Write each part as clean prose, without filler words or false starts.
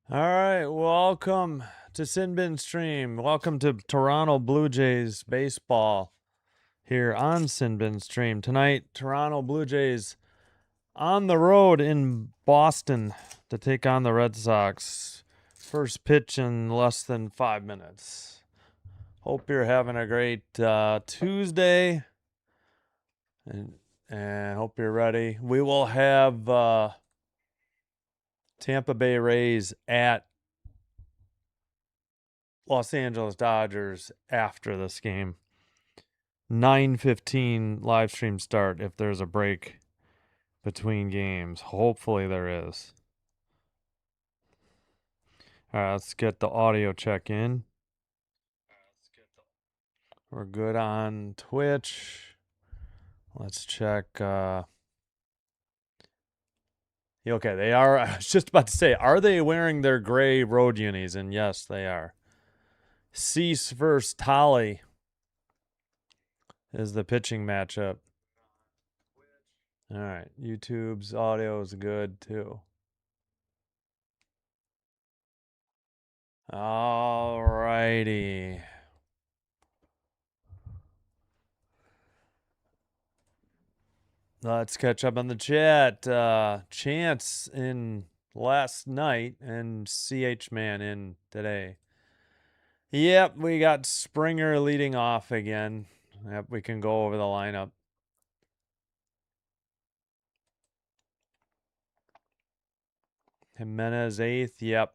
All right, welcome to Sin Bin Stream. Welcome to Toronto Blue Jays baseball here on Sin Bin Stream. Tonight, Toronto Blue Jays on the road in Boston to take on the Red Sox. First pitch in less than 5 minutes. Hope you're having a great Tuesday and hope you're ready. We will have Tampa Bay Rays at Los Angeles Dodgers after this game. 9:15 live stream start if there's a break between games. Hopefully there is. All right, let's get the audio check in. We're good on Twitch. Let's check. Okay, they are. I was just about to say, are they wearing their gray road unis? And yes, they are. Cease versus Tolly is the pitching matchup. All right, YouTube's audio is good too. All righty. Let's catch up on the chat. Chance in last night and CH Man in today. Yep, we got Springer leading off again. Yep, we can go over the lineup. Jimenez 8th. Yep.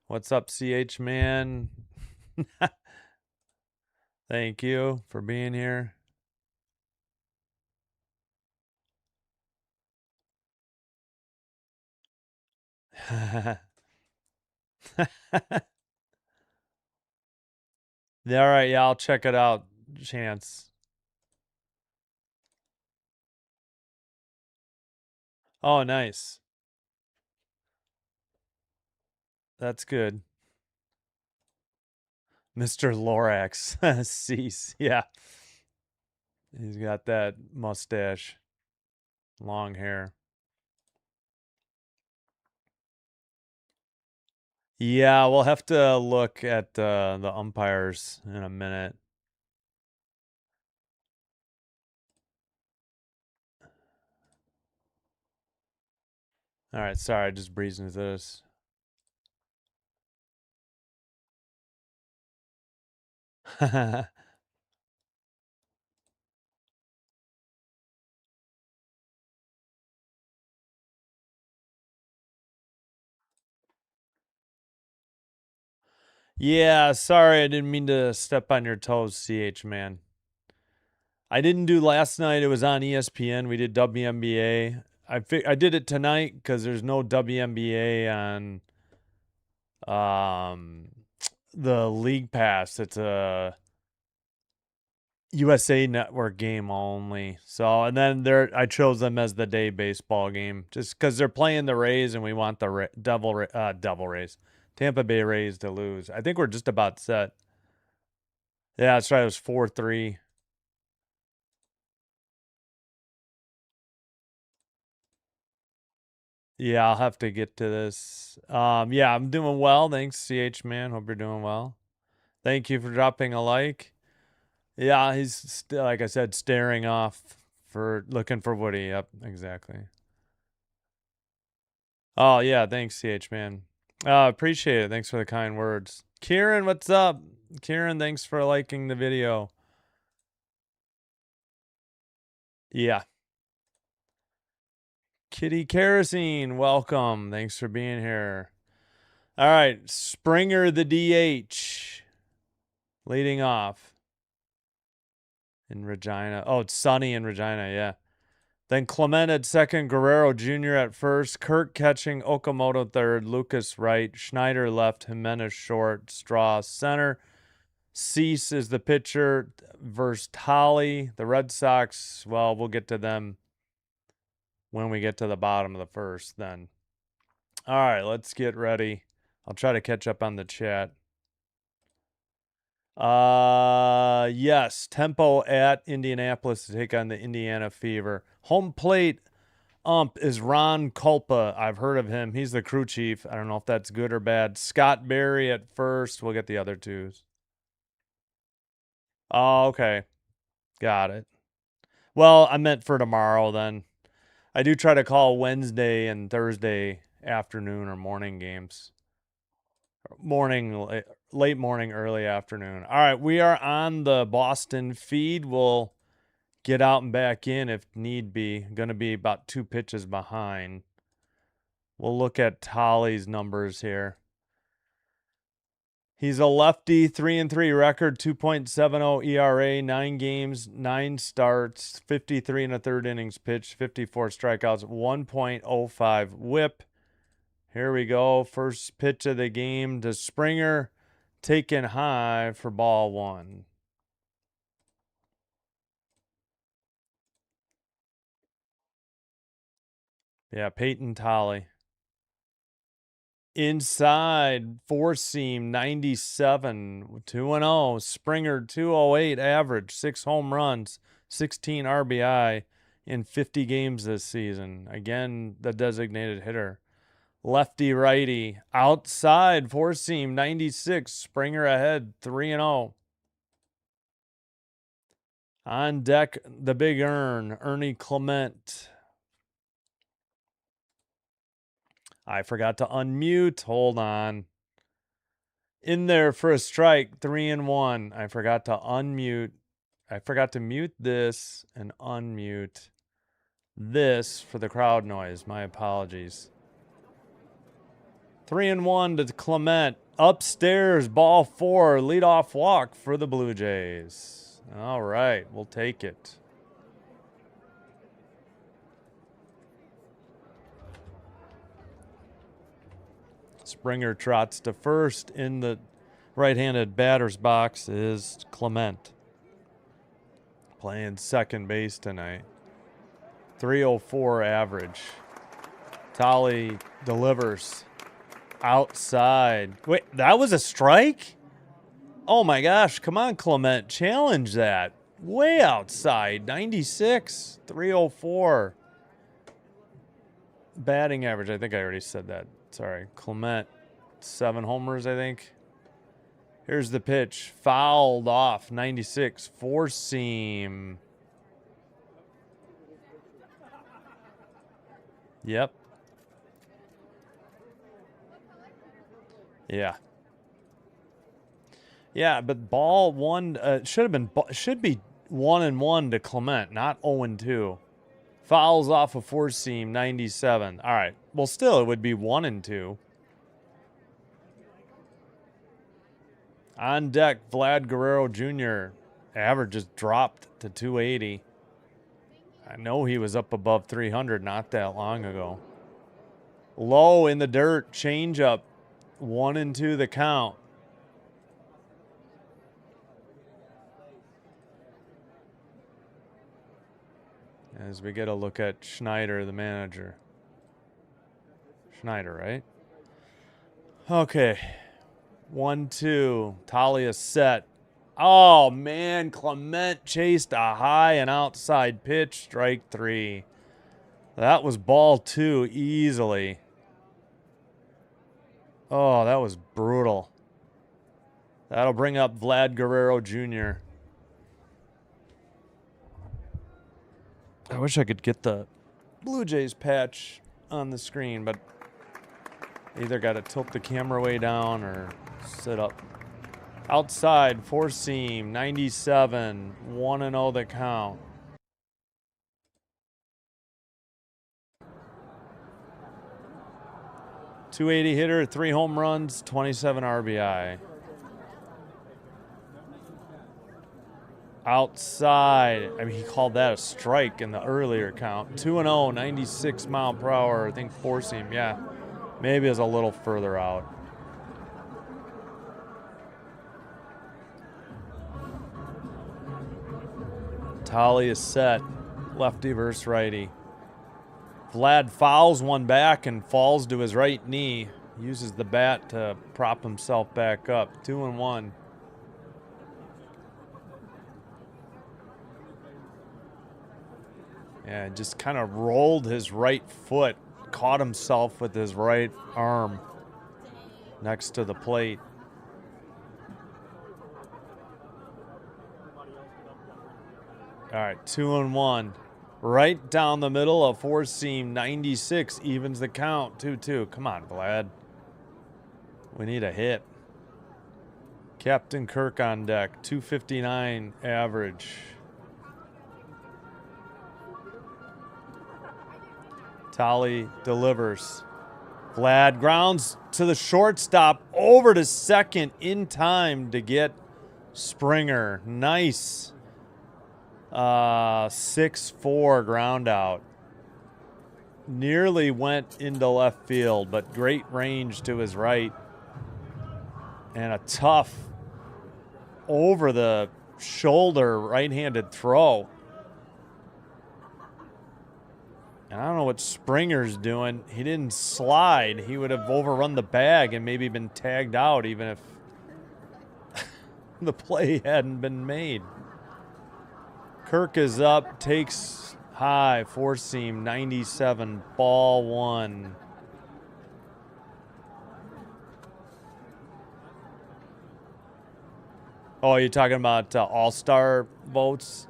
What's up, CH Man? Thank you for being here. All right, yeah, I'll check it out, Chance. Oh, nice. That's good. Mr. Lorax. Cease. Yeah. He's got that mustache. Long hair. Yeah, we'll have to look at the umpires in a minute. All right, sorry, just breezing through this. Yeah, sorry, I didn't mean to step on your toes, CH man. I didn't do last night. It was on ESPN. We did WNBA. I did it tonight because there's no WNBA on the League Pass. It's a USA Network game only. So, and then I chose them as the day baseball game just because they're playing the Rays and we want the Devil Rays, Tampa Bay Rays to lose. I think we're just about set. Yeah, that's right. It was 4-3. Yeah, I'll have to get to this. Yeah, I'm doing well. Thanks, CH man. Hope you're doing well. Thank you for dropping a like. Yeah, he's still, like I said, staring off for looking for Woody. Yep, exactly. Oh yeah, thanks, CH man. Appreciate it. Thanks for the kind words. Kieran, what's up? Kieran, thanks for liking the video. Yeah. Kitty Kerosene, welcome. Thanks for being here. All right, Springer the DH leading off in Regina. Oh, it's sunny in Regina, yeah. Then Clement at second, Guerrero Jr. at first, Kirk catching, Okamoto third, Lucas right, Schneider left, Jimenez short, Straw center. Cease is the pitcher versus Tolly. The Red Sox, well, we'll get to them when we get to the bottom of the first then. All right, let's get ready. I'll try to catch up on the chat. Yes. Tempo at Indianapolis to take on the Indiana Fever. Home plate ump is Ron Culpa. I've heard of him. He's the crew chief. I don't know if that's good or bad. Scott Berry at first. We'll get the other twos. Oh, okay. Got it. Well, I meant for tomorrow then. I do try to call Wednesday and Thursday afternoon or morning games. Late morning, early afternoon. All right, we are on the Boston feed. We'll get out and back in if need be. Going to be about 2 pitches behind. We'll look at Tolly's numbers here. He's a lefty, 3-3 record, 2.70 ERA, 9 games, 9 starts, 53 and a third innings pitched, 54 strikeouts, 1.05 whip. Here we go. First pitch of the game to Springer, taken high for ball 1. Yeah, Peyton Tolly. Inside, 4-seam, 97, 2-0. Springer, 208 average, 6 home runs, 16 RBI in 50 games this season. Again, the designated hitter. Lefty righty, outside, 4-seam, 96. Springer ahead, 3-0. On deck, the big Ernie Clement. I forgot to unmute. Hold on. In there for a strike, 3-1. I forgot to unmute. I forgot to mute this and unmute this for the crowd noise. My apologies. 3-1 to Clement. Upstairs, ball 4, leadoff walk for the Blue Jays. All right, we'll take it. Springer trots to first. In the right-handed batter's box is Clement. Playing second base tonight. 304 average. Tolly delivers. Outside. Wait, that was a strike? Oh my gosh, come on, Clement. Challenge that. Way outside. 96, 304. Batting average, I think I already said that. Sorry. Clement, 7 homers, I think. Here's the pitch. Fouled off. 96. 4-seam. Yep. Yeah. Yeah, but ball 1 should be 1-1 to Clement, not 0-2. Fouls off a 4-seam, 97. All right. Well, still, it would be 1-2. On deck, Vlad Guerrero Jr. Average just dropped to 280. I know he was up above 300 not that long ago. Low in the dirt, changeup. 1-2 the count. As we get a look at Schneider, the manager. Schneider, right? Okay. 1-2. Talia set. Oh, man. Clement chased a high and outside pitch. Strike 3. That was ball 2 easily. Oh, that was brutal. That'll bring up Vlad Guerrero Jr. I wish I could get the Blue Jays patch on the screen, but either got to tilt the camera way down or sit up. Outside, 4-seam, 97, 1-0 the count. .280 hitter, 3 home runs, 27 RBI. Outside. I mean, he called that a strike in the earlier count. 2-0, 96 mile per hour. I think 4-seam. Yeah, maybe it was a little further out. Tolly is set. Lefty versus righty. Vlad fouls one back and falls to his right knee. Uses the bat to prop himself back up. 2-1. Yeah, just kind of rolled his right foot, caught himself with his right arm next to the plate. All right, 2-1. Right down the middle of four seam 96 evens the count. 2-2. Come on, Vlad. We need a hit. Captain Kirk on deck. 259 average. Tolly delivers. Vlad grounds to the shortstop, over to second in time to get Springer. Nice. 6-4 ground out. Nearly went into left field, but great range to his right. And a tough over the shoulder right-handed throw. And I don't know what Springer's doing. He didn't slide. He would have overrun the bag and maybe been tagged out even if the play hadn't been made. Kirk is up, takes high, four seam, 97, ball one. Oh, you're talking about all-star votes?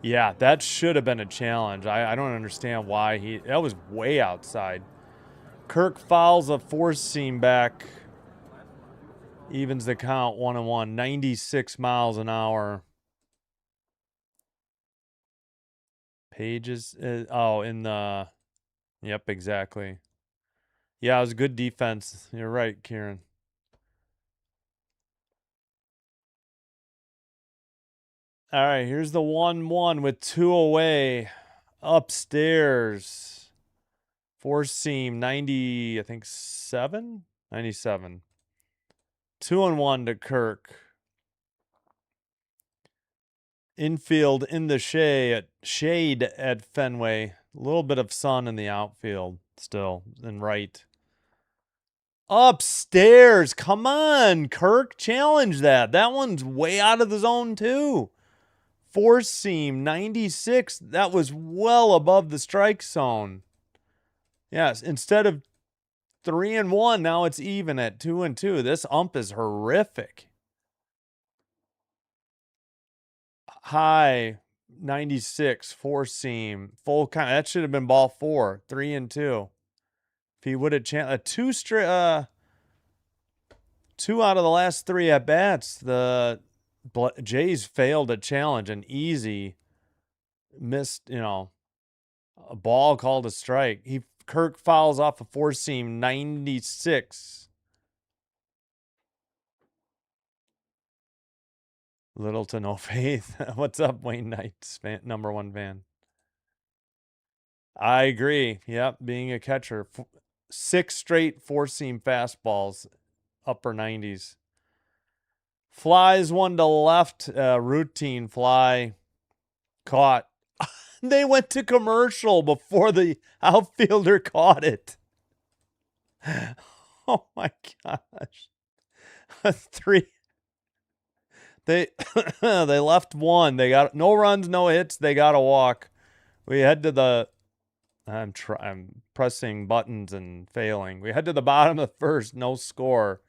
Yeah, that should have been a challenge. I don't understand why that was way outside. Kirk fouls a four seam back. Evens the count 1-1, 96 miles an hour. Pages, in the, yep, exactly. Yeah, it was good defense. You're right, Kieran. All right, here's the 1-1 with two away. Upstairs. Four seam, 90, I think 97. 2-1 to Kirk. Infield in the shade at Fenway. A little bit of sun in the outfield still, and right. Upstairs. Come on, Kirk. Challenge that. That one's way out of the zone, too. Four seam, 96. That was well above the strike zone. Yes, instead of 3-1, now it's even at 2-2. This ump is horrific. High, 96, four seam, full count. That should have been ball four, 3-2. If he would have two out of the last three at bats, the Jays failed a challenge, an easy missed, a ball called a strike. Kirk fouls off a four seam, 96. Little to no faith. What's up, Wayne Knight's number one fan? I agree. Yep, being a catcher. 6 straight four-seam fastballs, upper 90s. Flies one to left, routine fly, caught. They went to commercial before the outfielder caught it. Oh my gosh. 3. They they left one. They got no runs, no hits. They got a walk. We head to the I'm pressing buttons and failing. We head to the bottom of the first, no score.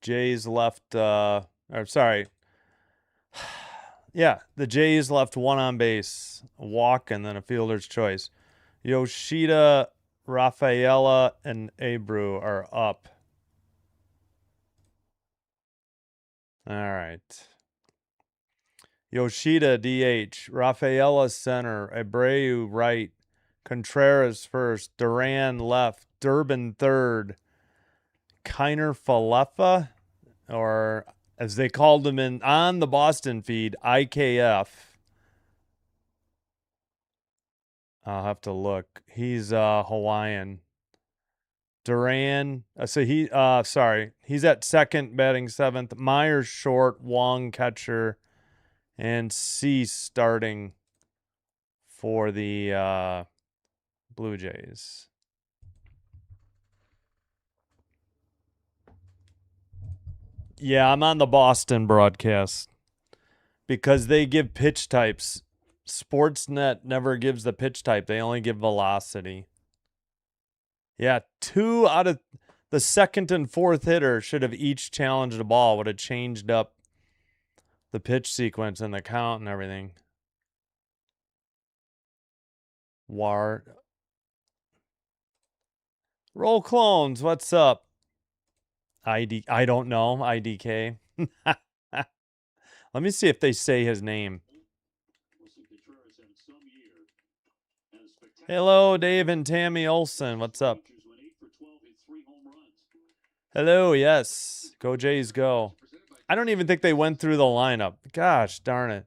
Jays left sorry. Yeah, the Jays left one on base, a walk, and then a fielder's choice. Yoshida, Rafaela, and Abreu are up. All right. Yoshida, DH. Rafaela, center. Abreu, right. Contreras, first. Duran, left. Durbin, third. Kiner Falefa, or as they called him on the Boston feed, IKF. I'll have to look. He's Hawaiian. Duran, he's at second, batting seventh. Myers short, Wong catcher, and Cease starting for the Blue Jays. Yeah, I'm on the Boston broadcast. because they give pitch types. Sportsnet never gives the pitch type. They only give velocity. Yeah, 2 out of the second and fourth hitter should have each challenged a ball. Would have changed up the pitch sequence and the count and everything. Roll clones, what's up? I don't know. IDK. Let me see if they say his name. Hello, Dave and Tammy Olson. What's up? Hello, yes. Go Jays, go. I don't even think they went through the lineup. Gosh darn it.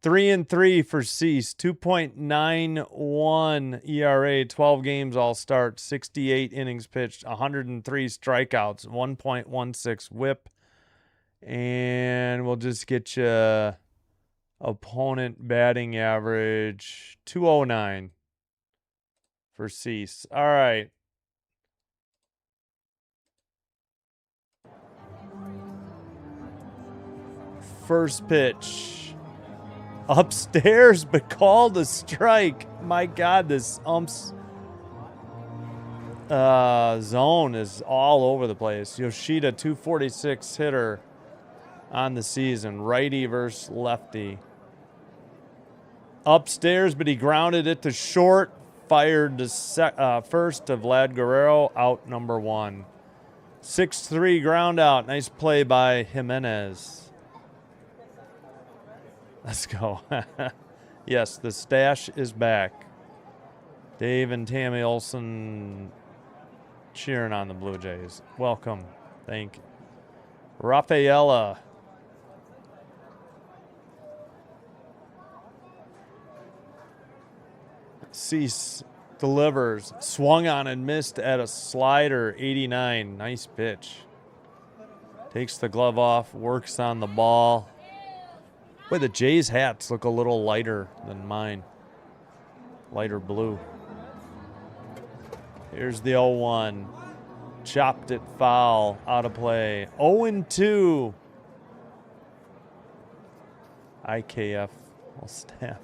3-3 for Cease. 2.91 ERA, 12 games all start, 68 innings pitched, 103 strikeouts, 1.16 whip. And we'll just get you opponent batting average 209 for Cease. All right. First pitch. Upstairs, but called a strike. My God, this ump's zone is all over the place. Yoshida, 246 hitter on the season. Righty versus lefty. Upstairs, but he grounded it to short. Fired to first to Vlad Guerrero. Out number 1. 6-3 ground out. Nice play by Jimenez. Let's go. Yes, the stash is back. Dave and Tammy Olson cheering on the Blue Jays. Welcome. Thank you. Rafaela. Cease delivers. Swung on and missed at a slider. 89. Nice pitch. Takes the glove off. Works on the ball. Boy, the Jays hats look a little lighter than mine. Lighter blue. Here's the 0-1. Chopped it foul. Out of play. 0-2. IKF will snap.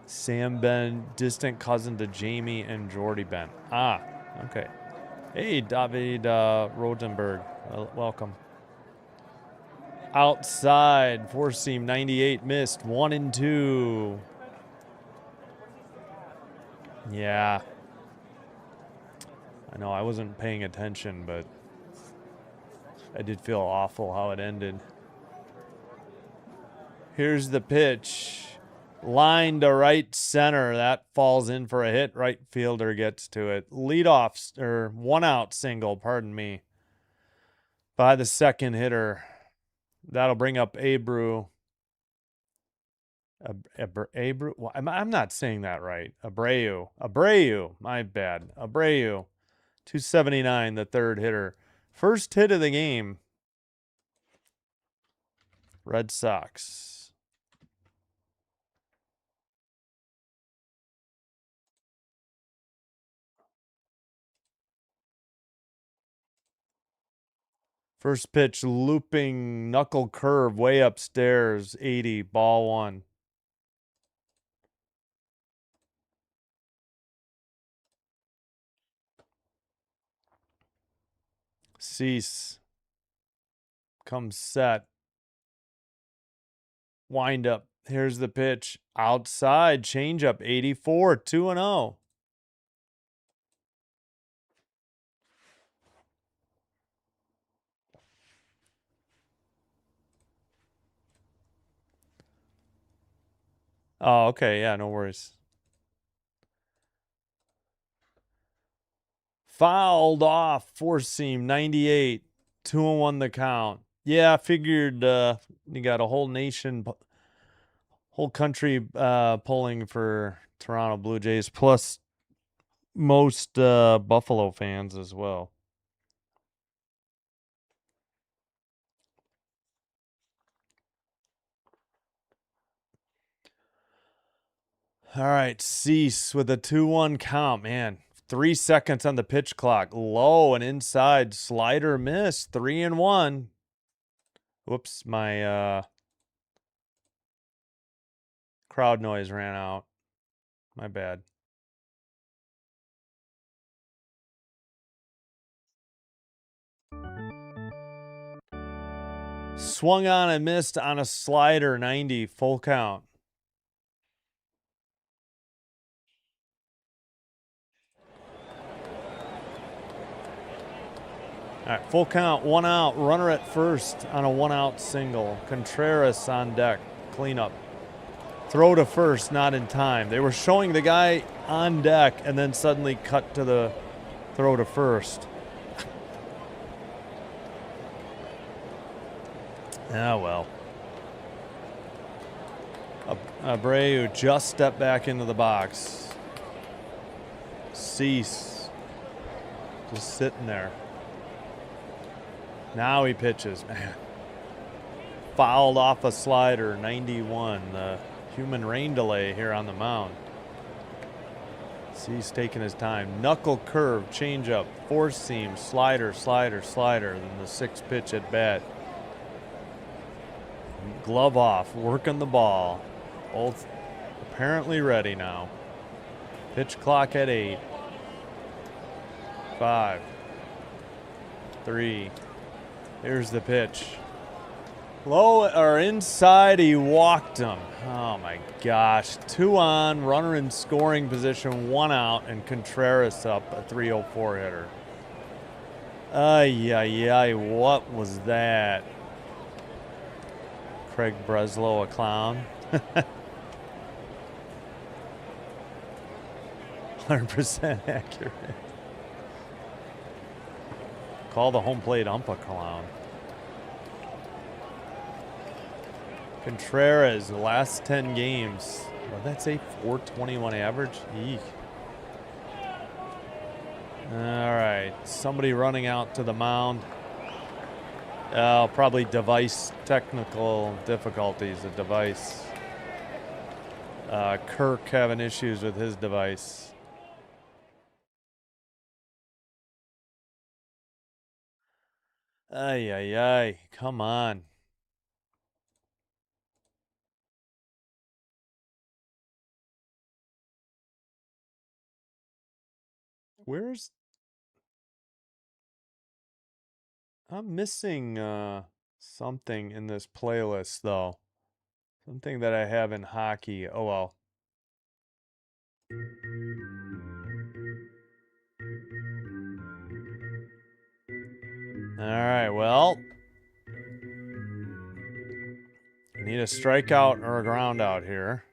Sam Ben, distant cousin to Jamie and Jordy Ben. Ah, okay. Hey, David Rotenberg. Welcome. Outside, four seam 98 missed. 1-2. Yeah. I know I wasn't paying attention, but I did feel awful how it ended. Here's the pitch. Line to right center. That falls in for a hit. Right fielder gets to it. Leadoff, or 1-out single, pardon me, by the second hitter. That'll bring up Abreu. Abreu. Well, I'm not saying that right. Abreu. My bad. Abreu. 279, the third hitter. First hit of the game. Red Sox. First pitch, looping knuckle curve way upstairs. 80, ball 1. Cease. Comes set. Wind up. Here's the pitch. Outside. Changeup. 84. 2-0. Oh, okay. Yeah, no worries. Fouled off. Four seam. 98. 2-1 the count. Yeah, I figured you got a whole nation, whole country pulling for Toronto Blue Jays, plus most Buffalo fans as well. All right, Cease with a 2-1 count. Man, 3 seconds on the pitch clock. Low and inside. Slider missed. 3-1. Whoops, my crowd noise ran out. My bad. Swung on and missed on a slider. 90. Full count. All right, full count, 1 out, runner at first on a 1-out single. Contreras on deck, cleanup. Throw to first, not in time. They were showing the guy on deck and then suddenly cut to the throw to first. Ah, well. Abreu just stepped back into the box. Cease. Just sitting there. Now he pitches, man. Fouled off a slider, 91. The human rain delay here on the mound. He's taking his time. Knuckle curve, changeup, four seam, slider, slider, slider. Then the 6th pitch at bat. Glove off, working the ball. Both apparently ready now. Pitch clock at 8. 5. 3. Here's the pitch. Low or inside, he walked him. Oh my gosh. 2 on, runner in scoring position, 1 out, and Contreras up, a 304 hitter. Ay, ay, ay, what was that? Craig Breslow, a clown. 100% accurate. Call the home plate ump a clown. Contreras, the last 10 games. What did that say? 421 average? Eek. All right. Somebody running out to the mound. Probably device technical difficulties. The device. Kirk having issues with his device. Ay, ay, ay. Come on. Where's... I'm missing something in this playlist, though. Something that I have in hockey. Oh, well. All right, well. Need a strikeout or a ground out here.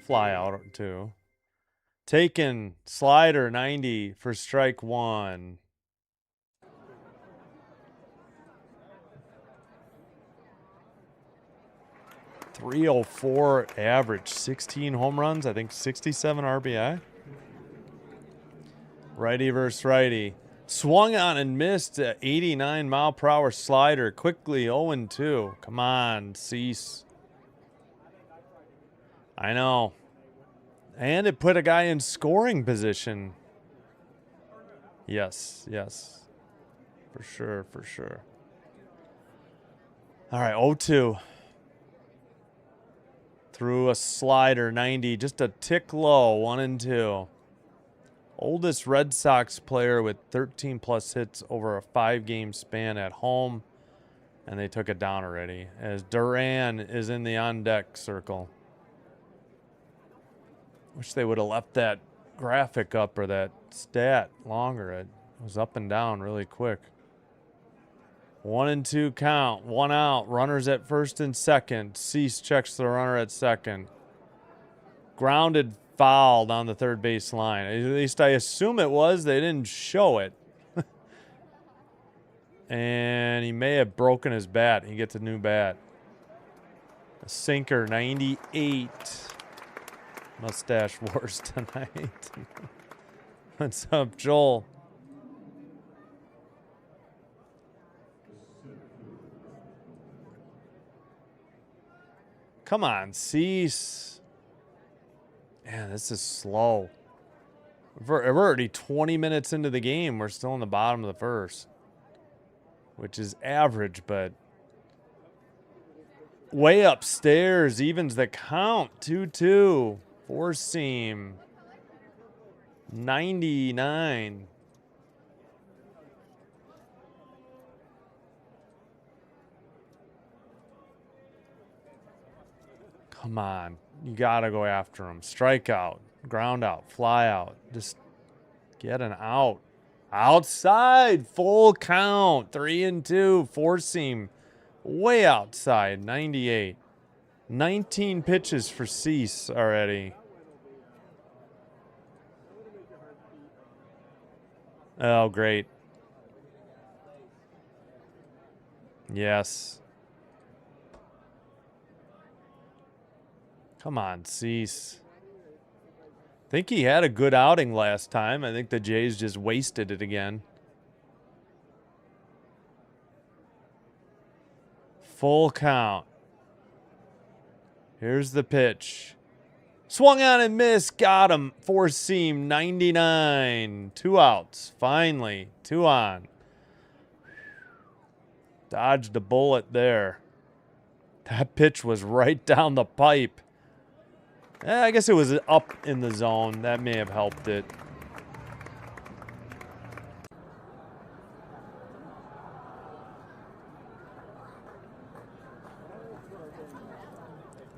Fly out, too. Taken, slider, 90 for strike 1. .304 average, 16 home runs, I think 67 RBI. Righty versus righty. Swung on and missed a 89 mile per hour slider. Quickly 0-2. Come on, Cease. I know. And it put a guy in scoring position. Yes, yes. For sure, for sure. All right, 0-2. Threw a slider, 90, just a tick low, 1-2. Oldest Red Sox player with 13 plus hits over a 5-game span at home. And they took it down already, as Duran is in the on-deck circle. Wish they would have left that graphic up or that stat longer. It was up and down really quick. 1-2 count, 1 out. Runners at first and second. Cease checks the runner at second. Grounded, fouled on the third base line. At least I assume it was. They didn't show it. And he may have broken his bat. He gets a new bat. A sinker, 98. Mustache wars tonight. What's up, Joel? Come on, Cease. Man, this is slow. We're already 20 minutes into the game. We're still in the bottom of the first, which is average, but way upstairs evens the count. 2-2. Four seam. 99. Come on. You got to go after him. Strike out. Ground out. Fly out. Just get an out. Outside. Full count. 3-2. Four seam. Way outside. 98. 19 pitches for Cease already. Oh, great. Yes. Come on, Cease. I think he had a good outing last time. I think the Jays just wasted it again. Full count. Here's the pitch. Swung on and missed. Got him. Four seam. 99. Two outs. Finally. Two on. Dodged a bullet there. That pitch was right down the pipe. I guess it was up in the zone. That may have helped it.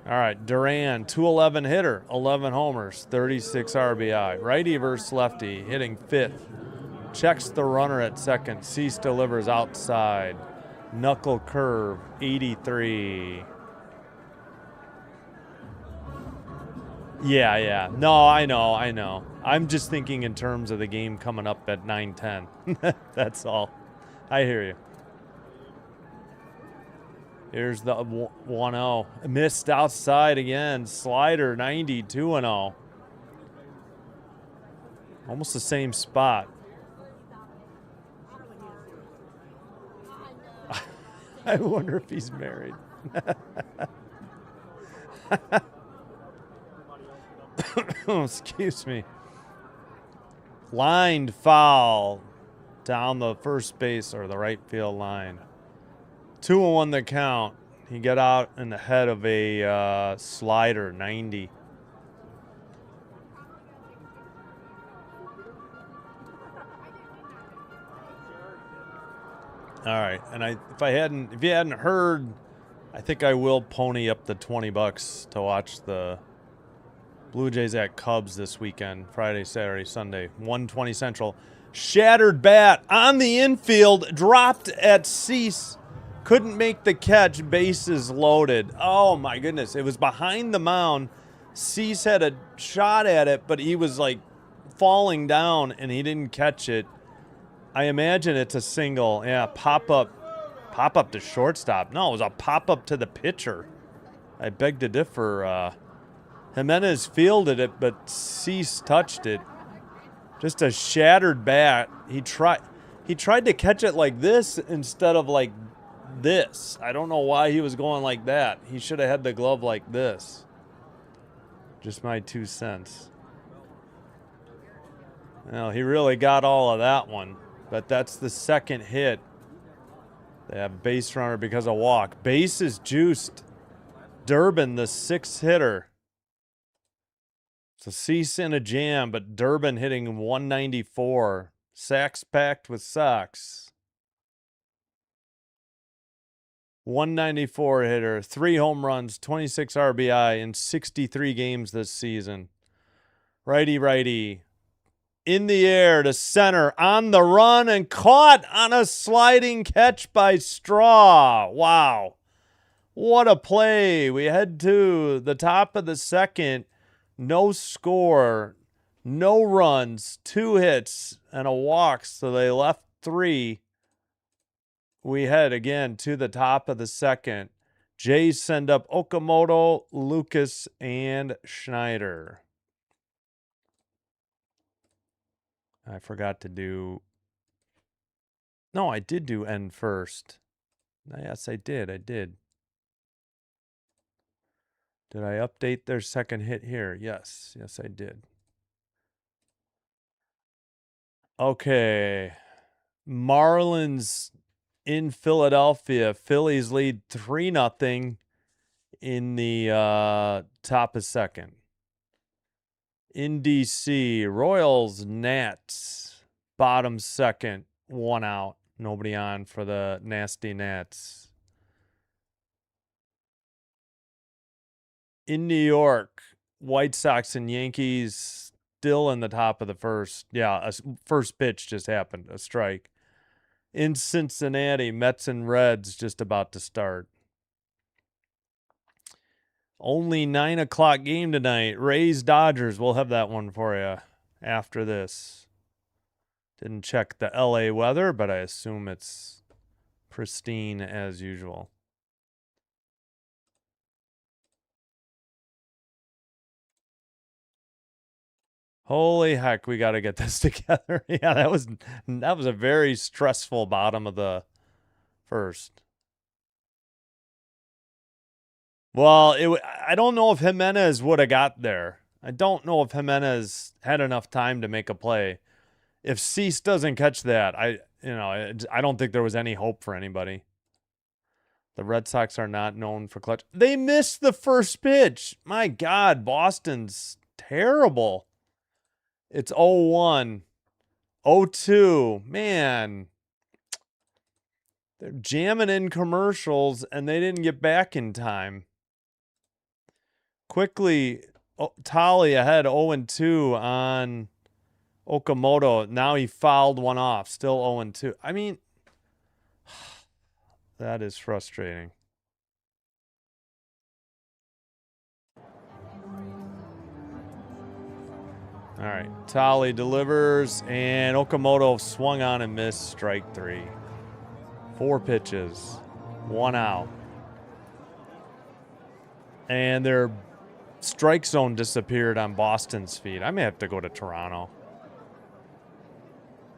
All right, Duran, 211 hitter, 11 homers, 36 RBI. Righty versus lefty, hitting fifth. Checks the runner at second. Cease delivers outside. Knuckle curve, 83. Yeah. No, I know. I'm just thinking in terms of the game coming up at 9:10. That's all. I hear you. Here's the 1-0. Missed outside again. Slider, 90, 2-0. Almost the same spot. I wonder if he's married. Excuse me. Lined foul down the first base or the right field line. 2-1 the count. He got out in the head of a slider, 90. All right, and if you hadn't heard, I think I will pony up the $20 to watch the Blue Jays at Cubs this weekend, Friday, Saturday, Sunday, 1:20 Central. Shattered bat on the infield, dropped at Cease. Couldn't make the catch, bases loaded. Oh, my goodness. It was behind the mound. Cease had a shot at it, but he was, like, falling down, and he didn't catch it. I imagine it's a single. Yeah, pop-up to shortstop. No, it was a pop-up to the pitcher. I beg to differ. Jimenez fielded it, but Cease touched it. Just a shattered bat. He tried to catch it like this instead of like this. I don't know why he was going like that. He should have had the glove like this. Just my 2 cents. Well, he really got all of that one. But that's the second hit. They have base runner because of walk. Base is juiced. Durbin, the 6th hitter. So Cease in a jam, but Durbin hitting 194. Sacks packed with Sox. 194 hitter, 3 home runs, 26 RBI in 63 games this season. Righty. In the air to center, on the run, and caught on a sliding catch by Straw. Wow. What a play. We head to the top of the second. No score, no runs, 2 hits, and a walk, so they left 3. We head again to the top of the second. Jays send up Okamoto, Lucas, and Schneider. I forgot to do... No, I did do end first. Yes, I did. Did I update their second hit here? Yes, I did. Okay. Marlins in Philadelphia. Phillies lead 3-0 in the top of second. In DC, Royals, Nats, bottom second, 1 out. Nobody on for the nasty Nats. In New York, White Sox and Yankees still in the top of the first. Yeah, a first pitch just happened, a strike. In Cincinnati, Mets and Reds just about to start. Only 9 o'clock game tonight. Rays, Dodgers. We'll have that one for you after this. Didn't check the LA weather, but I assume it's pristine as usual. Holy heck, we got to get this together. Yeah, that was a very stressful bottom of the first. Well, I don't know if Jimenez would have got there. I don't know if Jimenez had enough time to make a play. If Cease doesn't catch that, I don't think there was any hope for anybody. The Red Sox are not known for clutch. They missed the first pitch. My God, Boston's terrible. It's 0-1. 0-2. Man. They're jamming in commercials, and they didn't get back in time. Quickly, Tolly ahead 0-2 on Okamoto. Now he fouled one off. Still 0-2. I mean, that is frustrating. All right. Tolly delivers, and Okamoto swung on and missed. Strike 3. 4 pitches. 1 out. And their strike zone disappeared on Boston's feed. I may have to go to Toronto.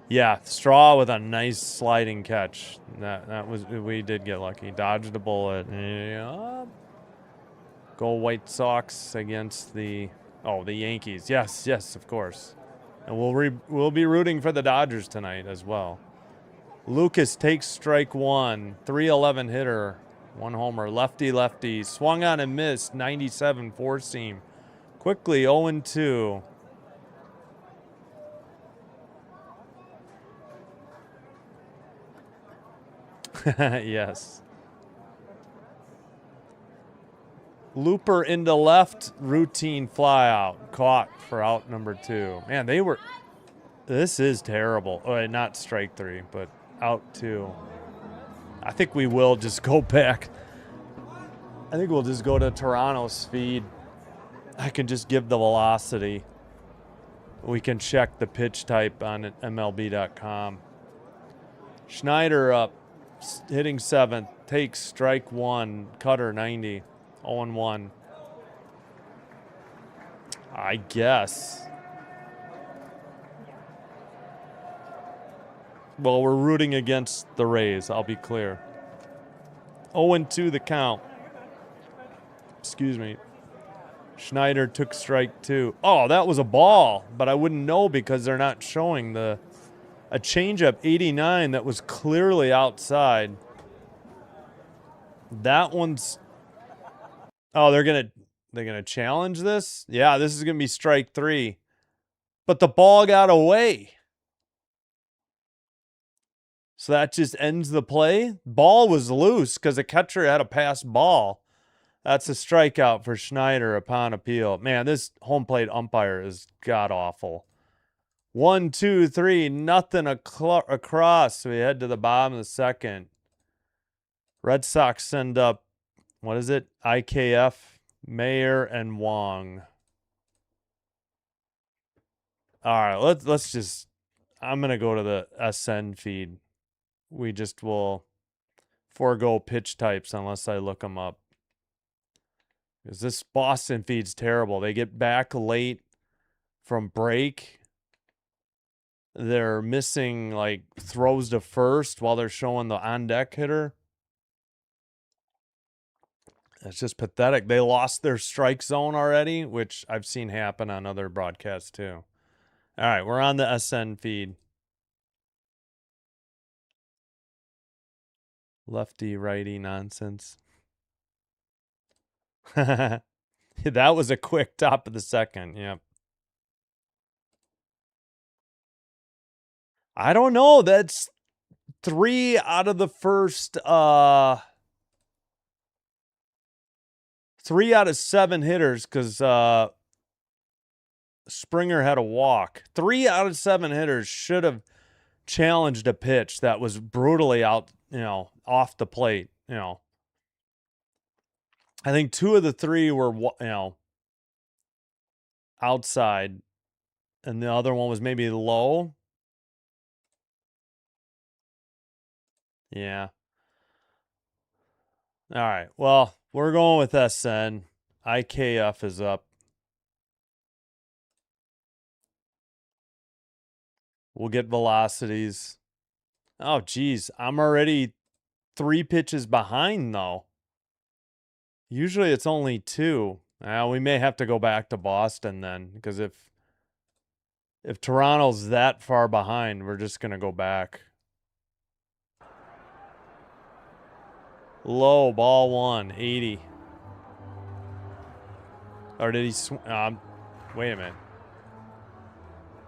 Yeah, Straw with a nice sliding catch. We did get lucky. Dodged a bullet. Yeah. Go White Sox against the Yankees. Yes, of course. And we'll be rooting for the Dodgers tonight as well. Lucas takes strike 1. 311 hitter. 1 homer. Lefty. Swung on and missed. 97 four-seam. Quickly 0-2. Yes. Looper into left, routine fly out. Caught for out number 2. Man, this is terrible. Oh, not strike 3, but out 2. I think we will just go back. I think we'll just go to Toronto's feed. I can just give the velocity. We can check the pitch type on MLB.com. Schneider up, hitting 7th, takes strike 1, cutter 90, 0-1. I guess. Well, we're rooting against the Rays, I'll be clear. 0-2 the count. Excuse me. Schneider took strike 2. Oh, that was a ball, but I wouldn't know because they're not showing a changeup 89 that was clearly outside. That one's. Oh, they're gonna challenge this? Yeah, this is gonna be strike 3. But the ball got away. So that just ends the play. Ball was loose because the catcher had a pass ball. That's a strikeout for Schneider upon appeal. Man, this home plate umpire is god-awful. 1, 2, 3, nothing across. So we head to the bottom of the second. Red Sox send up, what is it? IKF, Mayer, and Wong. All right, let's just. I'm gonna go to the SN feed. We just will forego pitch types unless I look them up. Because this Boston feed's terrible. They get back late from break. They're missing like throws to first while they're showing the on-deck hitter. It's just pathetic. They lost their strike zone already, which I've seen happen on other broadcasts too. All right, we're on the SN feed. Lefty righty nonsense. That was a quick top of the second. Yep. I don't know. That's 3 out of the first 3 out of 7 hitters, because Springer had a walk. 3 out of 7 hitters should have challenged a pitch that was brutally out, off the plate. I think 2 of the 3 were, outside, and the other one was maybe low. Yeah. All right. Well, we're going with SN. IKF is up. We'll get velocities. Oh, geez. I'm already 3 pitches behind, though. Usually it's only 2. We may have to go back to Boston then, because if Toronto's that far behind, we're just going to go back. Low, ball 1, 80. Or did he wait a minute.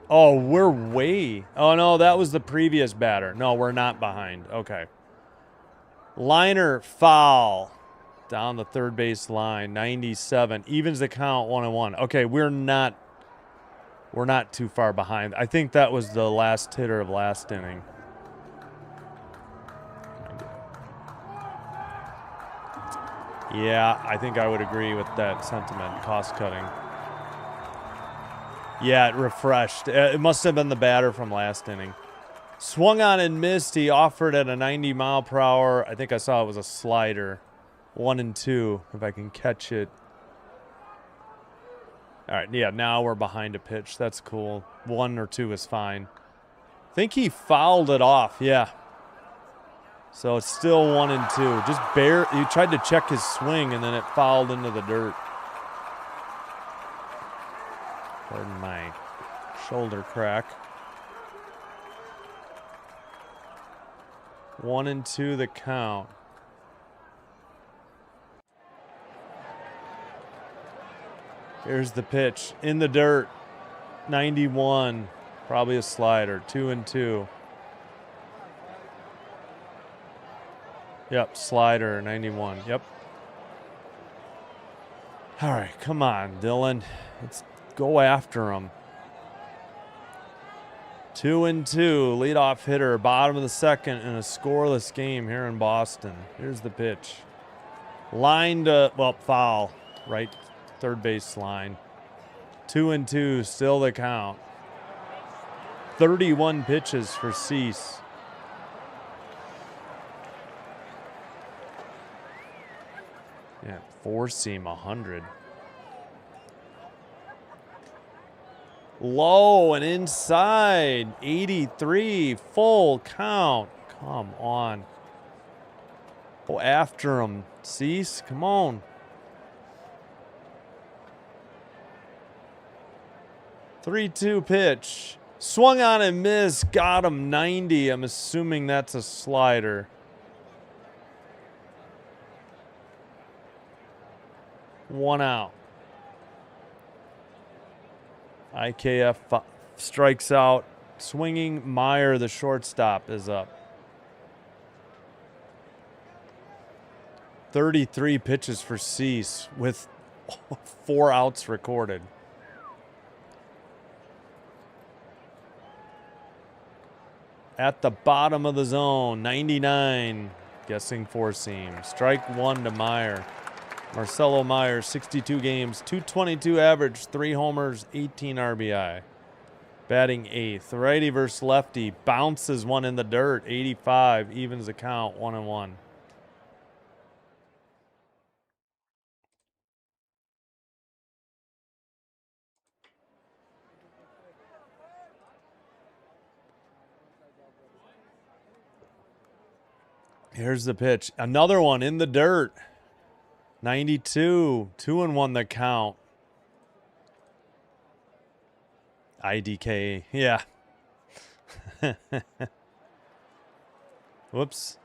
Oh, we're way. Oh, no, that was the previous batter. No, we're not behind. Okay. Liner, foul. Down the third base line, 97. Evens the count, 1-1. Okay, we're not too far behind. I think that was the last hitter of last inning. Yeah, I think I would agree with that sentiment. Cost cutting. Yeah, it refreshed. It must have been the batter from last inning. Swung on and missed. He offered at a 90 mile per hour. I think I saw it was a slider. 1-2, if I can catch it. All right, yeah, now we're behind a pitch. That's cool. 1 or 2 is fine. I think he fouled it off, yeah. So it's still 1-2. Just he tried to check his swing, and then it fouled into the dirt. Pardon my shoulder crack. 1-2 the count. Here's the pitch. In the dirt. 91. Probably a slider. 2-2. Yep, slider, 91. Yep. All right, come on, Dylan. Let's go after him. 2-2, leadoff hitter, bottom of the second in a scoreless game here in Boston. Here's the pitch. Line to, foul. Right third base line. 2-2, still the count. 31 pitches for Cease. Yeah, 4-seam 100. Low and inside. 83, full count. Come on. Go after him. Cease, come on. 3-2 pitch. Swung on and missed. Got him 90. I'm assuming that's a slider. One out. IKF strikes out. Swinging Meyer, the shortstop, is up. 33 pitches for Cease with 4 outs recorded. At the bottom of the zone, 99. Guessing 4-seam. Strike 1 to Meyer. Marcelo Meyer, 62 games, 222 average, 3 homers, 18 RBI. Batting 8th. Righty versus lefty. Bounces one in the dirt, 85. Evens the count, 1-1. Here's the pitch. Another one in the dirt. 92. 2-1 the count. IDK. Yeah. Whoops.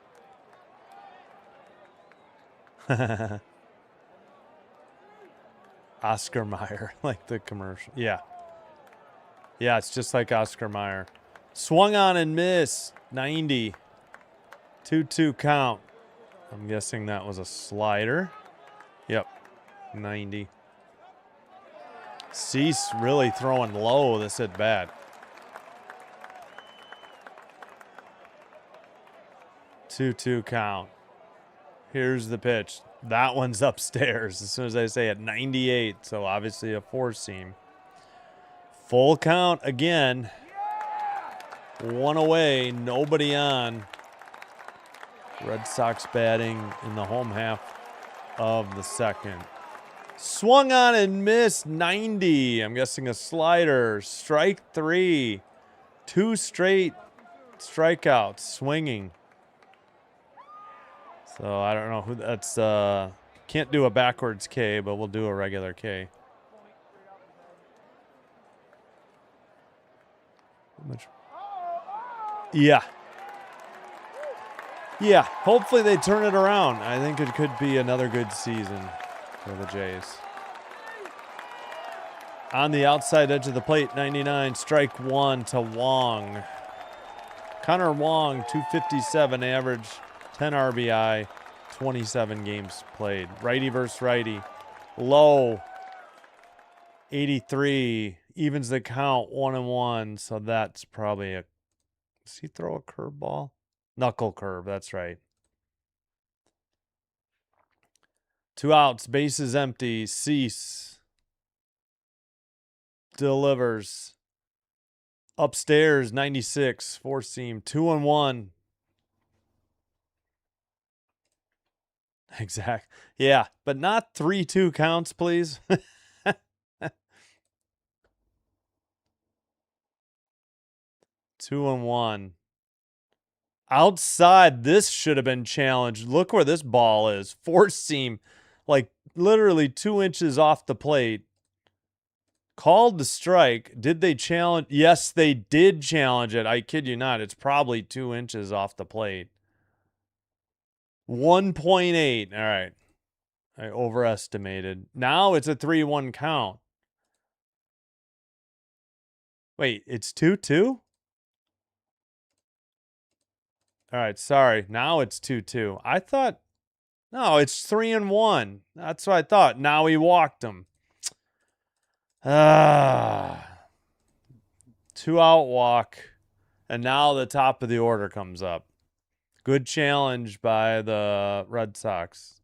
Oscar Mayer, like the commercial. Yeah. Yeah, it's just like Oscar Mayer. Swung on and missed. 90. 2-2 count. I'm guessing that was a slider. Yep. 90. Cease really throwing low this at bat. 2-2 count. Here's the pitch. That one's upstairs as soon as I say it. 98, so obviously a four-seam. Full count again. One away, nobody on. Red Sox batting in the home half of the second. Swung on and missed. 90. I'm guessing a slider. Strike three. 2 straight strikeouts swinging. So I don't know who that's. Can't do a backwards K, but we'll do a regular K. Yeah. Yeah. Hopefully they turn it around. I think it could be another good season for the Jays. On the outside edge of the plate, 99, strike one to Wong. Connor Wong, 257 average, 10 RBI, 27 games played. Righty versus righty. Low, 83, evens the count, 1-1. So that's probably a, does he throw a curveball? Knuckle curve, that's right. 2 outs, bases empty. Cease delivers. Upstairs, 96, four-seam, 2-1. Exact. Yeah, but not 3-2 counts, please. 2-1. Outside, this should have been challenged. Look where this ball is. Four-seam, like literally 2 inches off the plate. Called the strike. Did they challenge? Yes, they did challenge it. I kid you not. It's probably 2 inches off the plate. 1.8. All right. I overestimated. Now it's a 3-1 count. Wait, it's 2-2? All right, sorry. Now it's 2-2. I thought, no, it's 3-1. That's what I thought. Now he walked him. 2-out walk. And now the top of the order comes up. Good challenge by the Red Sox.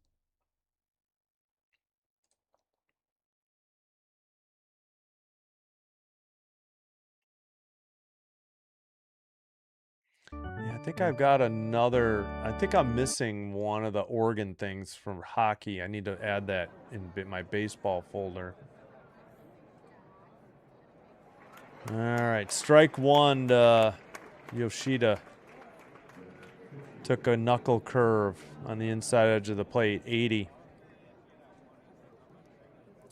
Yeah, I think I've got another. I think I'm missing one of the organ things from hockey. I need to add that in my baseball folder. All right, strike one to Yoshida. Took a knuckle curve on the inside edge of the plate, 80.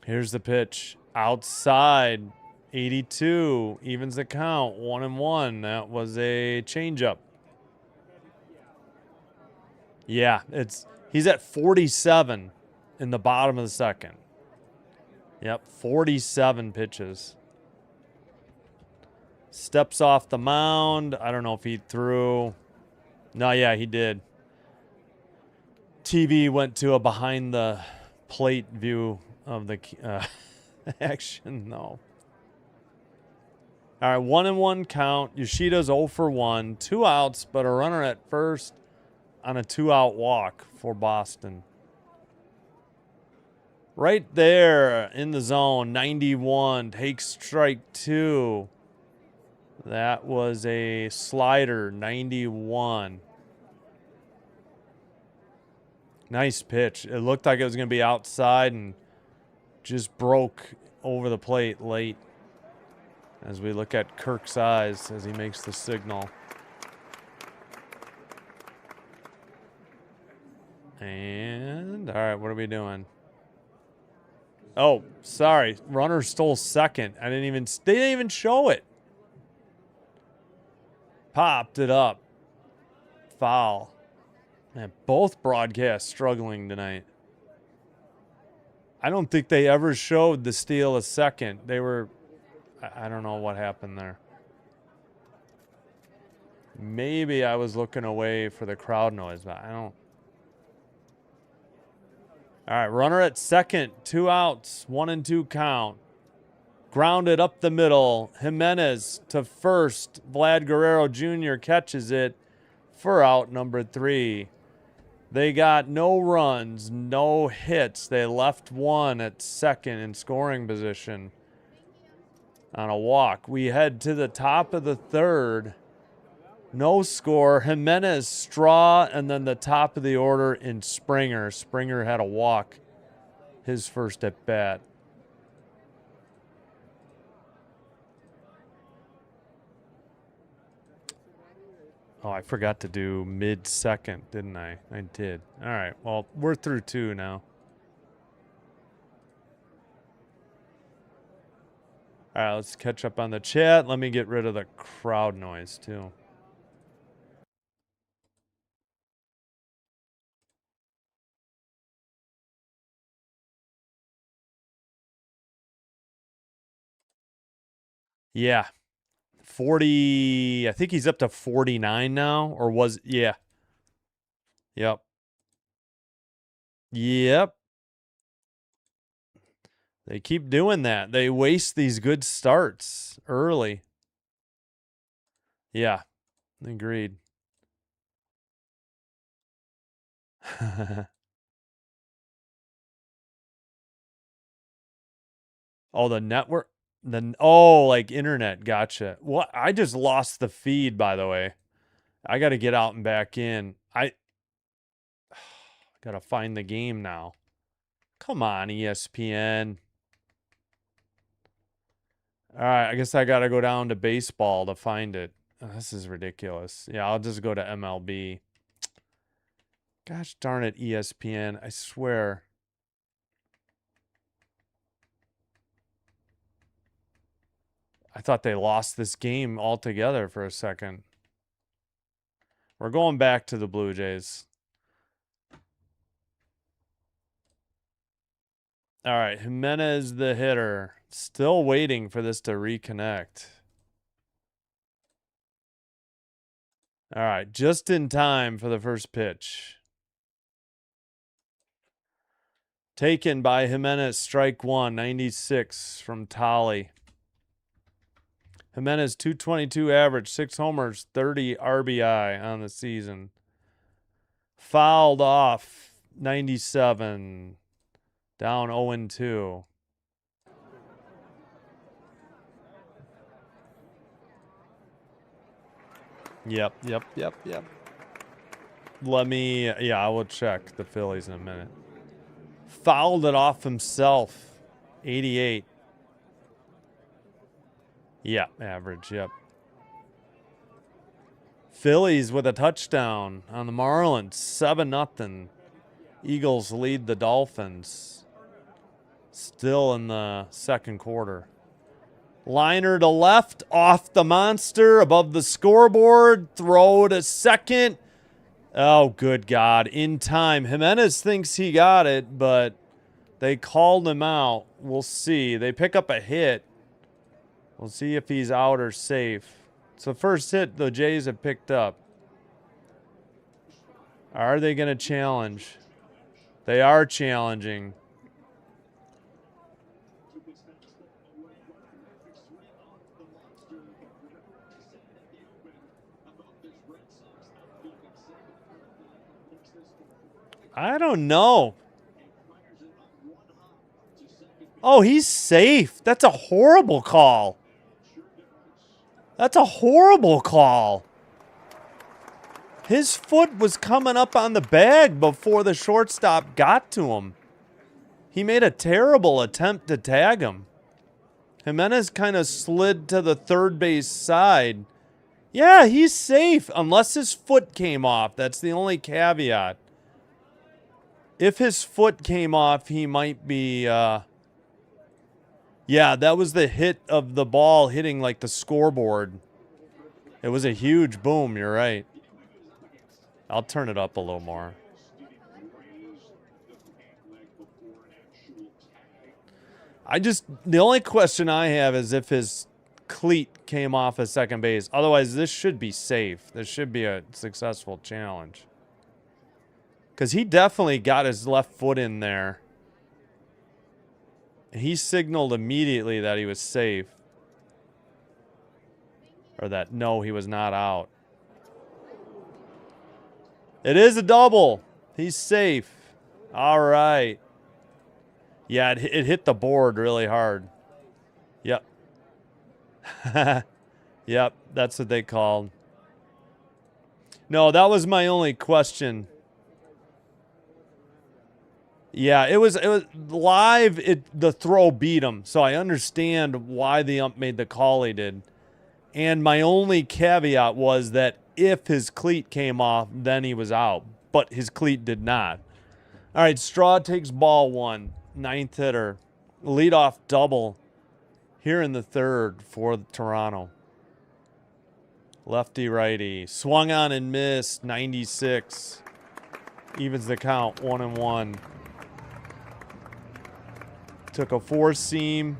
Here's the pitch. Outside, 82. Evens the count, 1-1. That was a changeup. Yeah, he's at 47 in the bottom of the second. Yep, 47 pitches. Steps off the mound. I don't know if he threw. No, yeah, he did. TV went to a behind the plate view of the action. No. All right, 1-1 count. Yoshida's 0 for 1. 2 outs, but a runner at first on a 2-out walk for Boston. Right there in the zone, 91. Takes strike 2. That was a slider, 91. Nice pitch. It looked like it was going to be outside and just broke over the plate late. As we look at Kirk's eyes as he makes the signal. And, all right, what are we doing? Oh, sorry. Runner stole second. They didn't even show it. Popped it up. Foul. Man, both broadcasts struggling tonight. I don't think they ever showed the steal a second. They were, I don't know what happened there. Maybe I was looking away for the crowd noise, but I don't. All right, runner at second, 2 outs, 1 and 2 count. Grounded up the middle. Jimenez to first. Vlad Guerrero Jr. catches it for out number 3. They got no runs, no hits. They left one at second in scoring position on a walk. We head to the top of the third. No score. Jimenez, Straw, and then the top of the order in Springer. Springer had a walk his first at bat. Oh, I forgot to do mid-second, didn't I? I did. All right, well, we're through 2 now. All right, let's catch up on the chat. Let me get rid of the crowd noise, too. Yeah. 40, I think he's up to 49 now, or was, yeah. Yep. Yep. They keep doing that. They waste these good starts early. Yeah, agreed. Oh, the network? Oh, like internet. Gotcha. What? I just lost the feed, by the way. I got to get out and back in. I got to find the game now. Come on, ESPN. All right, I guess I got to go down to baseball to find it. Oh, this is ridiculous. Yeah, I'll just go to MLB. Gosh darn it, ESPN. I swear. I thought they lost this game altogether for a second. We're going back to the Blue Jays. All right, Jimenez the hitter. Still waiting for this to reconnect. All right, just in time for the first pitch. Taken by Jimenez, strike 1, 96 from Tolly. Jimenez, 222 average, 6 homers, 30 RBI on the season. Fouled off, 97. Down 0-2. Yep. Let me, I will check the Phillies in a minute. Fouled it off himself, 88. Yeah, average, yep. Phillies with a touchdown on the Marlins, 7-0. Eagles lead the Dolphins. Still in the second quarter. Liner to left, off the monster, above the scoreboard. Throw to second. Oh, good God. In time. Jimenez thinks he got it, but they called him out. We'll see. They pick up a hit. We'll see if he's out or safe. It's the first hit the Jays have picked up. Are they going to challenge? They are challenging. I don't know. Oh, he's safe. That's a horrible call. That's a horrible call. His foot was coming up on the bag before the shortstop got to him. He made a terrible attempt to tag him. Jimenez kind of slid to the third base side. Yeah, he's safe unless his foot came off. That's the only caveat. If his foot came off, he might be... Yeah, that was the hit of the ball hitting like the scoreboard. It was a huge boom, you're right. I'll turn it up a little more. The only question I have is if his cleat came off at second base. Otherwise, this should be safe. This should be a successful challenge. Because he definitely got his left foot in there. He signaled immediately that he was safe. Or that, no, he was not out. It is a double. He's safe. All right. Yeah, it hit the board really hard. Yep. Yep, that's what they called. No, that was my only question. Yeah, it was live. The throw beat him, so I understand why the ump made the call he did. And my only caveat was that if his cleat came off, then he was out. But his cleat did not. All right, Straw takes ball one. Ninth hitter. Leadoff double here in the third for Toronto. Lefty righty. Swung on and missed. 96. Evens the count. 1-1. Took a four seam.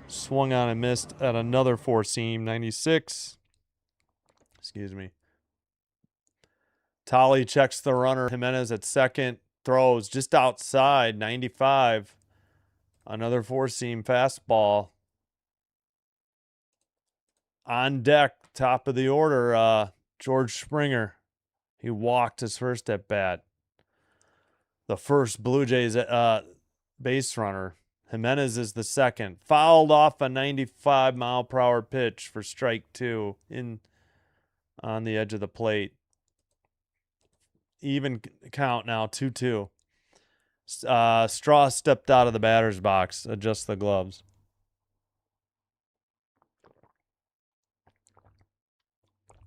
Swung on and missed at another four seam. 96. Excuse me. Tolly checks the runner. Jimenez at second. Throws just outside. 95. Another four seam fastball. On deck, top of the order, George Springer. He walked his first at bat. The first Blue Jays base runner. Jimenez is the second. Fouled off a 95-mile-per-hour pitch for strike two in on the edge of the plate. Even count now, 2-2. Straw stepped out of the batter's box. Adjust the gloves.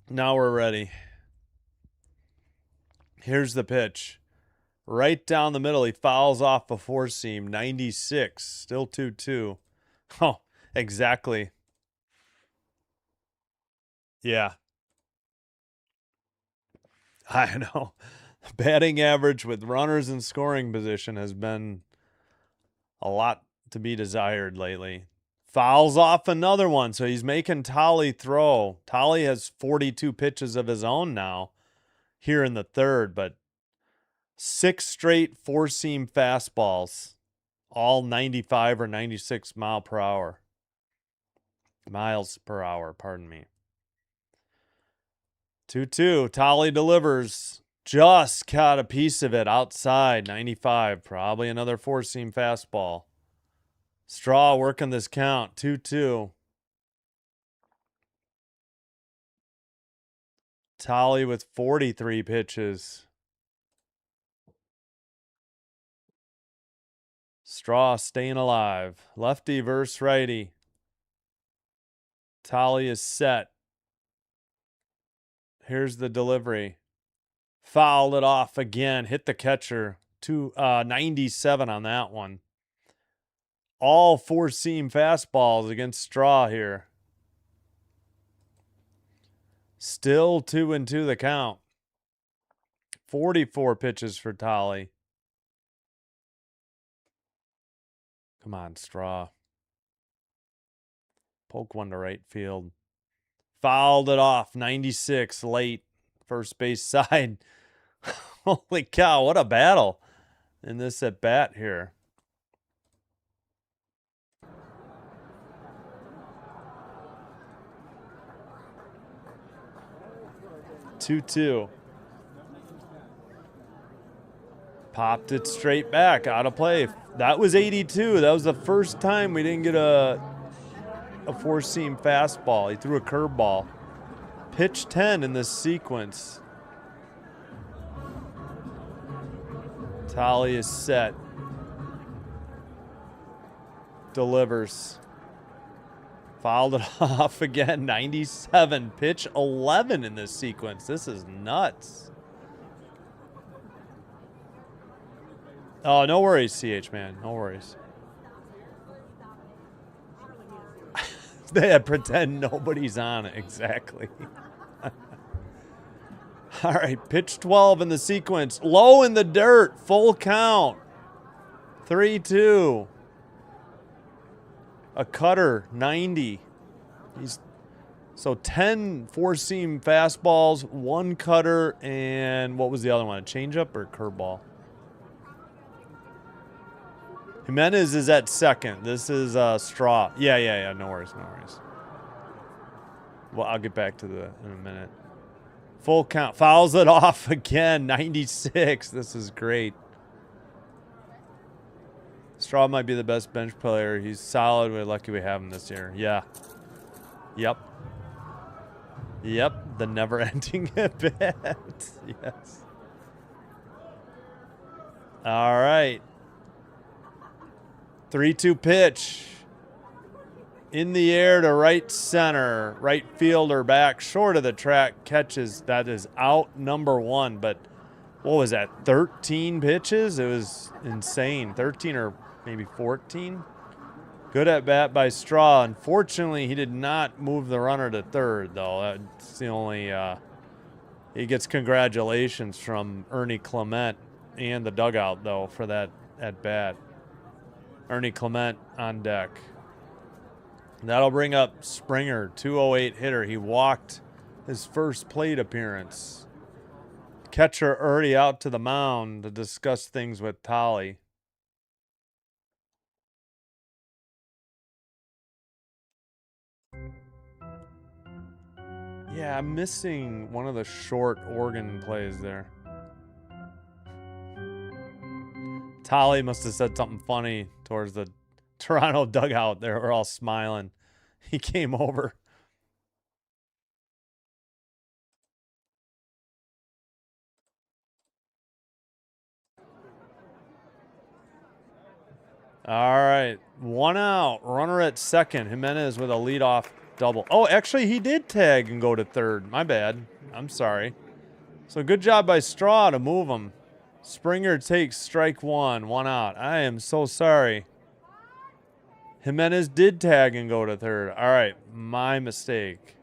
Now we're ready. Here's the pitch. Right down the middle. He fouls off a four seam. 96. Still 2-2. Oh, exactly. Yeah. I know. Batting average with runners in scoring position has been a lot to be desired lately. Fouls off another one, so he's making Tolly throw. Tolly has 42 pitches of his own now here in the third, but 6 straight four-seam fastballs, all 95 or 96 miles per hour, pardon me. 2-2, Tolly delivers. Just caught a piece of it outside, 95. Probably another four-seam fastball. Straw working this count, 2-2. Tolly with 43 pitches. Straw staying alive. Lefty versus righty. Tolly is set. Here's the delivery. Fouled it off again. Hit the catcher. 97 on that one. All four-seam fastballs against Straw here. Still 2-2 the count. 44 pitches for Tolly. Come on, Straw. Poke one to right field. Fouled it off. 96 late. First base side. Holy cow, what a battle in this at bat here. Two. Popped it straight back, out of play. That was 82. That was the first time we didn't get a four-seam fastball. He threw a curveball. Pitch 10 in this sequence. Tolly is set. Delivers. Fouled it off again. 97. Pitch 11 in this sequence. This is nuts. Oh, no worries, CH, man. No worries. They pretend nobody's on it. Exactly. All right, pitch 12 in the sequence. Low in the dirt. Full count. 3-2. A cutter, 90. So 10 four-seam fastballs, 1 cutter, and what was the other one? A changeup or a curveball? Jimenez is at second. This is Straw. Yeah. No worries. Well, I'll get back to in a minute. Full count. Fouls it off again. 96. This is great. Straw might be the best bench player. He's solid. We're lucky we have him this year. Yeah. Yep. The never-ending at bat. Yes. All right. 3-2 pitch. In the air to right center. Right fielder back short of the track. Catches. That is out number 1. But what was that? 13 pitches? It was insane. 13 or maybe 14. Good at bat by Straw. Unfortunately, he did not move the runner to third, though. That's the only. He gets congratulations from Ernie Clement and the dugout, though, for that at bat. Ernie Clement on deck. That'll bring up Springer, 208 hitter. He walked his first plate appearance. Catcher already out to the mound to discuss things with Tolly. Yeah, I'm missing one of the short organ plays there. Tolly must have said something funny towards the Toronto dugout. They were all smiling. He came over. All right, 1 out. Runner at second. Jimenez with a leadoff double. Oh, actually, he did tag and go to third. My bad. I'm sorry. So good job by Straw to move him. Springer takes strike 1. 1 out. I am so sorry. Jimenez did tag and go to third. All right, my mistake.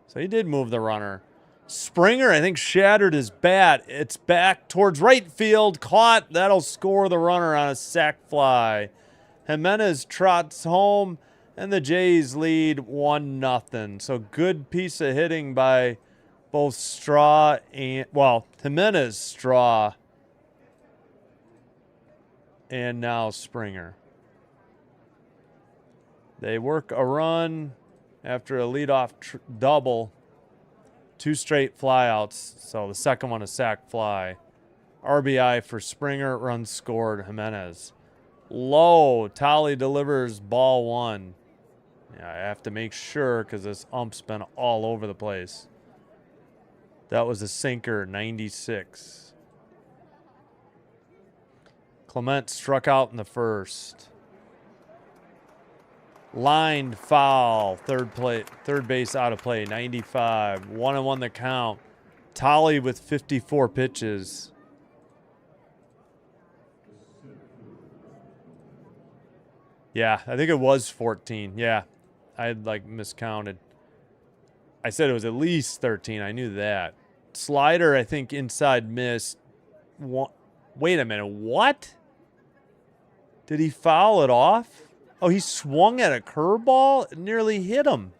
So he did move the runner. Springer, I think, shattered his bat. It's back towards right field. Caught. That'll score the runner on a sac fly. Jimenez trots home, and the Jays lead 1-0. So good piece of hitting by both Straw and, well, Jimenez, Straw, and now Springer. They work a run after a leadoff double. 2 straight flyouts, so the second one a sac fly. RBI for Springer, runs scored, Jimenez. Low, Tolly delivers ball 1. Yeah, I have to make sure because this ump's been all over the place. That was a sinker, 96. Clement struck out in the first. Lined foul, third base out of play, 95. 1-1 the count. Tolly with 54 pitches. Yeah, I think it was 14. Yeah, I had miscounted. I said it was at least 13. I knew that. Slider, I think inside missed. Wait a minute, what? Did he foul it off? Oh, he swung at a curveball? It nearly hit him.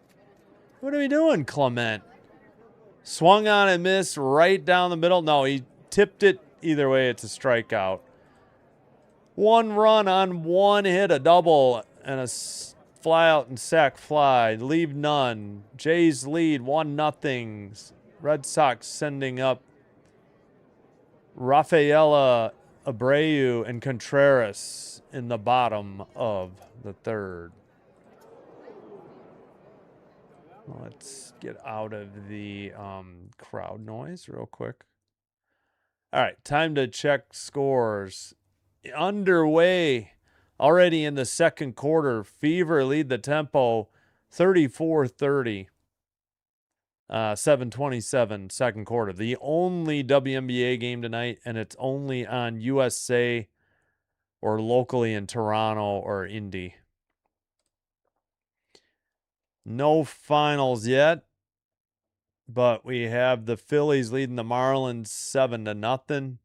What are we doing, Clement? Swung on and missed right down the middle. No, he tipped it. Either way, it's a strikeout. 1 run on 1 hit, a double, and a fly out and sac fly. Leave none. Jays lead 1-0. Red Sox sending up Rafaela, Abreu, and Contreras in the bottom of the third. Let's get out of the crowd noise real quick. All right, time to check scores. Underway already in the second quarter. Fever lead the tempo 34-30. 7:27 second quarter. The only WNBA game tonight, and it's only on USA or locally in Toronto or Indy. No finals yet, but we have the Phillies leading the Marlins 7-0.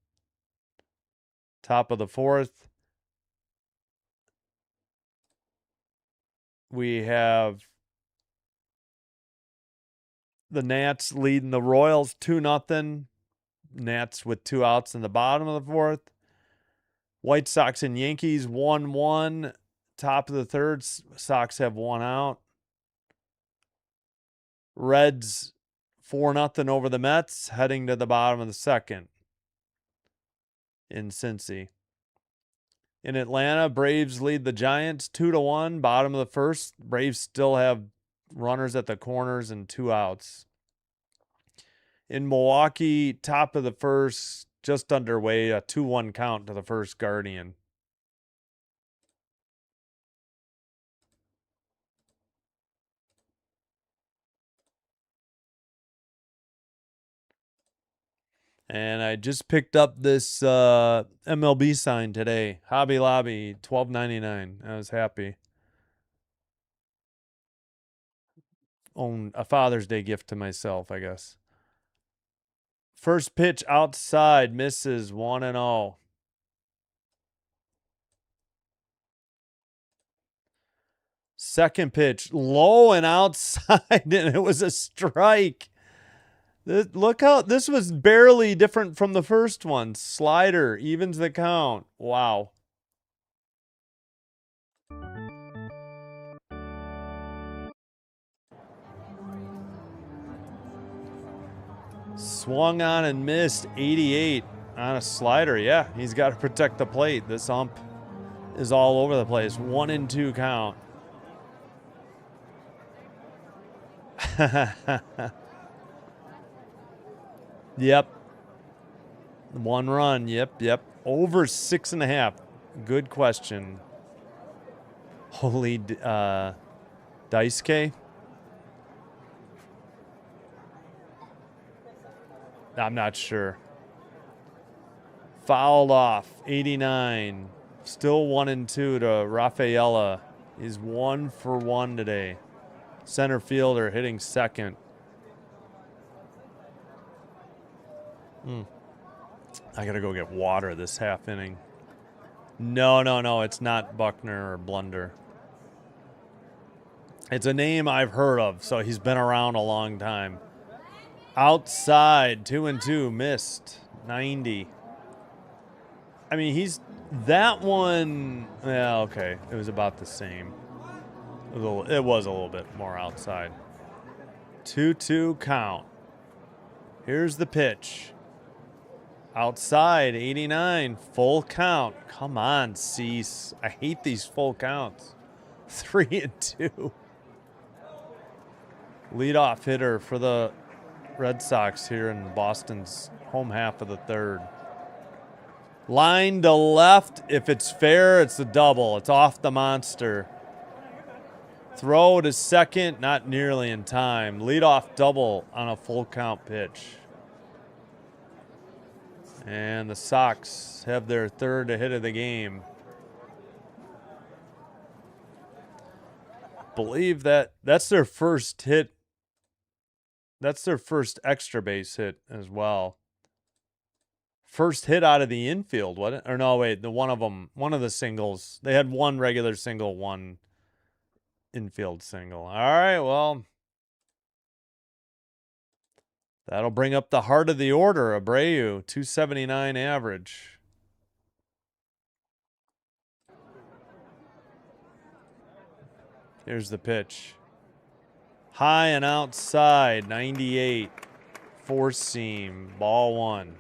Top of the fourth. we have the Nats leading the Royals 2-0. Nats with 2 outs in the bottom of the 4th. White Sox and Yankees 1-1. Top of the 3rd. Sox have 1 out. Reds 4-0 over the Mets, heading to the bottom of the 2nd in Cincy. In Atlanta, Braves lead the Giants 2-1, bottom of the 1st. Braves still have runners at the corners and 2 outs. In Milwaukee, top of the 1st, just underway, a 2-1 count to the first Guardian. And I just picked up this MLB sign today. Hobby Lobby, $12.99. I was happy. Own a Father's Day gift to myself, I guess. First pitch outside, misses 1-0. Second pitch, low and outside, and it was a strike. Look how this was barely different from the first one. Slider evens the count. Wow. Swung on and missed 88 on a slider. Yeah, he's got to protect the plate. This ump is all over the place. 1-2 count. Yep. 1 run. Yep. Over 6.5. Good question. Holy Dice K. I'm not sure. Fouled off. 89. Still 1-2 to Rafaela. He's 1 for 1 today. Center fielder hitting second. I gotta go get water this half inning. No. It's not Buckner or Blunder. It's a name I've heard of, so he's been around a long time. Outside, 2-2, missed 90. I mean, that one. Yeah, okay. It was about the same. It was a little bit more outside. 2-2 count. Here's the pitch. Outside, 89, full count. Come on, Cease. I hate these full counts. 3-2. Leadoff hitter for the Red Sox here in Boston's home half of the 3rd. Line to left. If it's fair, it's a double. It's off the monster. Throw to second, not nearly in time. Leadoff double on a full count pitch. And the Sox have their 3rd hit of the game. Believe that's their first hit. That's their first extra base hit as well. First hit out of the infield, what? Or no, wait, one of the singles. They had 1 regular single, 1 infield single. All right, well, that'll bring up the heart of the order. Abreu, 279 average. Here's the pitch. High and outside, 98. 4-seam, ball 1.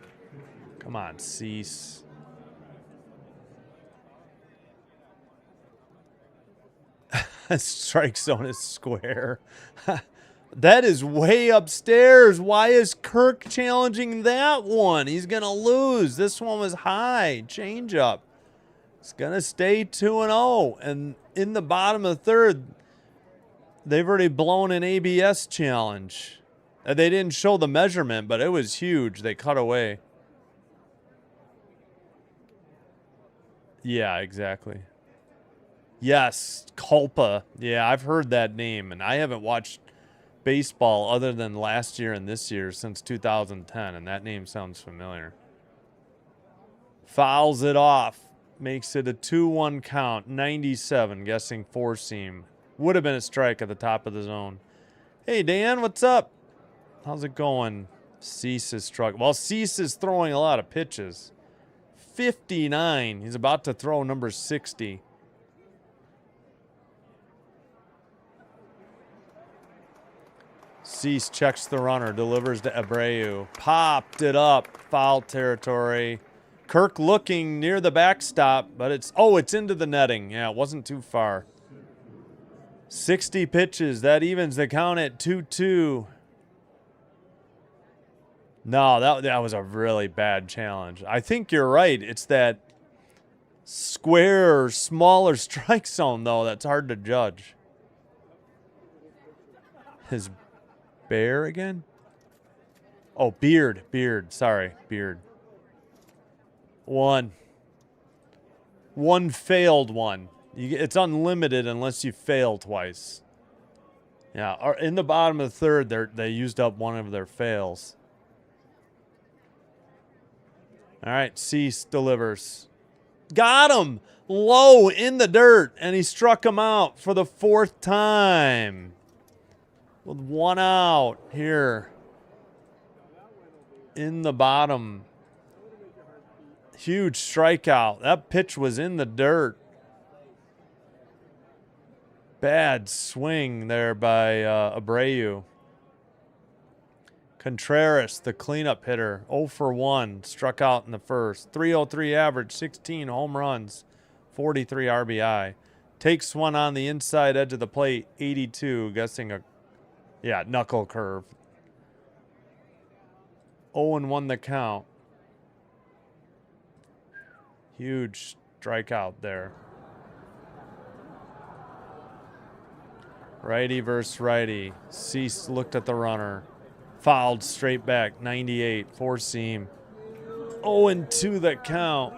Come on, Cease. Strike zone is square. That is way upstairs. Why is Kirk challenging that one? He's going to lose. This one was high. Change up. It's going to stay 2-0. And in the bottom of the 3rd, they've already blown an ABS challenge. They didn't show the measurement, but it was huge. They cut away. Yeah, exactly. Yes, Culpa. Yeah, I've heard that name, and I haven't watched baseball other than last year and this year since 2010, and that name sounds familiar. Fouls it off. Makes it a 2-1 count. 97, guessing 4-seam. Would have been a strike at the top of the zone. Hey, Dan, what's up? How's it going? Cease is struck. Well, Cease is throwing a lot of pitches. 59. He's about to throw number 60. Cease checks the runner, delivers to Abreu. Popped it up. Foul territory. Kirk looking near the backstop, but it's into the netting. Yeah, it wasn't too far. 60 pitches. That evens the count at 2-2. No, that was a really bad challenge. I think you're right. It's that square or smaller strike zone, though, that's hard to judge. His bear again? Oh, beard. Sorry, beard. One failed one. It's unlimited unless you fail twice. Yeah, in the bottom of the third, they used up one of their fails. All right, Cease delivers. Got him! Low in the dirt, and he struck him out for the 4th time. With 1 out here. In the bottom. Huge strikeout. That pitch was in the dirt. Bad swing there by Abreu. Contreras, the cleanup hitter, 0 for 1, struck out in the first. 303 average, 16 home runs, 43 RBI. Takes one on the inside edge of the plate, 82, guessing knuckle curve. 0-1 the count. Huge strikeout there. Righty versus righty. Cease looked at the runner. Fouled straight back, 98, four-seam. 0-2 the count.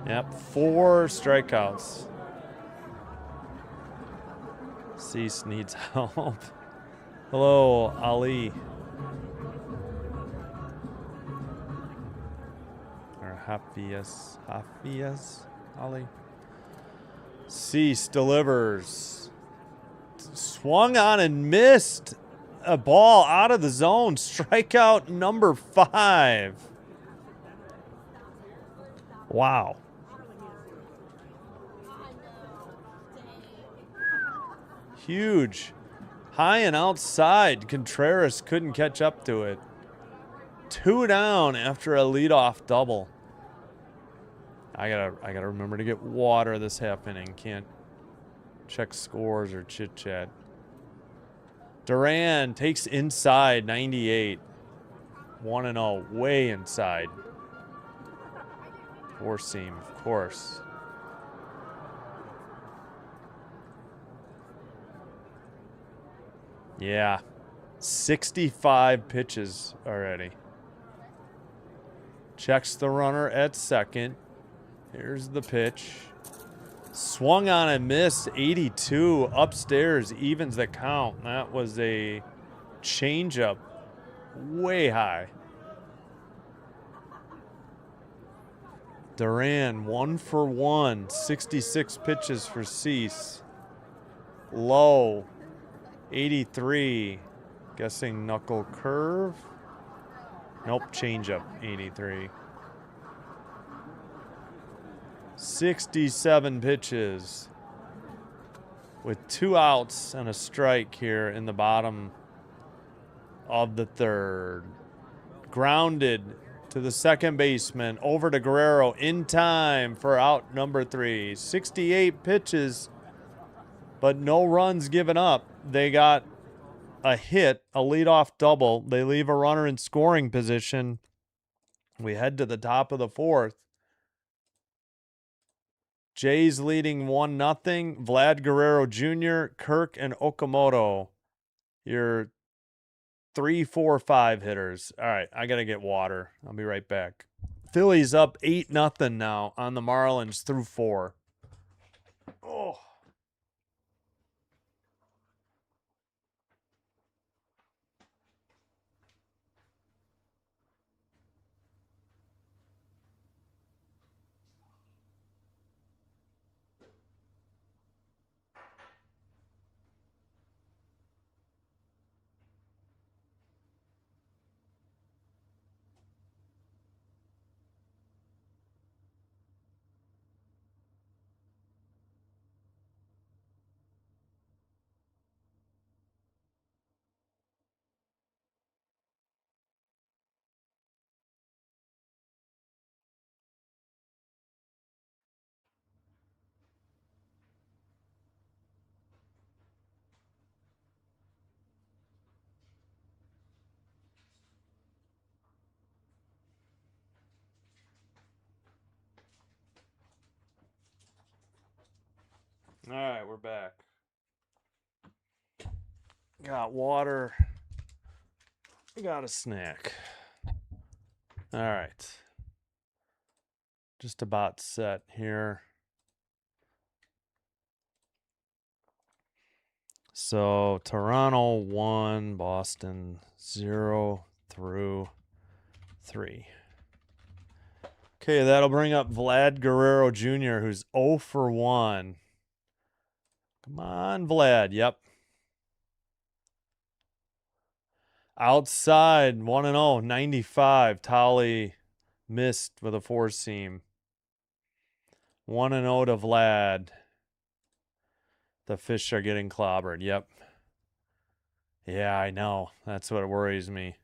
Yep, 4 strikeouts. Cease needs help. Hello, Ali. Or Hafiz, Ali. Cease delivers. Swung on and missed a ball out of the zone. Strikeout number 5. Wow. Huge. High and outside. Contreras couldn't catch up to it. 2 down after a leadoff double. I gotta remember to get water this half inning. Can't check scores or chit chat. Duran takes inside, 98. 1-0, way inside. Four seam, of course. Yeah, 65 pitches already. Checks the runner at second. Here's the pitch. Swung on and missed, 82. Upstairs, evens the count. That was a changeup, way high. Duran, 1 for 1. 66 pitches for Cease. Low, 83. Guessing knuckle curve. Nope, changeup, 83. 67 pitches with 2 outs and a strike here in the bottom of the third. Grounded to the second baseman, over to Guerrero in time for out number 3. 68 pitches, but no runs given up. They got a hit, a leadoff double. They leave a runner in scoring position. We head to the top of the 4th. Jays leading 1-0. Vlad Guerrero Jr., Kirk, and Okamoto. Your 3, 4, 5 hitters. All right, I got to get water. I'll be right back. Phillies up 8-0 now on the Marlins through 4. Oh. All right, we're back. Got water. Got a snack. All right. Just about set here. So Toronto 1, Boston 0 through 3. Okay, that'll bring up Vlad Guerrero Jr., who's 0 for 1. Come on, Vlad. Yep. Outside, 1-0, 95. Tolly missed with a four seam. 1-0 to Vlad. The fish are getting clobbered. Yep. Yeah, I know. That's what worries me.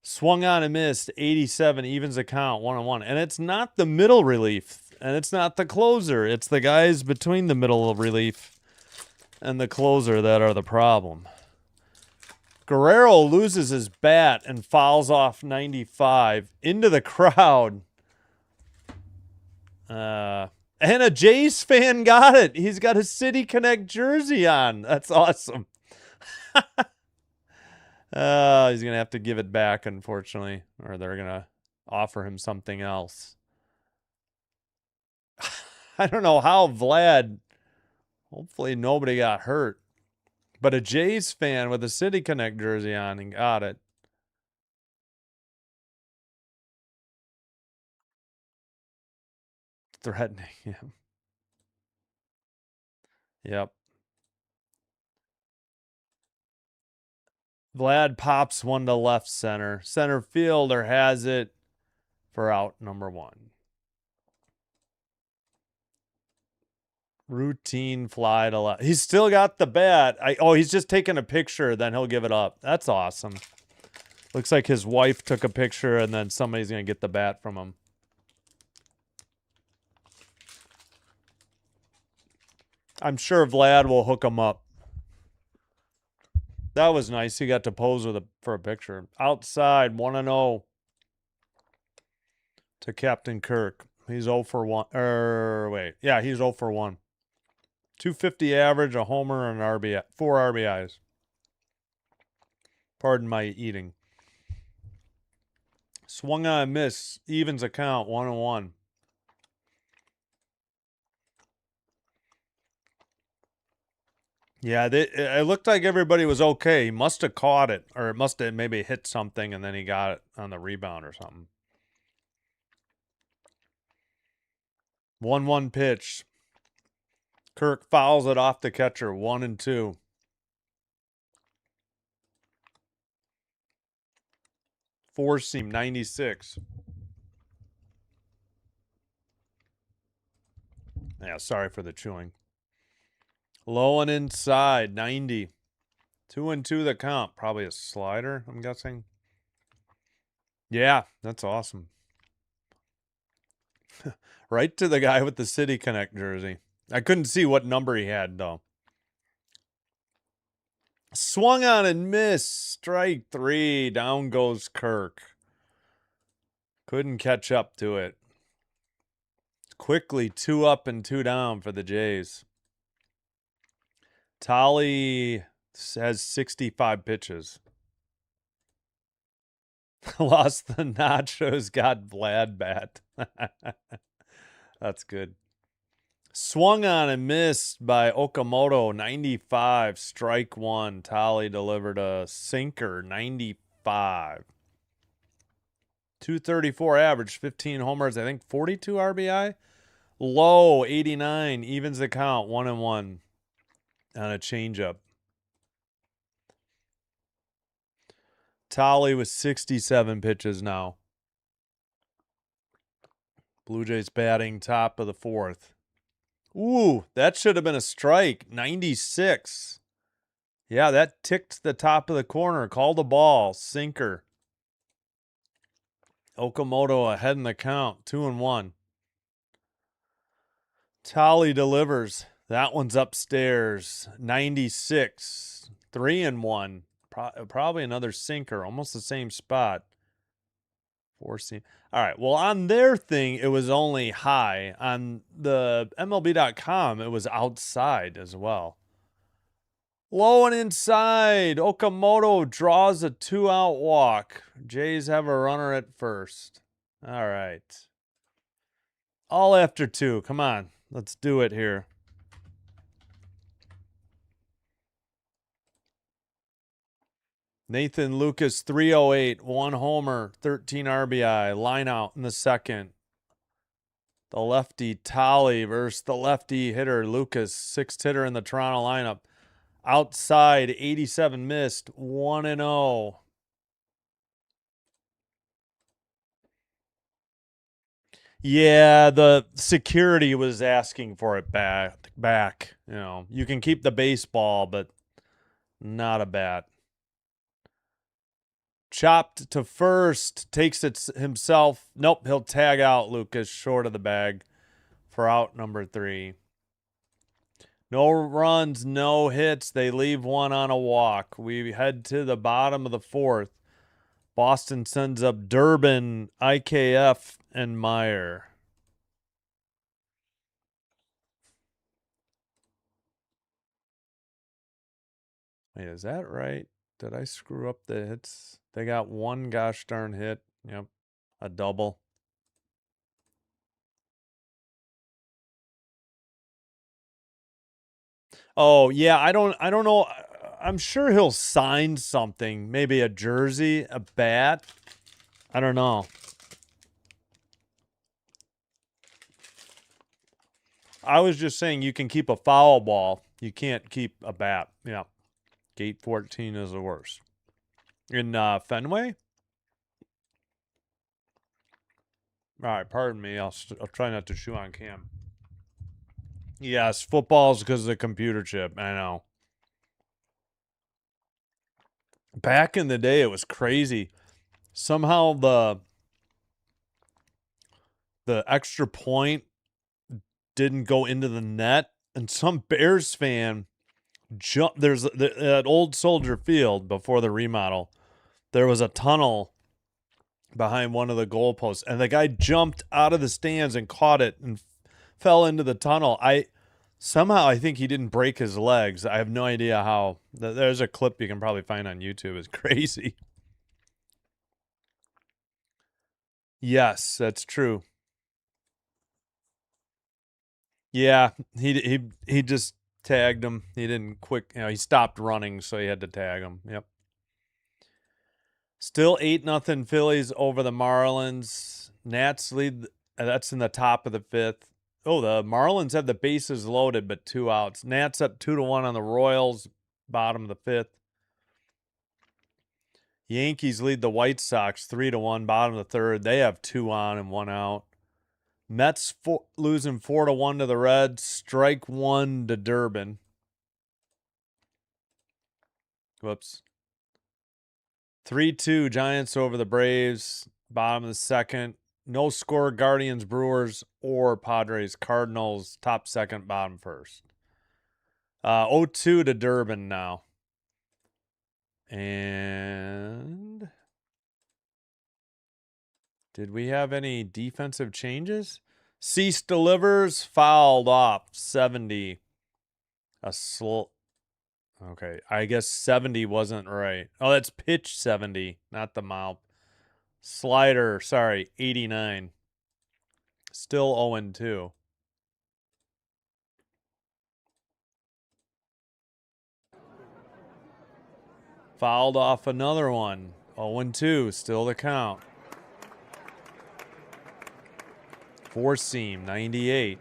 Swung on and missed. 87 evens the count. 1-1. And it's not the middle relief. And it's not the closer. It's the guys between the middle relief and the closer that are the problem. Guerrero loses his bat and fouls off 95 into the crowd. And a Jays fan got it. He's got a City Connect jersey on. That's awesome. He's going to have to give it back, unfortunately, or they're going to offer him something else. I don't know how Vlad, hopefully nobody got hurt, but a Jays fan with a City Connect jersey on and got it. Threatening him. Yep. Vlad pops one to left center. Center fielder has it for out number 1. Routine fly to left. He's still got the bat. He's just taking a picture, then he'll give it up. That's awesome. Looks like his wife took a picture, and then somebody's going to get the bat from him. I'm sure Vlad will hook him up. That was nice. He got to pose for a picture. Outside, 1-0 to Captain Kirk. He's 0 for 1. Yeah, he's 0 for 1. 250 average, a homer, and an RBI. 4 RBIs. Pardon my eating. Swung on a miss. Evens account, 1-1. Yeah, it looked like everybody was okay. He must have caught it, or it must have maybe hit something, and then he got it on the rebound or something. 1-1 pitch. Kirk fouls it off the catcher, 1-2. Four seam, 96. Yeah, sorry for the chewing. Low and inside, 90. 2-2 the count. Probably a slider, I'm guessing. Yeah, that's awesome. Right to the guy with the City Connect jersey. I couldn't see what number he had, though. Swung on and missed. Strike 3. Down goes Kirk. Couldn't catch up to it. Quickly 2 up and 2 down for the Jays. Tolly has 65 pitches. Lost the nachos, got Vlad bat. That's good. Swung on and missed by Okamoto, 95, strike 1. Tolly delivered a sinker, 95. 234 average, 15 homers, I think 42 RBI. Low, 89, evens the count, 1-1 on a changeup. Tolly with 67 pitches now. Blue Jays batting top of the 4th. Ooh, that should have been a strike. 96. Yeah, that ticked the top of the corner. Call the ball. Sinker. Okamoto ahead in the count. 2-1. Tolly delivers. That one's upstairs. 96. 3-1. Probably another sinker. Almost the same spot. Four seam. All right. Well, on their thing, it was only high. On the MLB.com, it was outside as well. Low and inside. Okamoto draws a 2-out walk. Jays have a runner at first. All right. All after 2. Come on. Let's do it here. Nathan Lucas, 308, 1 homer, 13 RBI, line out in the second. The lefty Tolly versus the lefty hitter Lucas, 6th hitter in the Toronto lineup. Outside, 87 missed, 1-0. Yeah, the security was asking for it back. You know, you can keep the baseball, but not a bat. Chopped to first, takes it himself. Nope, he'll tag out Lucas short of the bag for out number 3. No runs, no hits. They leave one on a walk. We head to the bottom of the 4th. Boston sends up Durbin, IKF, and Meyer. Wait, is that right? Did I screw up the hits? They got one gosh darn hit. Yep, a double. Oh, yeah, I don't know. I'm sure he'll sign something, maybe a jersey, a bat. I don't know. I was just saying you can keep a foul ball. You can't keep a bat. Yeah. Gate 14 is the worst. In Fenway? All right, pardon me. I'll try not to chew on cam. Yes, football's because of the computer chip. I know. Back in the day, it was crazy. Somehow the extra point didn't go into the net, and some Bears fan jumped. At Old Soldier Field before the remodel, there was a tunnel behind one of the goalposts, and the guy jumped out of the stands and caught it and fell into the tunnel. I think he didn't break his legs. I have no idea how. There's a clip you can probably find on YouTube. It's crazy. Yes, that's true. Yeah, he just tagged him. He didn't he stopped running, so he had to tag him. Yep. Still 8-0 Phillies over the Marlins. Nats lead. That's in the top of the 5th. Oh, the Marlins have the bases loaded, but 2 outs. Nats up 2-1 on the Royals, bottom of the 5th. Yankees lead the White Sox 3-1, bottom of the 3rd. They have 2 on and 1 out. Mets losing 4-1 to the Reds. Strike 1 to Durbin. Whoops. 3-2 Giants over the Braves, bottom of the 2nd. No score Guardians, Brewers, or Padres, Cardinals, top 2nd, bottom 1st. 0-2 to Durbin now. And did we have any defensive changes? Cease delivers, fouled off, 70. Okay, I guess 70 wasn't right. Oh, that's pitch 70, not the mouth. Slider, sorry, 89. Still 0-2. Fouled off another one. 0-2, still the count. 4-seam, 98.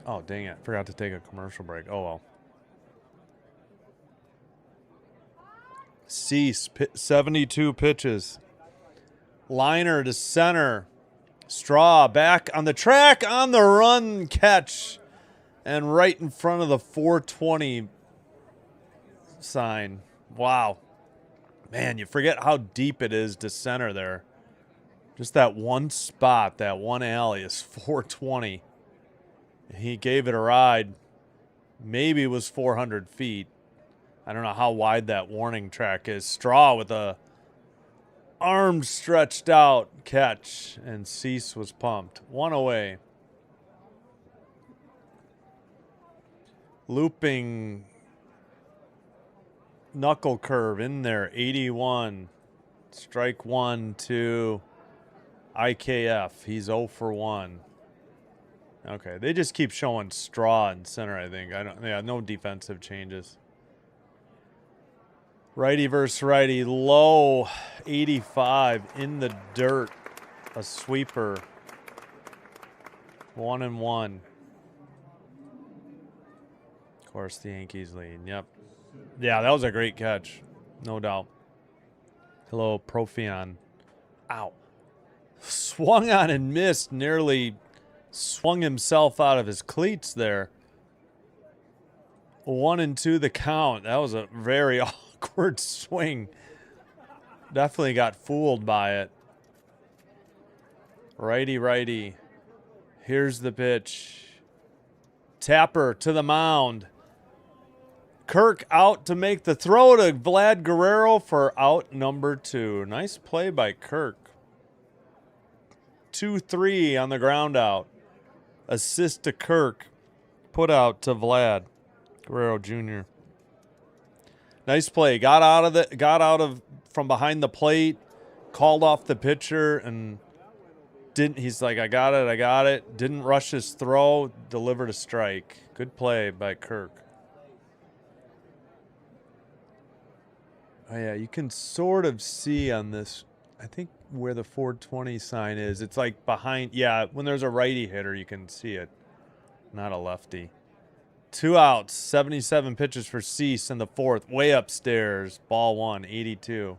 Oh, dang it. Forgot to take a commercial break. Oh, well. Cease, 72 pitches. Liner to center. Straw back on the track, on the run, catch. And right in front of the 420 sign. Wow. Man, you forget how deep it is to center there. Just that one spot, that one alley is 420. He gave it a ride. Maybe it was 400 feet. I don't know how wide that warning track is. Straw with a Arms stretched out, catch, and Cease was pumped. 1 away. Looping knuckle curve in there, 81. Strike 1 to IKF. He's 0 for 1. Okay, they just keep showing straw in center, I think. Yeah, no defensive changes. Righty versus righty, low, 85 in the dirt. A sweeper. 1-1. Of course, the Yankees lead. Yep. Yeah, that was a great catch. No doubt. Hello, Profion. Ow. Swung on and missed. Nearly swung himself out of his cleats there. 1-2 the count. That was a very awkward swing. Definitely got fooled by it. Righty, righty. Here's the pitch. Tapper to the mound. Kirk out to make the throw to Vlad Guerrero for out number 2. Nice play by Kirk. 2-3 on the ground out. Assist to Kirk. Put out to Vlad Guerrero Jr. Nice play. Got out of from behind the plate, called off the pitcher, and he's like, I got it. Didn't rush his throw, delivered a strike. Good play by Kirk. Oh yeah, you can sort of see on this, I think where the 420 sign is. It's like behind, yeah, when there's a righty hitter, you can see it. Not a lefty. 2 outs, 77 pitches for Cease in the 4th. Way upstairs, ball 1, 82.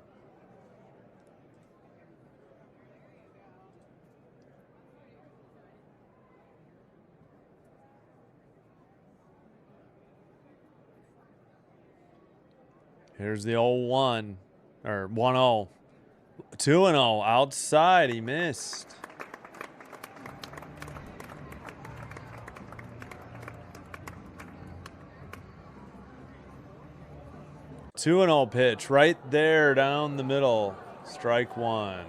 Here's the 0-1, or 1-0. 2-0, outside, he missed. Two and 0 pitch right there down the middle. Strike 1.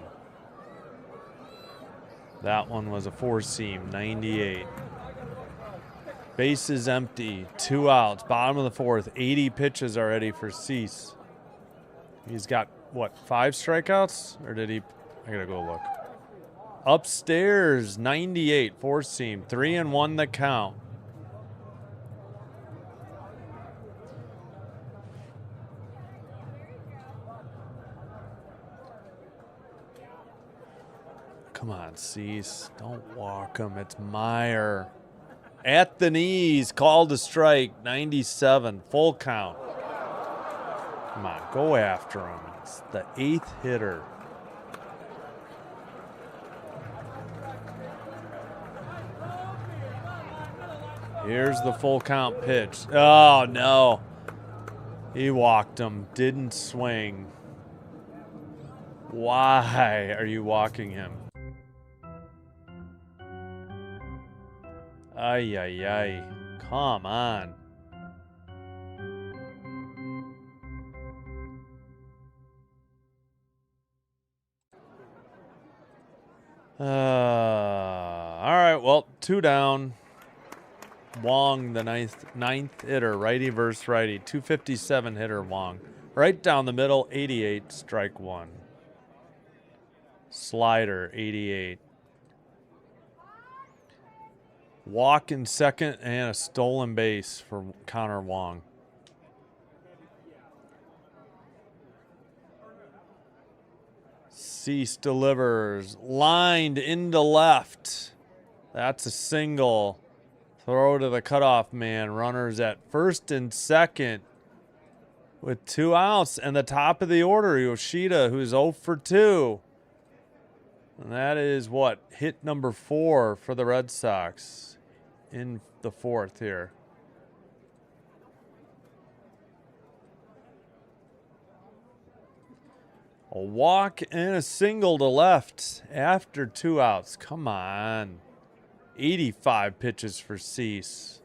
That one was a 4-seam, 98. Bases empty, 2 outs, bottom of the 4th. 80 pitches already for Cease. He's got, what, 5 strikeouts? Or did he? I gotta go look. Upstairs, 98, 4-seam, 3-1 the count. Come on, Cease. Don't walk him. It's Meyer. At the knees, called a strike, 97, full count. Come on, go after him. It's the 8th hitter. Here's the full count pitch. Oh, no. He walked him, didn't swing. Why are you walking him? Ay, ay, ay. Come on. All right, well, 2 down. Wong, the ninth hitter, righty versus righty. 257 hitter Wong. Right down the middle, 88, strike 1. Slider, 88. Walk in second and a stolen base for Connor Wong. Cease delivers. Lined into left. That's a single. Throw to the cutoff man. Runners at first and second with 2 outs. And the top of the order, Yoshida, who's 0 for 2. And that is what? Hit number 4 for the Red Sox in the 4th here. A walk and a single to left after 2 outs. Come on. 85 pitches for Cease.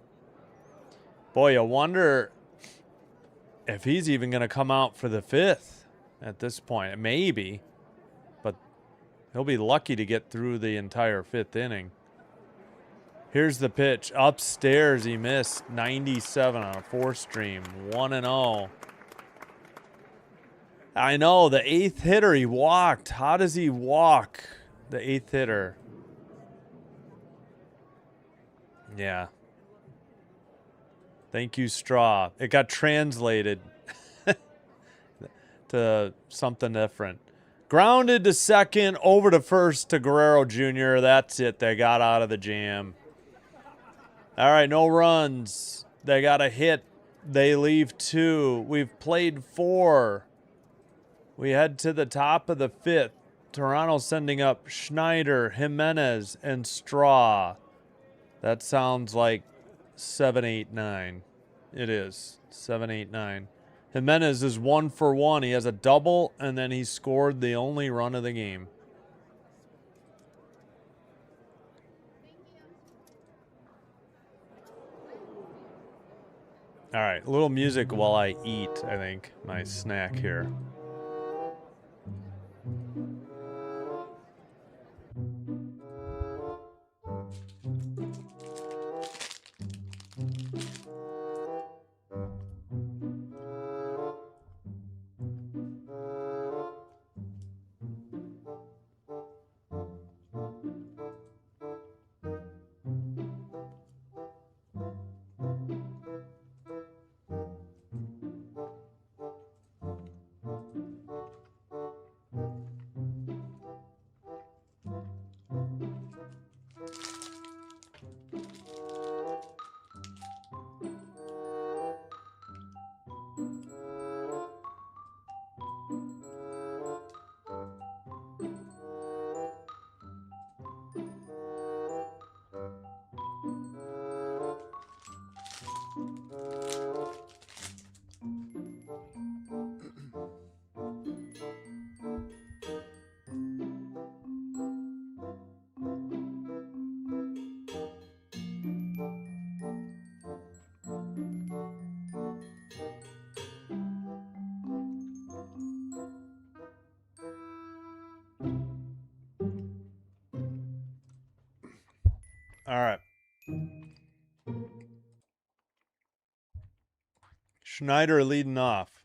Boy, I wonder if he's even going to come out for the 5th at this point. Maybe. He'll be lucky to get through the entire 5th inning. Here's the pitch. Upstairs, he missed. 97 on a 4-stream. 1-0. I know, the 8th hitter, he walked. How does he walk? The 8th hitter. Yeah. Thank you, Straw. It got translated to something different. Grounded to second, over to first to Guerrero Jr. That's it. They got out of the jam. All right, no runs. They got a hit. They leave 2. We've played 4. We head to the top of the 5th. Toronto sending up Schneider, Jimenez, and Straw. That sounds like 7, 8, 9. It is 7, 8, 9. Jimenez is 1 for 1. He has a double, and then he scored the only run of the game. All right, a little music while I eat, I think, my snack here. All right. Schneider leading off.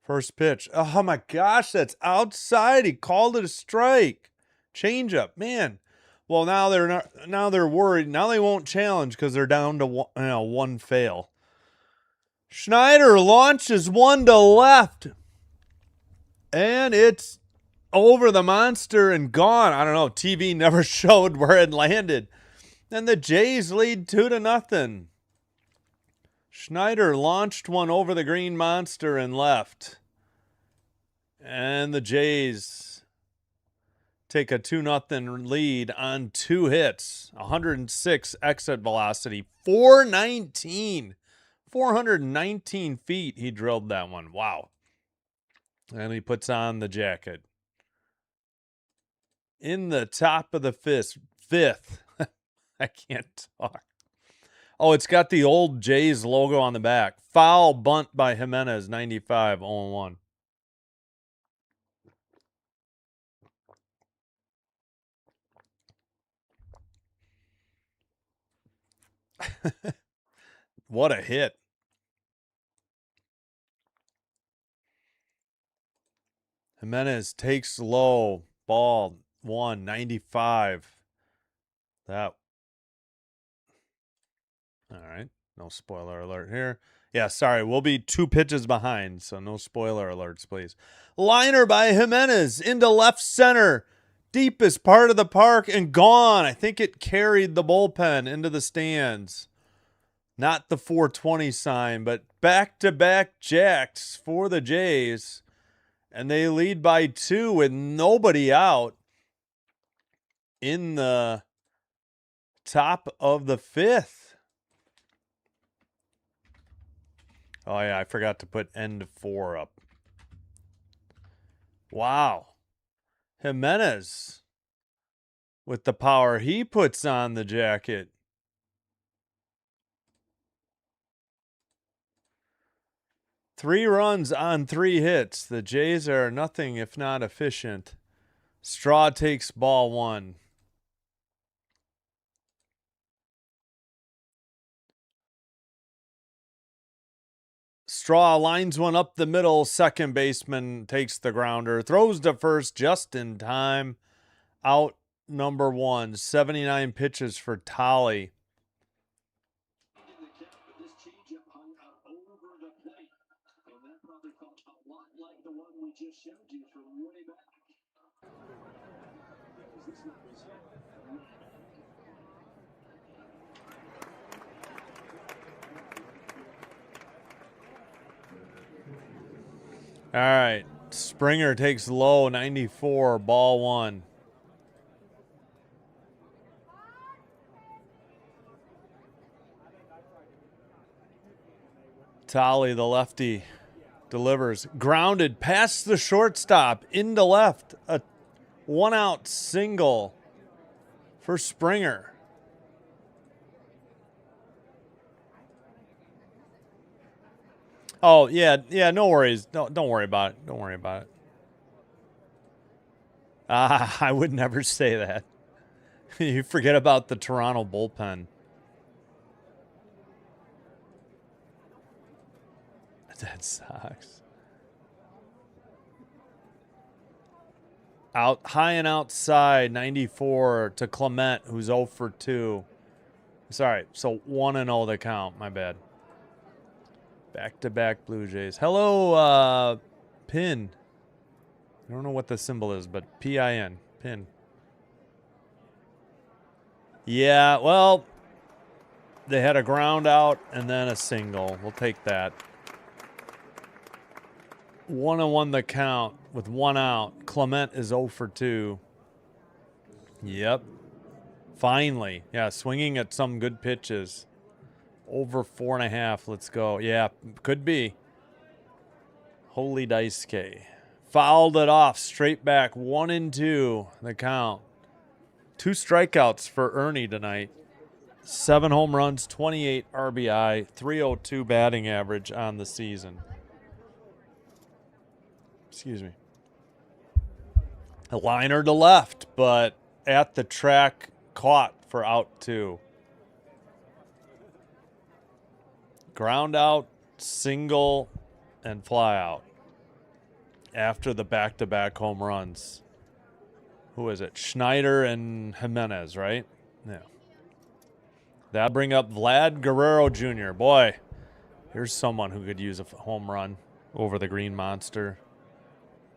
First pitch. Oh my gosh, that's outside. He called it a strike. Changeup, man. Well, now they're not. Now they're worried. Now they won't challenge because they're down to one fail. Schneider launches one to left, and it's over the monster and gone. I don't know. TV never showed where it landed. And the Jays lead 2-0. Schneider launched one over the green monster and left. And the Jays take a 2-0 lead on 2 hits. 106 exit velocity. 419 feet he drilled that one. Wow. And he puts on the jacket. In the top of the 5th. I can't talk. Oh, it's got the old Jays logo on the back. Foul bunt by Jimenez, 95, 0-1. What a hit. Jimenez takes low. Ball 1, 95. That. All right. No spoiler alert here. Yeah, sorry. We'll be 2 pitches behind, so no spoiler alerts, please. Liner by Jimenez into left center. Deepest part of the park and gone. I think it carried the bullpen into the stands. Not the 420 sign, but back-to-back jacks for the Jays. And they lead by 2 with nobody out in the top of the 5th. Oh, yeah, I forgot to put end 4 up. Wow. Jimenez with the power he puts on the jacket. 3 runs on 3 hits. The Jays are nothing if not efficient. Straw takes ball 1. Straw lines one up the middle. Second baseman takes the grounder. Throws to first just in time. Out number 1. 79 pitches for Tolly. All right. Springer takes low, 94, ball 1. Tolly, the lefty, delivers. Grounded past the shortstop, into left. A 1-out single for Springer. Oh, yeah, no worries. Don't worry about it. Don't worry about it. I would never say that. You forget about the Toronto bullpen. That sucks. Out high and outside, 94 to Clement, who's 0 for 2. Sorry, so 1-0 the count. My bad. Back-to-back Blue Jays. Hello, Pin. I don't know what the symbol is, but P-I-N. Pin. Yeah, well, they had a ground out and then a single. We'll take that. 1-1 the count with 1 out. Clement is 0 for 2. Yep. Finally. Yeah, swinging at some good pitches. Over 4.5. Let's go. Yeah, could be. Holy dice K. Fouled it off. Straight back. 1-2 the count. 2 strikeouts for Ernie tonight. 7 home runs, 28 RBI, 302 batting average on the season. Excuse me. A liner to left, but at the track, caught for out 2. Ground out, single, and fly out. After the back-to-back home runs. Who is it? Schneider and Jimenez, right? Yeah. That'll bring up Vlad Guerrero Jr. Boy, here's someone who could use a home run over the Green Monster.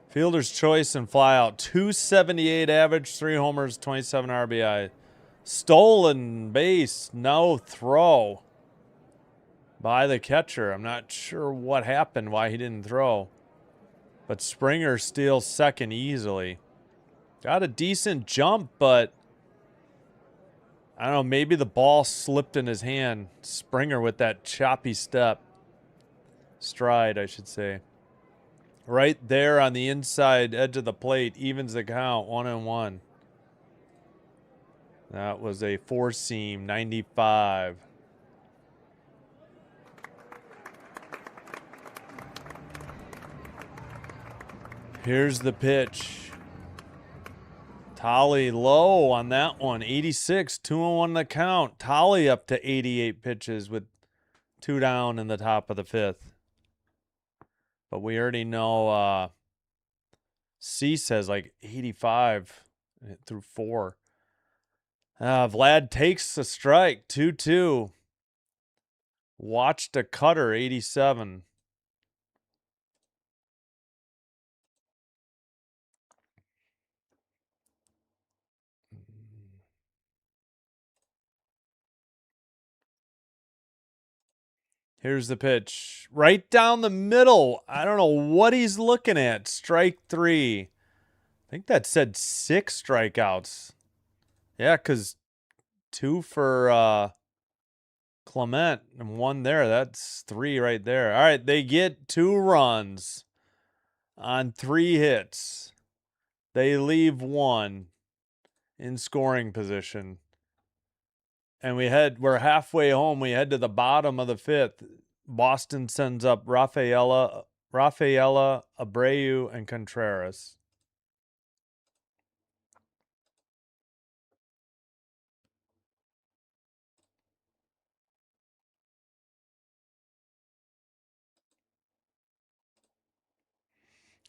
Fielder's choice and fly out. 278 average, 3 homers, 27 RBI. Stolen base, no throw by the catcher. I'm not sure what happened, why he didn't throw. But Springer steals second easily. Got a decent jump, but I don't know, maybe the ball slipped in his hand. Springer with that choppy step. Stride, I should say. Right there on the inside edge of the plate, evens the count, 1-1. That was a 4-seam, 95. Here's the pitch. Tolly low on that one, 86, 2-1 the count. Tolly up to 88 pitches with 2 down in the top of the 5th. But we already know C says like 85 through 4. Vlad takes a strike, 2-2. Watched a cutter, 87. Here's the pitch. Right down the middle. I don't know what he's looking at. Strike 3. I think that said 6 strikeouts. Yeah, because 2 for Clement and 1 there. That's 3 right there. All right, they get 2 runs on 3 hits. They leave 1 in scoring position. And we're halfway home. We head to the bottom of the 5th. Boston sends up Rafaela, Abreu, and Contreras.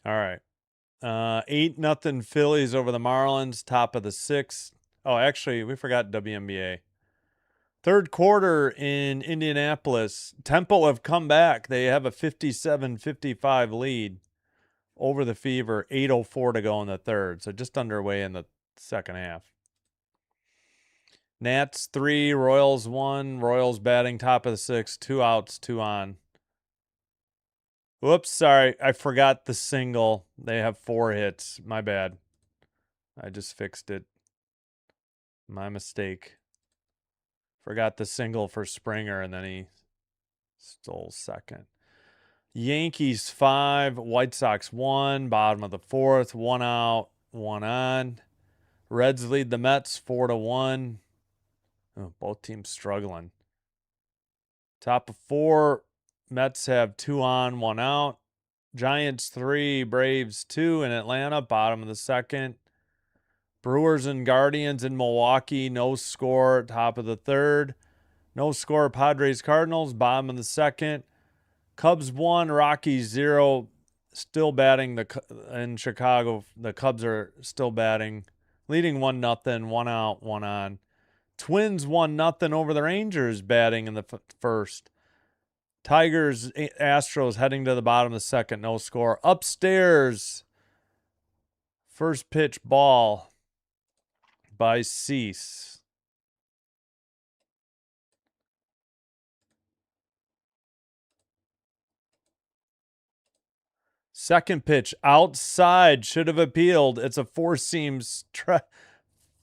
All right. 8-0 Phillies over the Marlins, top of the sixth. Oh, actually, we forgot WNBA. Third quarter in Indianapolis. Tempo have come back. They have a 57-55 lead over the Fever. 8:04 to go in the third. So just underway in the second half. Nats 3, Royals 1. Royals batting top of the sixth. 2 outs, 2 on. Whoops, sorry. I forgot the single. They have 4 hits. My bad. I just fixed it. My mistake. Forgot the single for Springer, and then he stole second. Yankees 5, White Sox 1, bottom of the fourth, 1 out, 1 on. Reds lead the Mets 4-1. Oh, both teams struggling. Top of 4, Mets have 2 on, 1 out. Giants 3, Braves 2 in Atlanta, bottom of the second. Brewers and Guardians in Milwaukee, no score, top of the third. No score, Padres Cardinals, bottom of the second. Cubs 1, Rockies 0. Still batting in Chicago. The Cubs are still batting, leading 1-0, 1 out, 1 on. Twins 1-0 over the Rangers, batting in the first. Tigers, Astros heading to the bottom of the second, no score. Upstairs, first pitch ball by Cease. Second pitch outside, should have appealed. It's a four-seam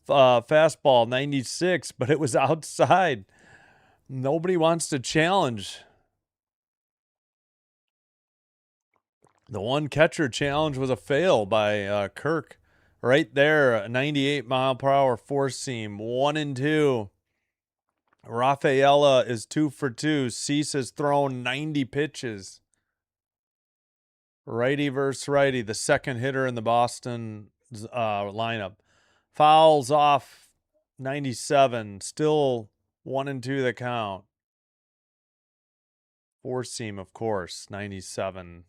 fastball, 96, but it was outside. Nobody wants to challenge. The one catcher challenge was a fail by Kirk. Right there, a 98-mile-per-hour four-seam, 1-2. Rafaela is 2 for 2. Cease has thrown 90 pitches. Righty versus righty, the second hitter in the Boston lineup. Fouls off 97, still 1-2 the count. Four seam, of course, 97.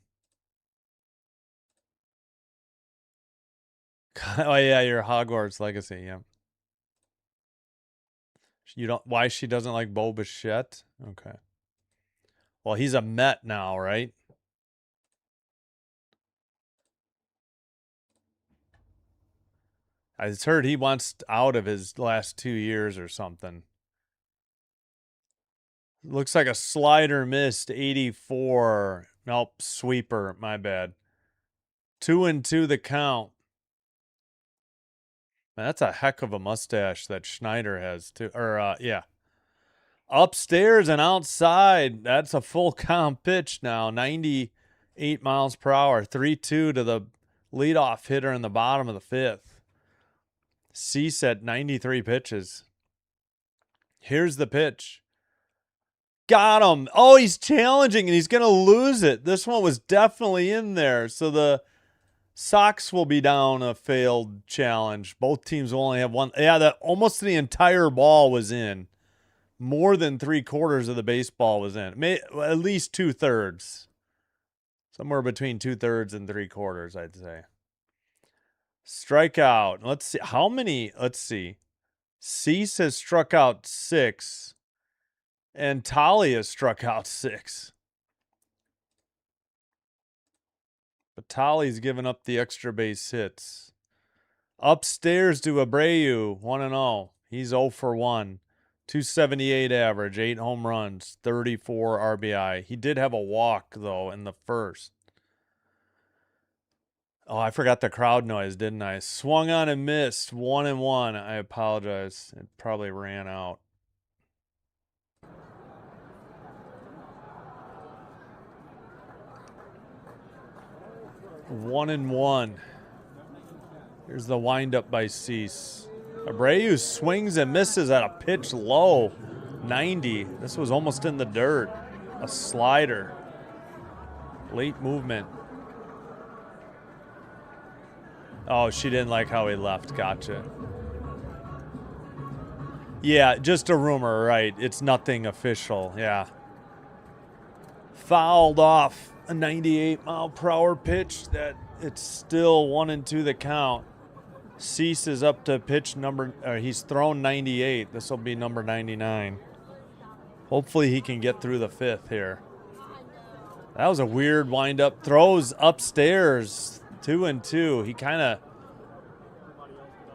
Oh yeah, your Hogwarts Legacy, yeah. You don't. Why she doesn't like Bo Bichette? Okay. Well, he's a Met now, right? I heard he wants out of his last 2 years or something. Looks like a slider missed, 84. Nope, sweeper, my bad. 2-2 the count. Man, that's a heck of a mustache that Schneider has too. Or yeah. Upstairs and outside, that's a full count pitch now. 98 miles per hour. 3-2 to the leadoff hitter in the bottom of the fifth. Cease at 93 pitches. Here's the pitch. Got him. Oh, he's challenging and he's going to lose it. This one was definitely in there. So the Sox will be down a failed challenge. Both teams will only have one. Yeah, almost the entire ball was in. More than 3/4 of the baseball was in. At least 2/3. Somewhere between 2/3 and 3/4, I'd say. Strikeout. Let's see. How many? Let's see. Cease has struck out 6. And Tolly has struck out 6. But Tolly's given up the extra base hits. Upstairs to Abreu, 1-0. He's 0 for 1. 278 average, 8 home runs, 34 RBI. He did have a walk, though, in the first. Oh, I forgot the crowd noise, didn't I? Swung on and missed, 1-1. I apologize. It probably ran out. One and one. Here's the windup by Cease. Abreu swings and misses at a pitch low. 90. This was almost in the dirt. A slider. Late movement. Oh, she didn't like how he left. Gotcha. Yeah, just a rumor, right? It's nothing official. Yeah. Fouled off a 98-mile-per-hour pitch. That it's still 1-2 the count. Cease is up to pitch number. He's thrown 98. This will be number 99. Hopefully he can get through the fifth here. That was a weird windup. Throws upstairs. 2-2. He kind of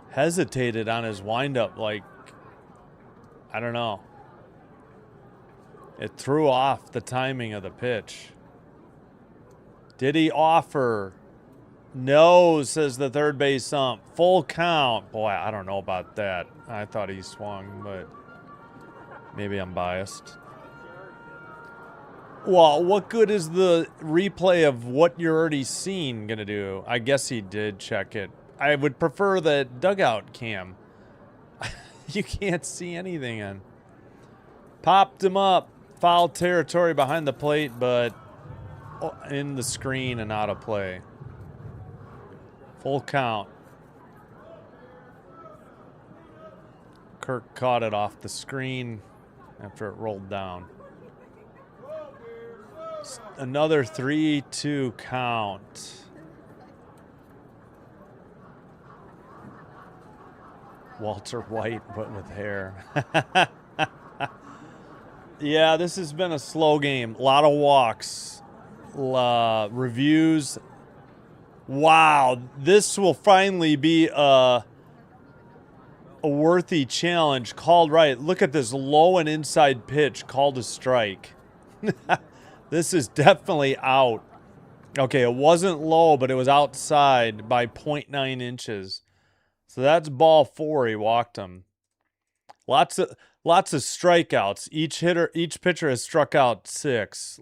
hesitated on his windup, like, I don't know. It threw off the timing of the pitch. Did he offer? No, says the third base ump. Full count. Boy, I don't know about that. I thought he swung, but maybe I'm biased. Well, what good is the replay of what you're already seen gonna do? I guess he did check it. I would prefer the dugout cam. You can't see anything in. Popped him up. Foul territory behind the plate, but in the screen and out of play. Full count. Kirk caught it off the screen after it rolled down. Another 3-2 count. Walter White, but with hair. Yeah, this has been a slow game. A lot of walks. Reviews. Wow, this will finally be a worthy challenge. Called right. Look at this low and inside pitch called a strike. This is definitely out. Okay, it wasn't low, but it was outside by 0.9 inches. So that's ball 4. He walked him. Lots of strikeouts. Each pitcher has struck out 6.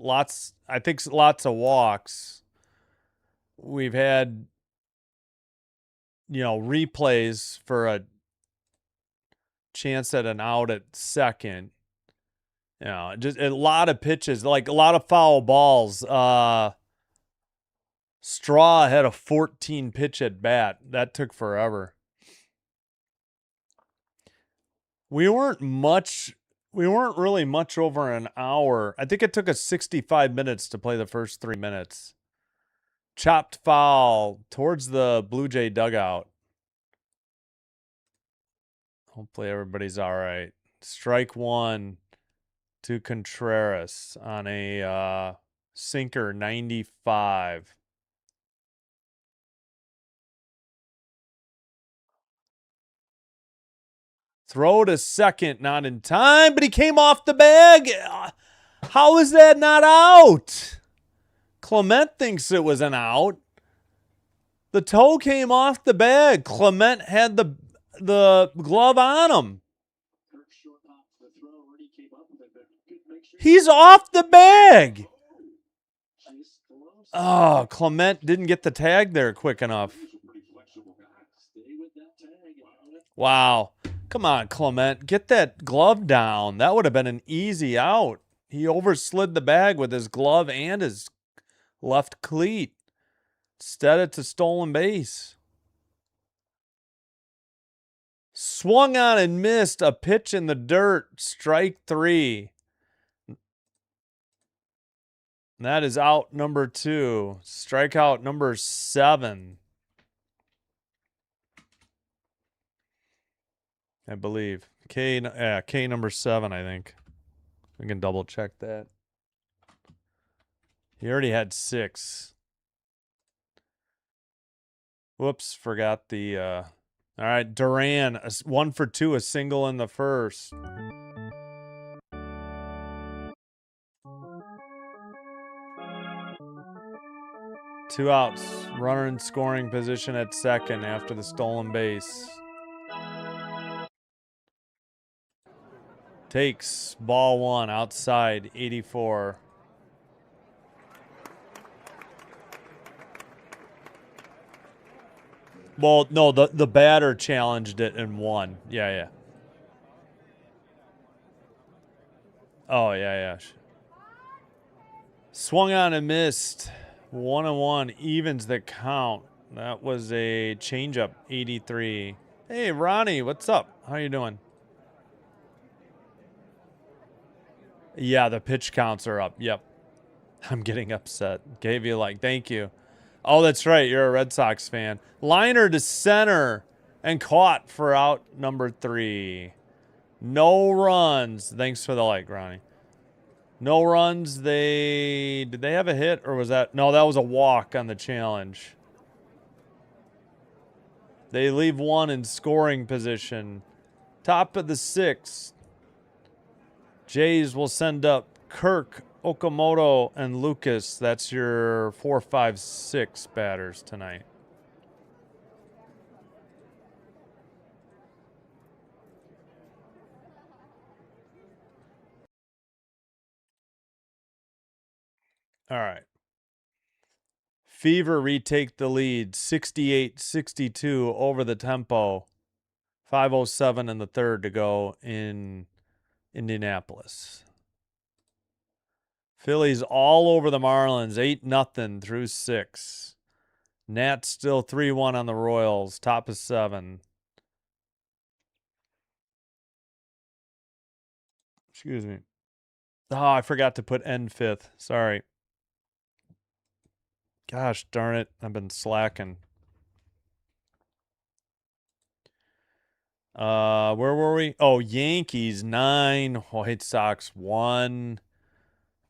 I think lots of walks. We've had, replays for a chance at an out at second. Just a lot of pitches, like a lot of foul balls. Straw had a 14 pitch at bat. That took forever. We weren't really much over an hour. I think it took us 65 minutes to play the first 3 minutes. Chopped foul towards the Blue Jay dugout. Hopefully everybody's all right. Strike 1 to Contreras on a sinker 95. Throw to second, not in time, but he came off the bag. How is that not out? Clement thinks it was an out. The toe came off the bag. Clement had the glove on him. He's off the bag. Oh, Clement didn't get the tag there quick enough. Wow. Come on, Clement. Get that glove down. That would have been an easy out. He overslid the bag with his glove and his left cleat. Instead, it's a stolen base. Swung on and missed a pitch in the dirt. Strike 3. That is out number 2. Strikeout number 7. I believe. K number 7, I think. We can double check that. He already had 6. Whoops, forgot the all right, Duran, 1 for 2, a single in the first. Two outs. Runner in scoring position at second after the stolen base. Takes ball 1 outside 84. Well, no, the batter challenged it and won. Yeah. Oh, yeah. Swung on and missed. 1-1 evens the count. That was a changeup, 83. Hey, Ronnie, what's up? How you doing? Yeah, the pitch counts are up. Yep. I'm getting upset. Gave you like, thank you. Oh, that's right. You're a Red Sox fan. Liner to center and caught for out number 3. No runs. Thanks for the like, Ronnie. No runs. Did they have a hit or was that? No, that was a walk on the challenge. They leave one in scoring position. Top of the 6th. Jays will send up Kirk, Okamoto, and Lucas. That's your 4, 5, 6 batters tonight. All right. Fever retake the lead, 68-62 over the tempo. 5:07 in the third to go in Indianapolis. Phillies all over the Marlins, 8-0 through 6. Nats still 3-1 on the Royals, top of 7. Excuse me. Oh, I forgot to put end 5th. Sorry. Gosh darn it. I've been slacking. Where were we? Oh, Yankees 9, White Sox 1.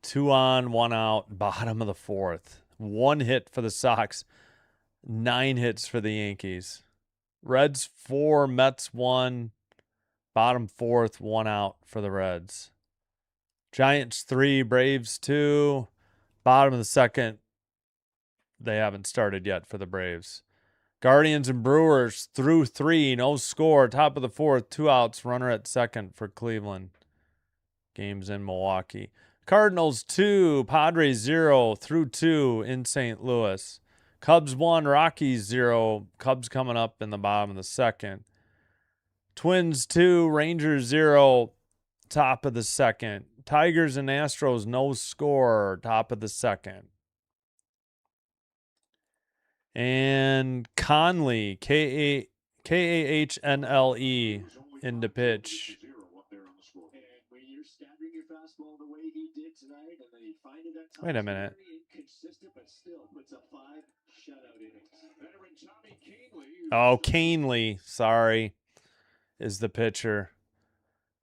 2 on, 1 out, bottom of the 4th. 1 hit for the Sox, 9 hits for the Yankees. Reds 4, Mets 1, bottom 4th, 1 out for the Reds. Giants 3, Braves 2, bottom of the 2nd. They haven't started yet for the Braves. Guardians and Brewers through 3, no score, top of the 4th, 2 outs, runner at 2nd for Cleveland. Games in Milwaukee. Cardinals 2, Padres 0 through 2 in St. Louis. Cubs 1, Rockies 0. Cubs coming up in the bottom of the 2nd. Twins 2, Rangers 0, top of the 2nd. Tigers and Astros no score, top of the 2nd. And Conley, Kahnle, into pitch. Wait a minute. Oh, Kahnle, sorry, is the pitcher.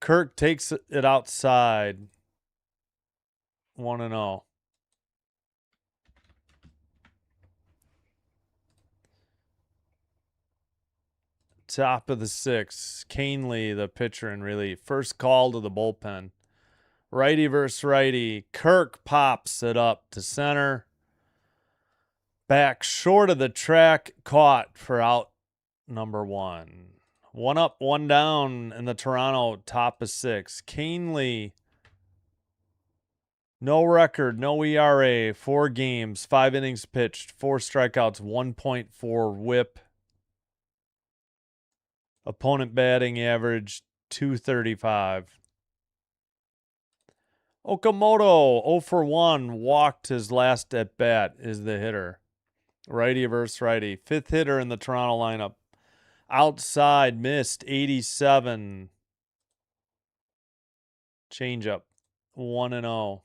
Kirk takes it outside. 1-0. Top of the 6th. Kahnle, the pitcher in relief. First call to the bullpen. Righty versus righty. Kirk pops it up to center. Back short of the track. Caught for out number 1. 1 up, 1 down in the Toronto top of 6. Kahnle, no record, no ERA, 4 games, 5 innings pitched, 4 strikeouts, 1.4 whip. Opponent batting average, 235. Okamoto, 0 for 1, walked his last at bat, is the hitter. Righty versus righty. 5th hitter in the Toronto lineup. Outside, missed, 87. Changeup, 1-0.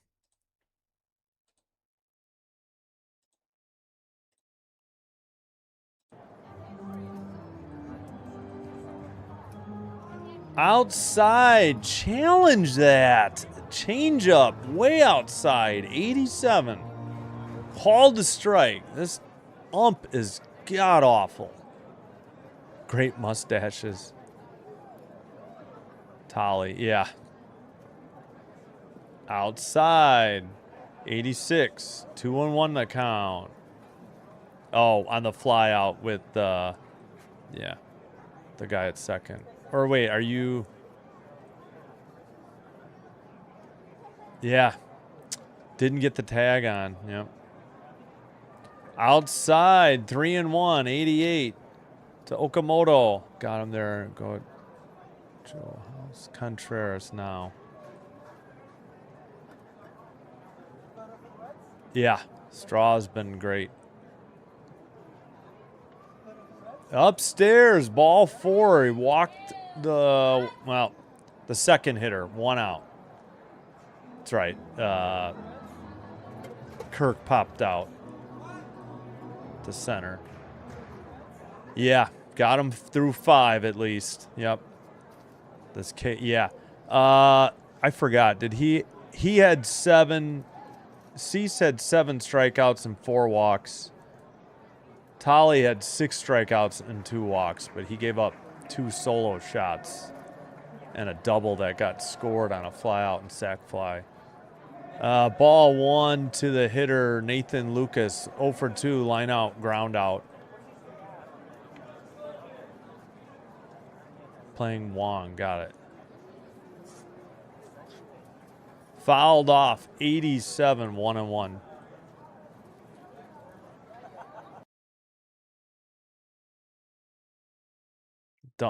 Outside, challenge that. Changeup, way outside, 87. Called to strike. This ump is god awful. Great mustaches. Tolly, yeah. Outside, 86. 2-1 the count. Oh, on the fly out with the guy at 2nd. Or wait, are you? Yeah. Didn't get the tag on. Yep. Outside, 3-1, 88 to Okamoto. Got him there. Go Joe House. Contreras now. Yeah, Straw's been great. Upstairs, ball 4. He walked the second hitter, 1 out. That's right. Kirk popped out to center. Yeah, got him through 5 at least. Yep. Yeah. I forgot. Did he had 7. Cease had 7 strikeouts and 4 walks. Tolly had 6 strikeouts and 2 walks, but he gave up 2 solo shots and a double that got scored on a fly out and sac fly. Ball 1 to the hitter, Nathan Lucas. 0 for 2, line out, ground out. Playing Wong, got it. Fouled off, 87, 1-1.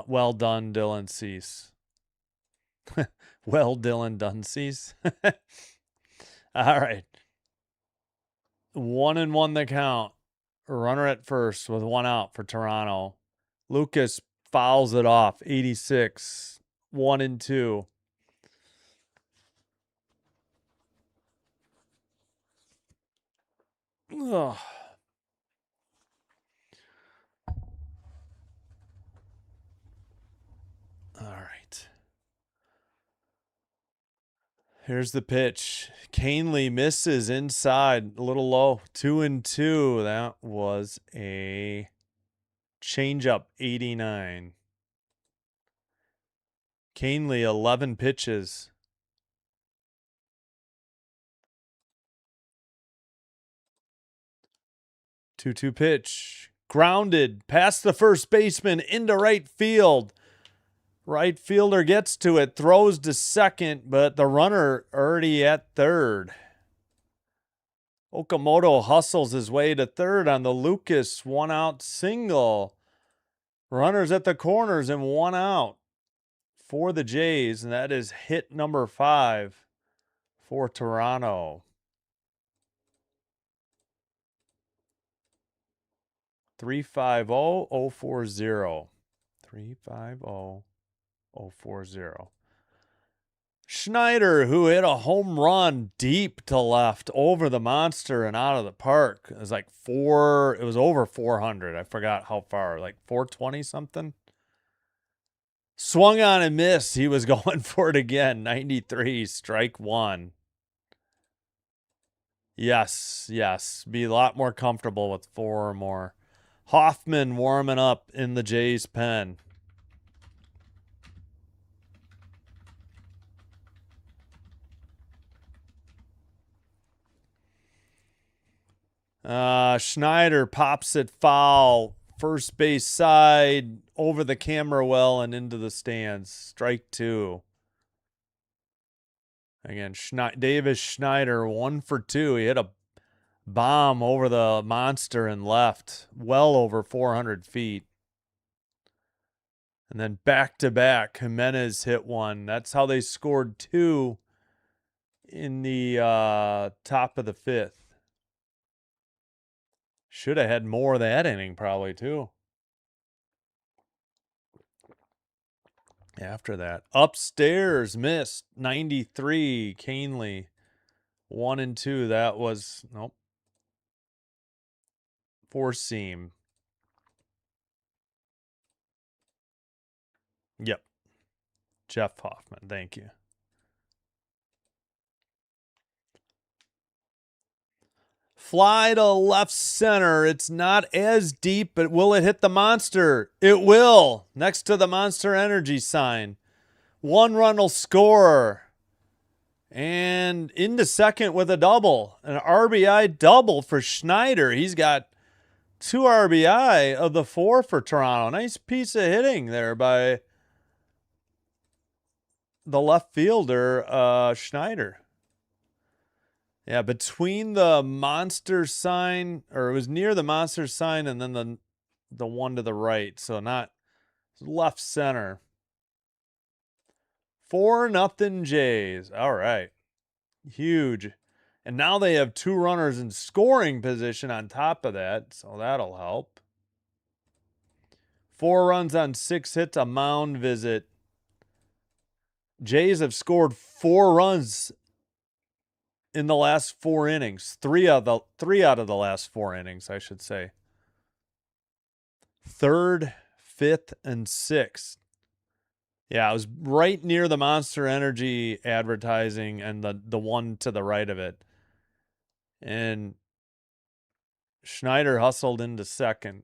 Well done, Dylan Cease. Well, Dylan Duncease. All right. 1-1 the count. Runner at first with 1 out for Toronto. Lucas fouls it off. 86. 1-2. Ugh. All right. Here's the pitch. Canely misses inside, a little low. 2-2. That was a changeup, 89. Canely, 11 pitches. 2-2 pitch. Grounded past the first baseman into right field. Right fielder gets to it, throws to second, but the runner already at third. Okamoto hustles his way to third on the Lucas 1 out single. Runners at the corners and 1 out for the Jays, and that is hit number 5 for Toronto. 350-040. 350-040. Schneider, who hit a home run deep to left over the monster and out of the park. It was like it was over 400. I forgot how far, like 420 something. Swung on and missed. He was going for it again. 93, strike 1. Yes. Be a lot more comfortable with 4 or more. Hoffman warming up in the Jays pen. Schneider pops it foul. First base side, over the camera well and into the stands. Strike 2. Again, Davis Schneider, 1 for 2. He hit a bomb over the monster and left, well over 400 feet. And then back-to-back, Jimenez hit 1. That's how they scored 2 in the top of the 5th. Should have had more of that inning probably, too. After that, upstairs missed, 93, Canely, 1-2. That was, nope, 4-seam. Yep. Jeff Hoffman, thank you. Fly to left center. It's not as deep, but will it hit the monster? It will. Next to the Monster Energy sign. 1 run will score. And into second with a double. An RBI double for Schneider. He's got 2 RBI of the 4 for Toronto. Nice piece of hitting there by the left fielder, Schneider. Yeah, between the monster sign, or it was near the monster sign and then the one to the right. So not left center. 4-0 Jays. All right. Huge And now they have 2 runners in scoring position on top of that, so that'll help. 4 runs on 6 hits, a mound visit. Jays have scored 4 runs in the last 4 innings. 3 out of the last 4 innings, I should say. 3rd, 5th, and 6th. Yeah, it was right near the Monster Energy advertising and the one to the right of it. And Schneider hustled into second.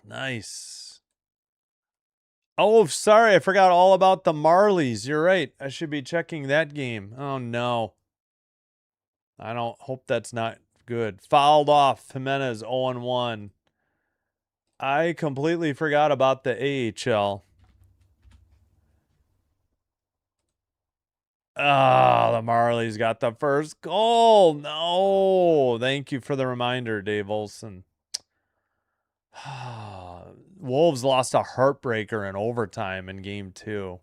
Nice. Oh, sorry, I forgot all about the Marlies. You're right. I should be checking that game. Oh no. I don't hope that's not good. Fouled off. Jimenez 0-1. I completely forgot about the AHL. Ah, the Marlies got the first goal. No. Thank you for the reminder, Dave Olson. Wolves lost a heartbreaker in overtime in game 2.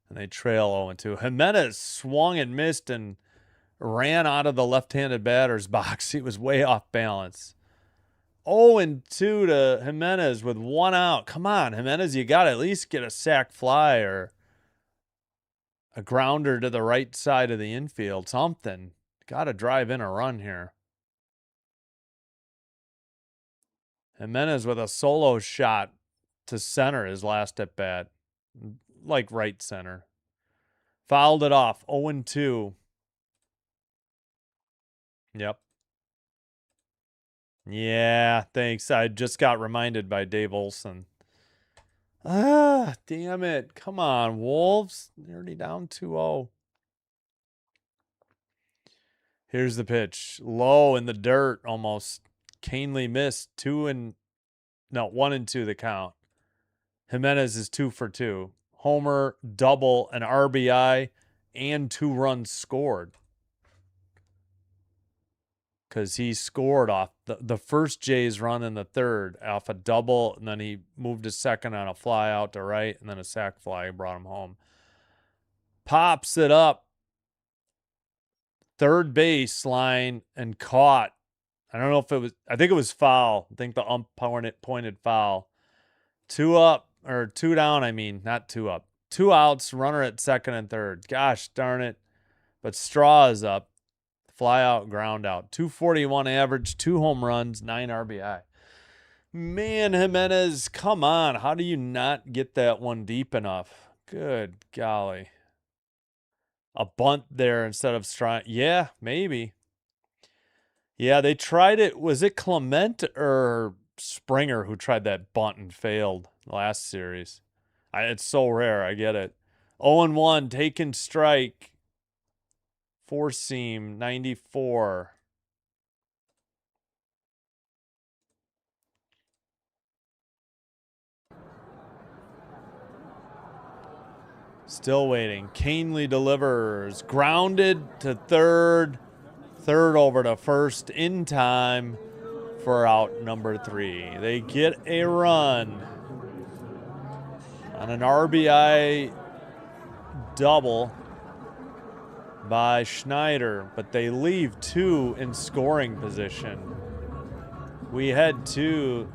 And they trail 0-2. Jimenez swung and missed and ran out of the left-handed batter's box. He was way off balance. 0-2 to Jimenez with 1 out. Come on, Jimenez, you got to at least get a sac fly or a grounder to the right side of the infield. Something. Got to drive in a run here. Jimenez with a solo shot to center his last at bat. Like right center. Fouled it off. 0-2. Yep. Yeah, thanks. I just got reminded by Dave Olson. Ah, damn it. Come on, Wolves. They're already down 2-0. Here's the pitch. Low in the dirt almost. Canely missed. 1-2 the count. Jimenez is 2 for 2. Homer, double, an RBI, and 2 runs scored. Because he scored off the first Jays run in the 3rd off a double, and then he moved to second on a fly out to right, and then a sac fly brought him home. Pops it up. 3rd base line and caught. I don't know if it was, I think it was foul. I think the ump pointed foul. 2 up, or 2 down, I mean, not 2 up. 2 outs, runner at second and third. Gosh darn it. But Straw is up. Fly out, ground out. 241 average, 2 home runs, 9 RBI. Man, Jimenez, come on. How do you not get that one deep enough? Good golly. A bunt there instead of Straw. Yeah, maybe. Yeah, they tried it. Was it Clement or Springer who tried that bunt and failed last series? It's so rare. I get it. 0-1, taken strike. 4-seam, 94. Still waiting. Canely delivers. Grounded to third. Third over to first in time for out number 3. They get a run on an RBI double by Schneider, but they leave 2 in scoring position. We head to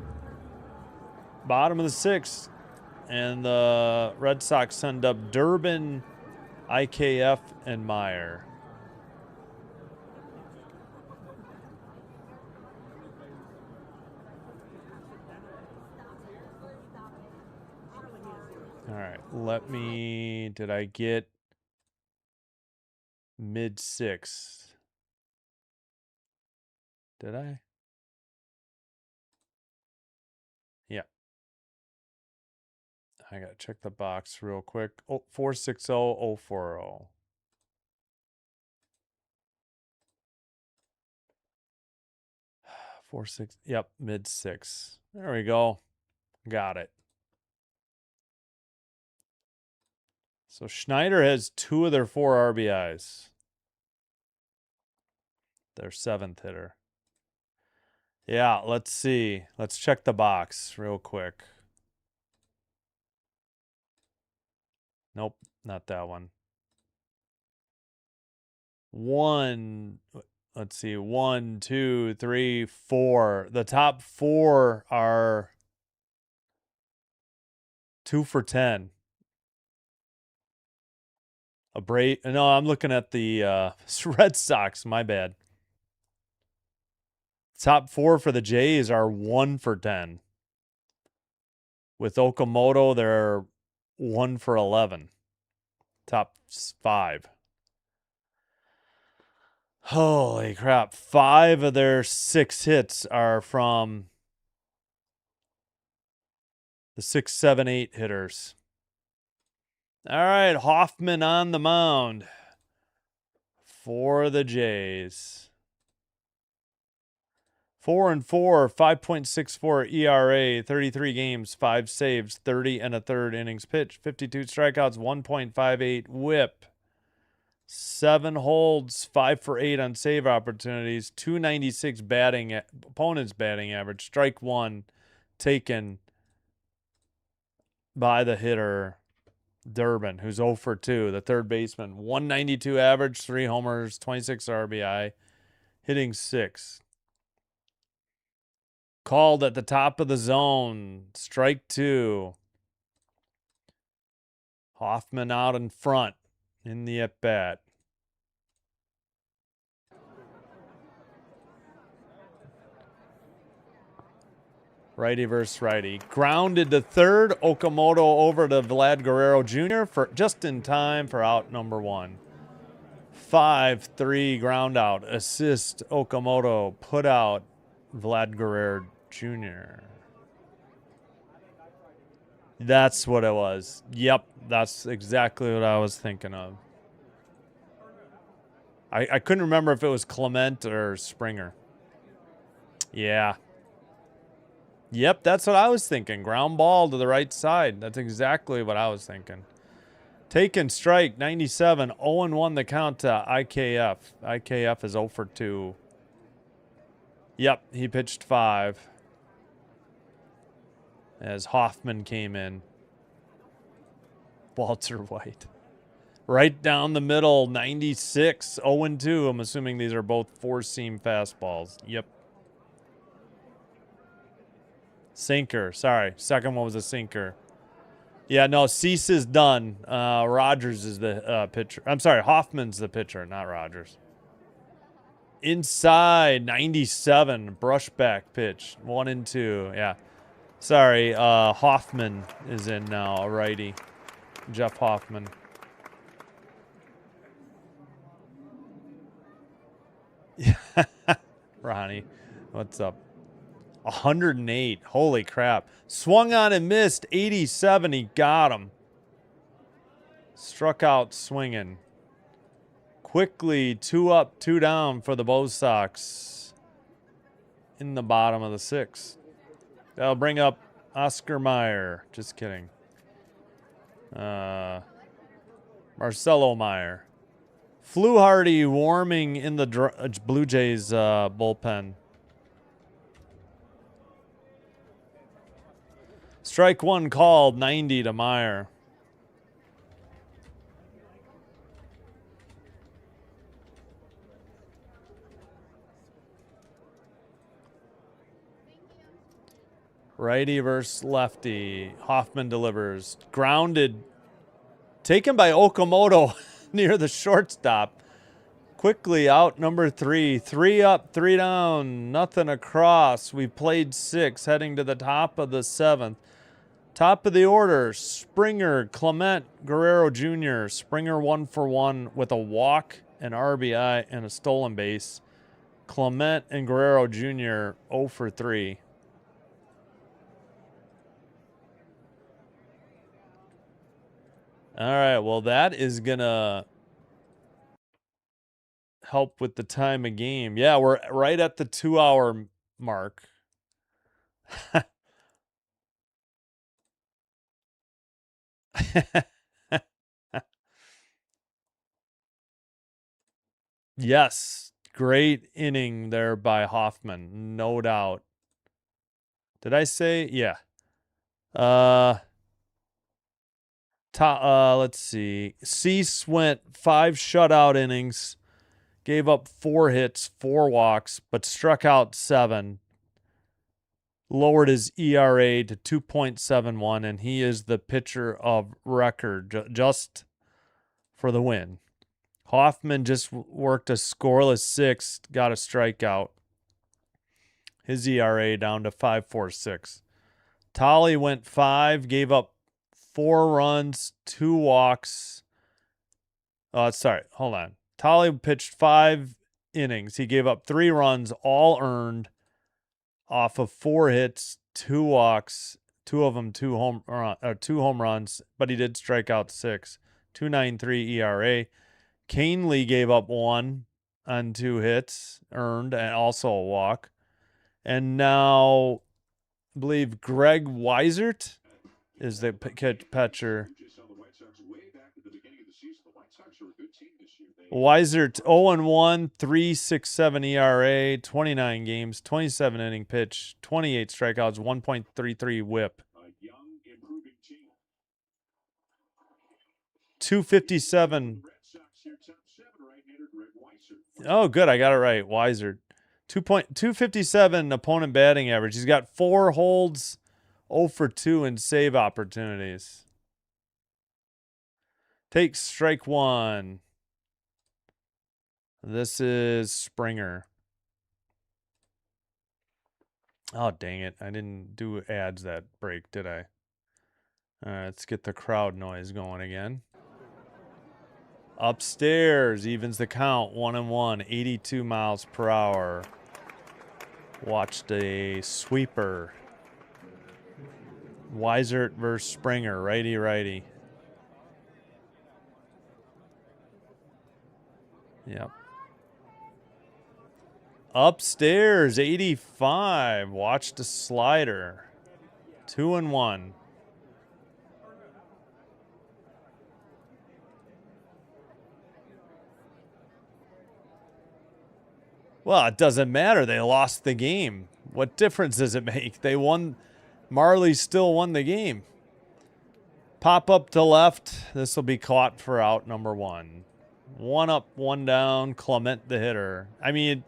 bottom of the 6th, and the Red Sox send up Durbin, IKF, and Meyer. All right, did I get mid-6th? Did I? Yeah. I got to check the box real quick. Oh, 460-040. Yep, mid-6. There we go. Got it. So Schneider has 2 of their 4 RBIs. Their 7th hitter. Yeah, let's see. Let's check the box real quick. Nope, not that one. Let's see, 1, 2, 3, 4. The top 4 are 2 for 10. No, I'm looking at the Red Sox. My bad. Top 4 for the Jays are 1 for 10. With Okamoto, they're 1 for 11. Top 5. Holy crap. 5 of their 6 hits are from the 6, 7, 8 hitters. All right, Hoffman on the mound for the Jays. 4-4, 5.64 ERA, 33 games, 5 saves, 30 1/3 innings pitched, 52 strikeouts, 1.58 WHIP, 7 holds, 5 for 8 on save opportunities, 296 opponent's batting average, strike 1 taken by the hitter Durbin, who's 0 for 2, the third baseman, 192 average, 3 homers, 26 RBI, hitting 6. Called at the top of the zone. Strike 2. Hoffman out in front in the at-bat. Righty versus righty. Grounded to third. Okamoto over to Vlad Guerrero Jr. for just in time for out number 1. 5-3 ground out. Assist Okamoto. Put out Vlad Guerrero Jr. That's what it was. Yep, that's exactly what I was thinking of. I couldn't remember if it was Clement or Springer. Yeah. Yep, that's what I was thinking. Ground ball to the right side. That's exactly what I was thinking. Taken strike, 97. 0-1 the count to IKF. IKF is 0 for 2. Yep, he pitched 5. As Hoffman came in. Walter White. Right down the middle, 96. 0-2. I'm assuming these are both 4-seam fastballs. Yep. Sinker. Sorry. Second one was a sinker. Yeah, no, Cease is done. Rogers is the pitcher. I'm sorry, Hoffman's the pitcher, not Rogers. Inside, 97. Brushback pitch. 1-2. Yeah. Sorry, Hoffman is in now, a righty. Jeff Hoffman. Ronnie, what's up? 108. Holy crap. Swung on and missed. 87. He got him. Struck out swinging. Quickly, 2 up, 2 down for the Bo Sox in the bottom of the 6th. That'll bring up Oscar Meyer. Just kidding. Marcelo Meyer. Fluharty warming in the Blue Jays bullpen. Strike 1 called, 90 to Meyer. Righty versus lefty. Hoffman delivers. Grounded. Taken by Okamoto near the shortstop. Quickly out number 3. 3 up, 3 down. Nothing across. We played 6 heading to the top of the 7th. Top of the order. Springer, Clement, Guerrero Jr. Springer 1 for 1 with a walk, an RBI, and a stolen base. Clement and Guerrero Jr. 0 for 3. All right, well, that is going to help with the time of game. Yeah, we're right at the 2-hour mark. Yes, great inning there by Hoffman, no doubt. Did I say? Yeah. Let's see. Cease went 5 shutout innings. Gave up 4 hits, 4 walks, but struck out 7. Lowered his ERA to 2.71, and he is the pitcher of record just for the win. Hoffman just worked a scoreless 6, got a strikeout. His ERA down to 5.46. Tolley went 5, gave up 4 runs, 2 walks. Sorry, hold on. Tolley pitched 5 innings. He gave up 3 runs, all earned off of 4 hits, 2 walks, 2 of them 2 home runs, but he did strike out 6. 2.93 ERA. Canely gave up 1 on 2 hits, earned, and also a walk. And now, I believe Greg Weisert is the pitcher. Weisert 0-1, 3.67 ERA, 29 games, 27 inning pitch, 28 strikeouts, 1.33 WHIP. 257. Oh, good. I got it right. Weisert. 257 opponent batting average. He's got 4 holds, 0 for 2 in save opportunities. Takes strike 1. This is Springer. Oh, dang it. I didn't do ads that break, did I? All right, let's get the crowd noise going again. Upstairs, evens the count, 1-1, 82 miles per hour. Watched a sweeper. Weisert versus Springer, righty-righty. Yep. Upstairs, 85. Watched a slider. 2-1. Well, it doesn't matter. They lost the game. What difference does it make? They won. Marley still won the game. Pop up to left. This will be caught for out number 1. 1 up, 1 down. Clement the hitter. I mean,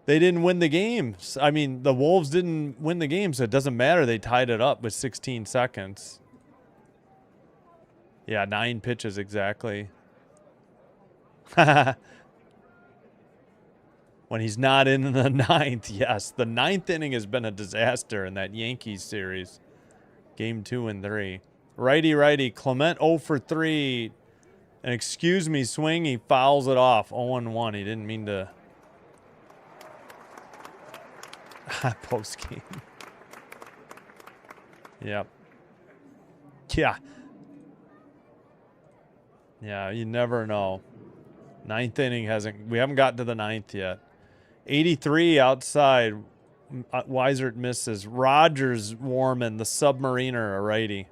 they didn't win the game. I mean, the Wolves didn't win the game, so it doesn't matter. They tied it up with 16 seconds. Yeah, 9 pitches exactly. When he's not in the 9th, yes. The 9th inning has been a disaster in that Yankees series. Game 2 and 3. Righty-righty. Clement 0 for 3. An excuse me swing. He fouls it off. 0-1. He didn't mean to. Post game. Yep. Yeah. Yeah, you never know. 9th inning we haven't gotten to the 9th yet. 83 outside. Weisert misses. Rogers, Warman, the Submariner, a righty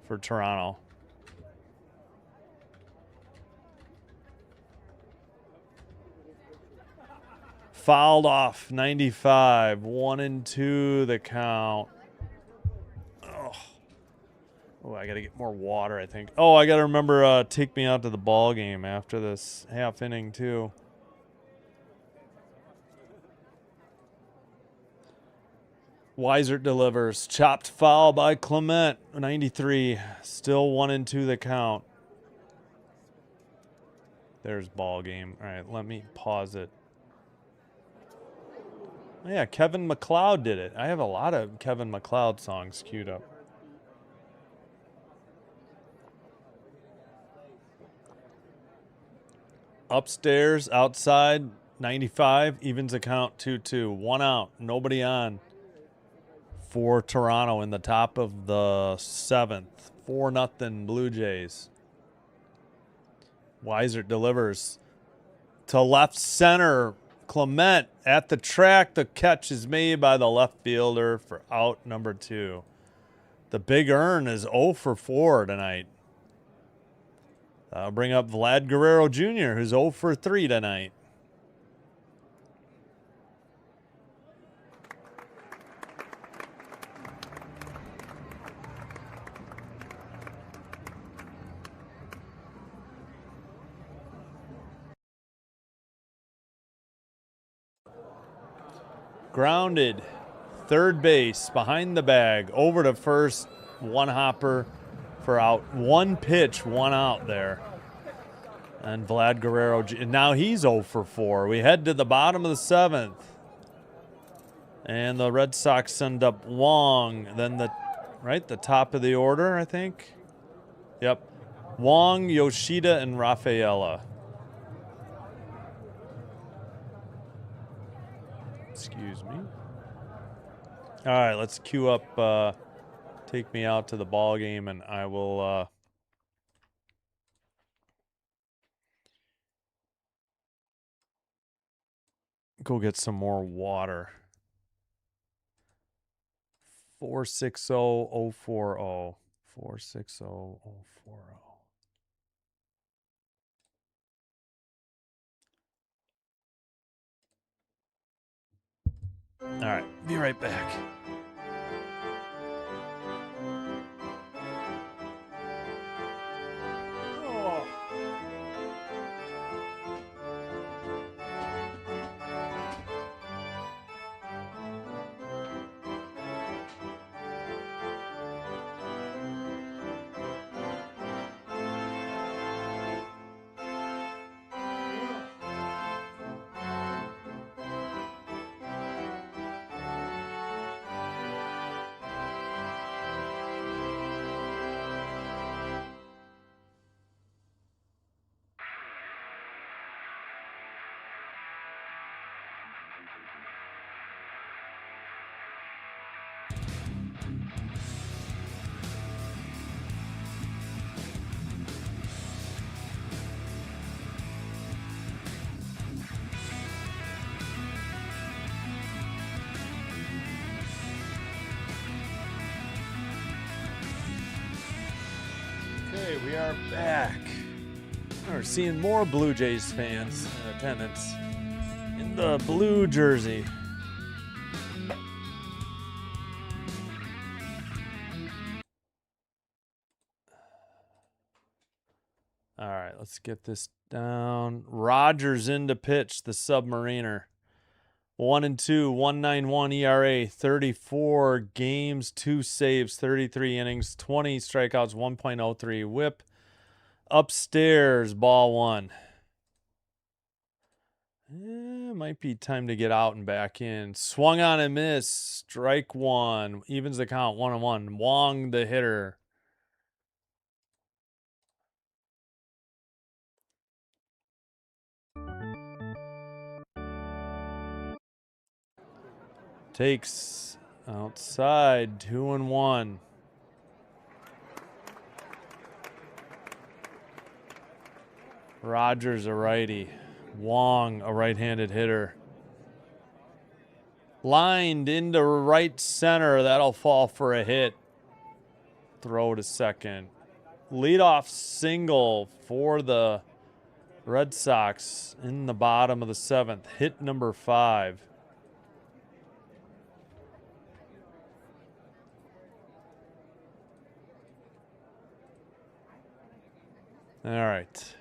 for Toronto. Fouled off, 95. 1-2 the count. Oh, I got to get more water, I think. Oh, I got to remember take me out to the ball game after this half inning, too. Weisert delivers. Chopped foul by Clement. 93. Still 1-2 the count. There's ball game. All right, let me pause it. Oh, yeah, Kevin MacLeod did it. I have a lot of Kevin MacLeod songs queued up. Upstairs, outside, 95. Evens the count, 2-2. 1 out. Nobody on for Toronto in the top of the 7th. 4-0 Blue Jays. Weisert delivers to left center. Clement at the track. The catch is made by the left fielder for out number 2. The Big Earn is 0 for 4 tonight. I'll bring up Vlad Guerrero Jr., who's 0 for 3 tonight. grounded. Third base, behind the bag, over to first. One hopper for out. One pitch, one out there. And Vlad Guerrero, now he's 0 for 4. We head to the bottom of the 7th. And the Red Sox send up Wong. Then the top of the order, I think. Yep. Wong, Yoshida, and Rafaela. Excuse me. All right, let's queue up. Take me out to the ball game, and I will. Go get some more water. 460-040. 460-040. All right, be right back. Oh. Okay, we are back. We're seeing more Blue Jays fans in attendance in the blue jersey. All right, let's get this down. Rogers in to pitch, the Submariner. 1-2, 1.91 ERA, 34 games, 2 saves, 33 innings, 20 strikeouts, 1.03 whip. Upstairs, ball 1. Might be time to get out and back in. Swung on and missed. Strike 1. Evens the count, 1-1. Wong, the hitter. Takes outside, 2-1. Rogers, a righty. Wong, a right-handed hitter. Lined into right center. That'll fall for a hit. Throw to second. Leadoff single for the Red Sox in the bottom of the 7th. Hit number 5. All right.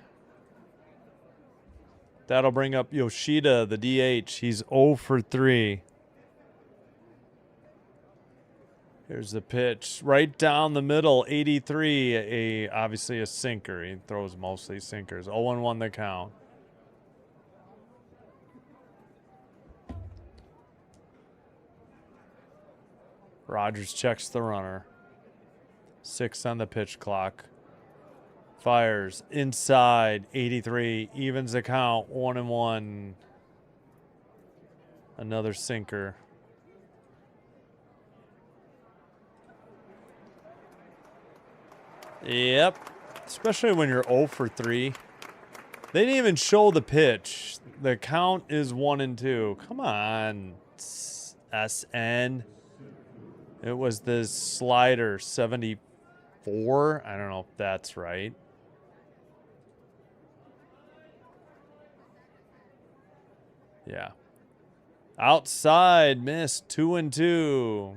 That'll bring up Yoshida, the DH. He's 0 for 3. Here's the pitch. Right down the middle, 83. Obviously a sinker. He throws mostly sinkers. 0-1 the count. Rogers checks the runner. 6 on the pitch clock. Fires inside, 83, evens the count, 1-1. Another sinker. Yep, especially when you're 0 for 3. They didn't even show the pitch. The count is 1-2. Come on, SN. It was the slider, 74. I don't know if that's right. Yeah. Outside, missed, 2-2.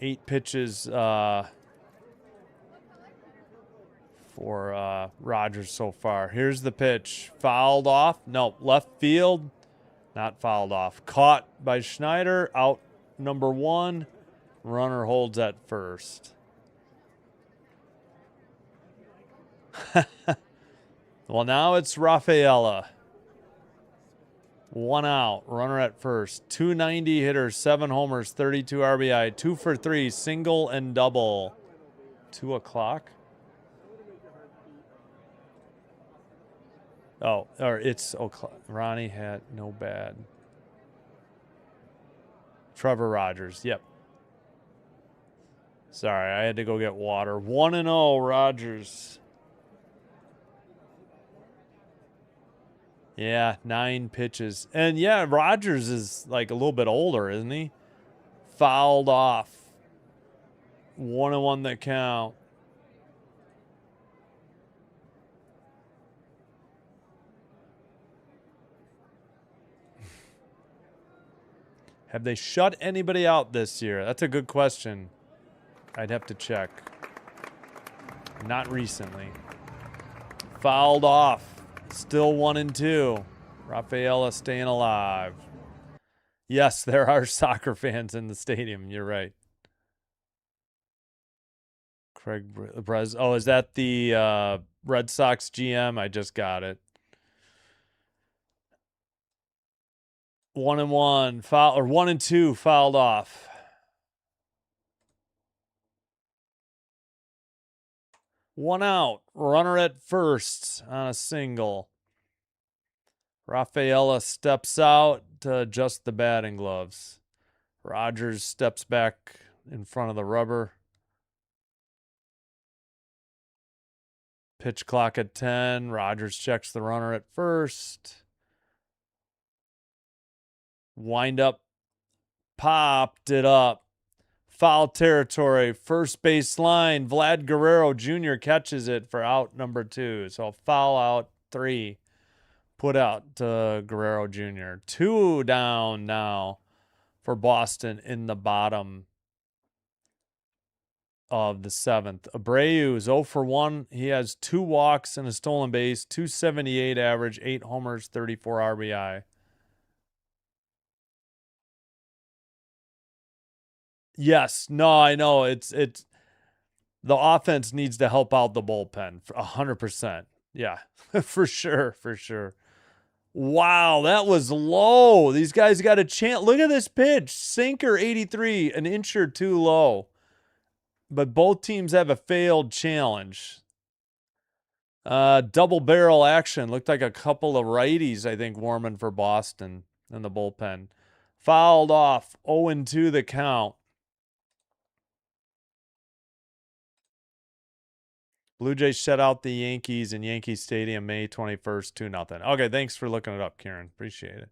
8 pitches for Rogers so far. Here's the pitch. Fouled off. No, left field. Not fouled off. Caught by Schneider. Out number 1. Runner holds at first. Well, now it's Rafaela. 1 out. Runner at first. 290 hitters, 7 homers, 32 RBI. 2 for 3. Single and double. 2 o'clock. Oh, or it's o'clock. Ronnie had no bad. Trevor Rogers. Yep. Sorry, I had to go get water. 1-0, Rogers. Yeah, 9 pitches. And yeah, Rogers is like a little bit older, isn't he? Fouled off. 1-1 the count. Have they shut anybody out this year? That's a good question. I'd have to check. Not recently. Fouled off. Still 1-2. Rafaela staying alive. Yes, there are soccer fans in the stadium. You're right. Craig Brez. Oh, is that the Red Sox GM? I just got it. 1-1. Foul, or 1-2 fouled off. One out. Runner at first on a single. Rafaela steps out to adjust the batting gloves. Rogers steps back in front of the rubber. Pitch clock at 10. Rogers checks the runner at first. Wind up. Popped it up. Foul territory. First base line. Vlad Guerrero Jr. catches it for out number 2. So foul out 3. Put out to Guerrero Jr. 2 down now for Boston in the bottom of the 7th. Abreu is 0 for 1. He has 2 walks and a stolen base, 278 average, 8 homers, 34 RBI. Yes, no, I know it's the offense needs to help out the bullpen 100%. Yeah, for sure. Wow, that was low. These guys got a chance. Look at this pitch. Sinker 83, an inch or 2 low. But both teams have a failed challenge. Double barrel action. Looked like a couple of righties, I think, warming for Boston in the bullpen. Fouled off. 0-2 the count. Blue Jays shut out the Yankees in Yankee Stadium May 21st, 2-0. Okay, thanks for looking it up, Kieran. Appreciate it.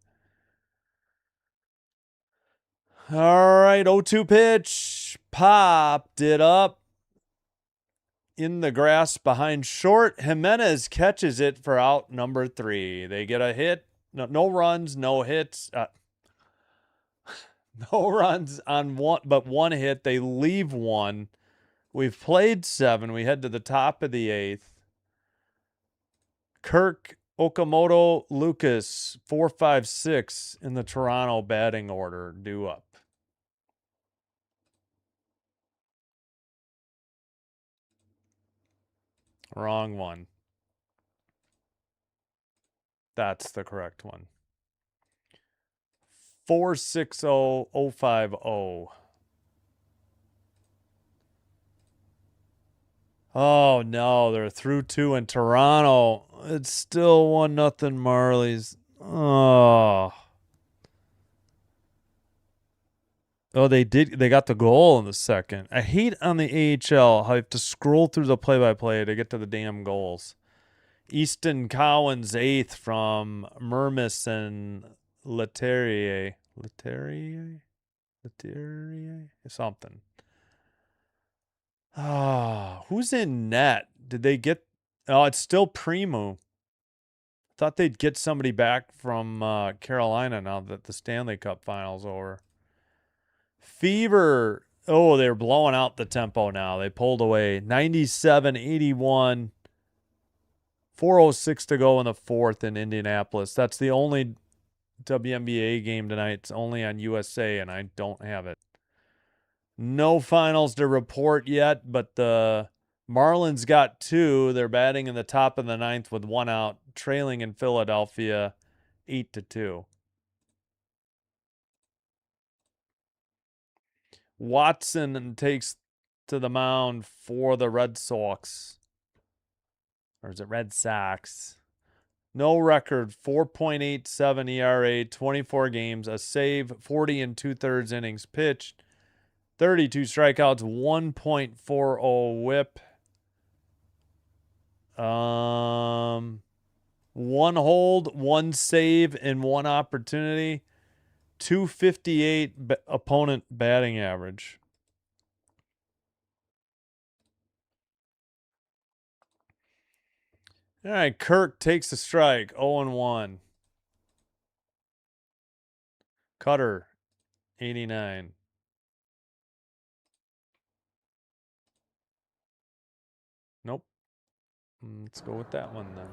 All right, 0-2 pitch. Popped it up in the grass behind short. Jimenez catches it for out number 3. They get a hit. No runs, no hits. No runs on one, but 1 hit. They leave 1. We've played 7. We head to the top of the 8th. Kirk, Okamoto, Lucas, 4, 5, 6 in the Toronto batting order due up. Wrong one. That's the correct one. 460050. Oh no, they're through 2 in Toronto. It's still 1-0 Marlies. Oh, they got the goal in the second. I hate on the AHL how you have to scroll through the play-by-play to get to the damn goals. Easton Cowan's 8th from Mermis and Leterrier. Something. Ah, who's in net? Did they get? Oh, it's still Primo. Thought they'd get somebody back from Carolina now that the Stanley Cup final's over. Fever. Oh, they're blowing out the tempo now. They pulled away. 97-81. 4:06 to go in the fourth in Indianapolis. That's the only WNBA game tonight. It's only on USA, and I don't have it. No finals to report yet, but the Marlins got 2. They're batting in the top of the ninth with 1 out, trailing in Philadelphia 8-2. Watson takes to the mound for the Red Sox. Or is it Red Sox? No record, 4.87 ERA, 24 games, a save, 40 and 2/3 innings pitched, 32 strikeouts, 1.40 whip. 1 hold, 1 save, and 1 opportunity. 258 opponent batting average. All right, Kirk takes a strike, 0-1. Cutter, 89. Nope. Let's go with that one then.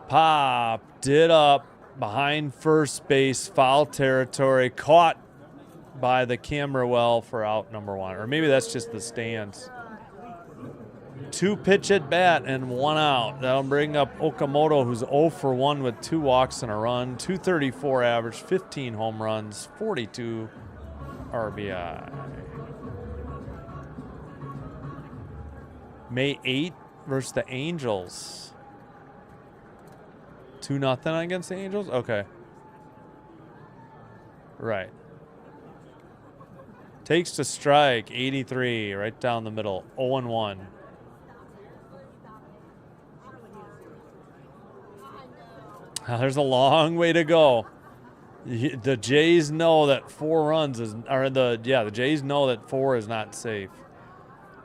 Popped it up behind first base, foul territory, caught by the camera well for out number 1. Or maybe that's just the stands. 2 pitch at bat and 1 out. That'll bring up Okamoto, who's 0 for 1 with 2 walks and a run, 234 average, 15 home runs, 42 RBI. May 8 versus the Angels. 2-0 against the Angels? Okay. Right. Takes to strike, 83, right down the middle, 0-1. There's a long way to go. The Jays know that 4 runs is, or the Jays know that 4 is not safe.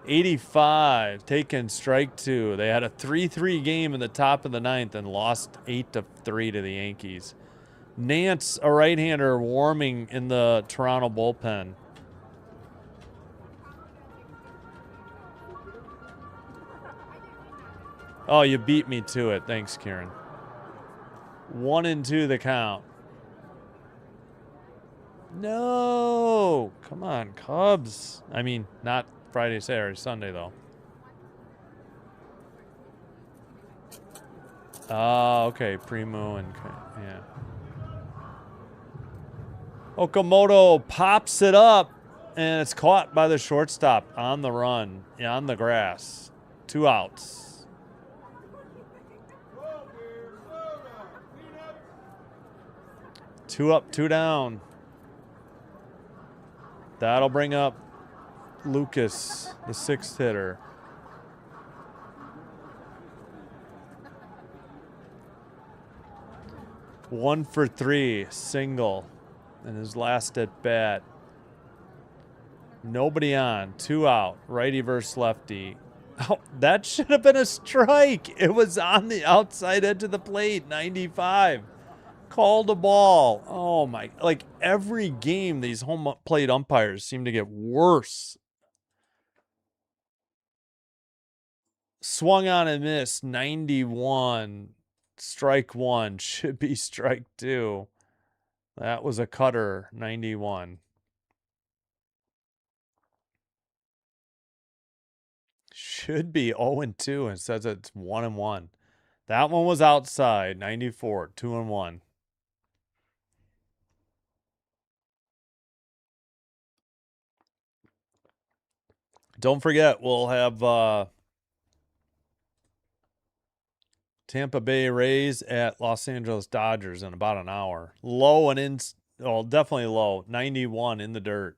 85, taken strike 2. They had a 3-3 game in the top of the ninth and lost 8-3 to the Yankees. Nance, a right-hander, warming in the Toronto bullpen. Oh, you beat me to it. Thanks, Kieran. 1-2 the count. No! Come on, Cubs. I mean, not Friday, Saturday, Sunday, though. Okay. Primo and... yeah. Okamoto pops it up, and it's caught by the shortstop on the run, on the grass. 2 outs. 2 up, 2 down. That'll bring up Lucas, the 6th hitter. One for 3, single in his last at bat. Nobody on, 2 out, righty versus lefty. Oh, that should have been a strike. It was on the outside edge of the plate, 95. Called a ball. Oh my, like every game these home plate umpires seem to get worse. Swung on and missed, 91. Strike 1, should be strike 2. That was a cutter, 91. Should be 0-2 and says it's 1-1. That one was outside, 94, 2-1. Don't forget, we'll have Tampa Bay Rays at Los Angeles Dodgers in about an hour. Low and in, well, definitely low. 91 in the dirt.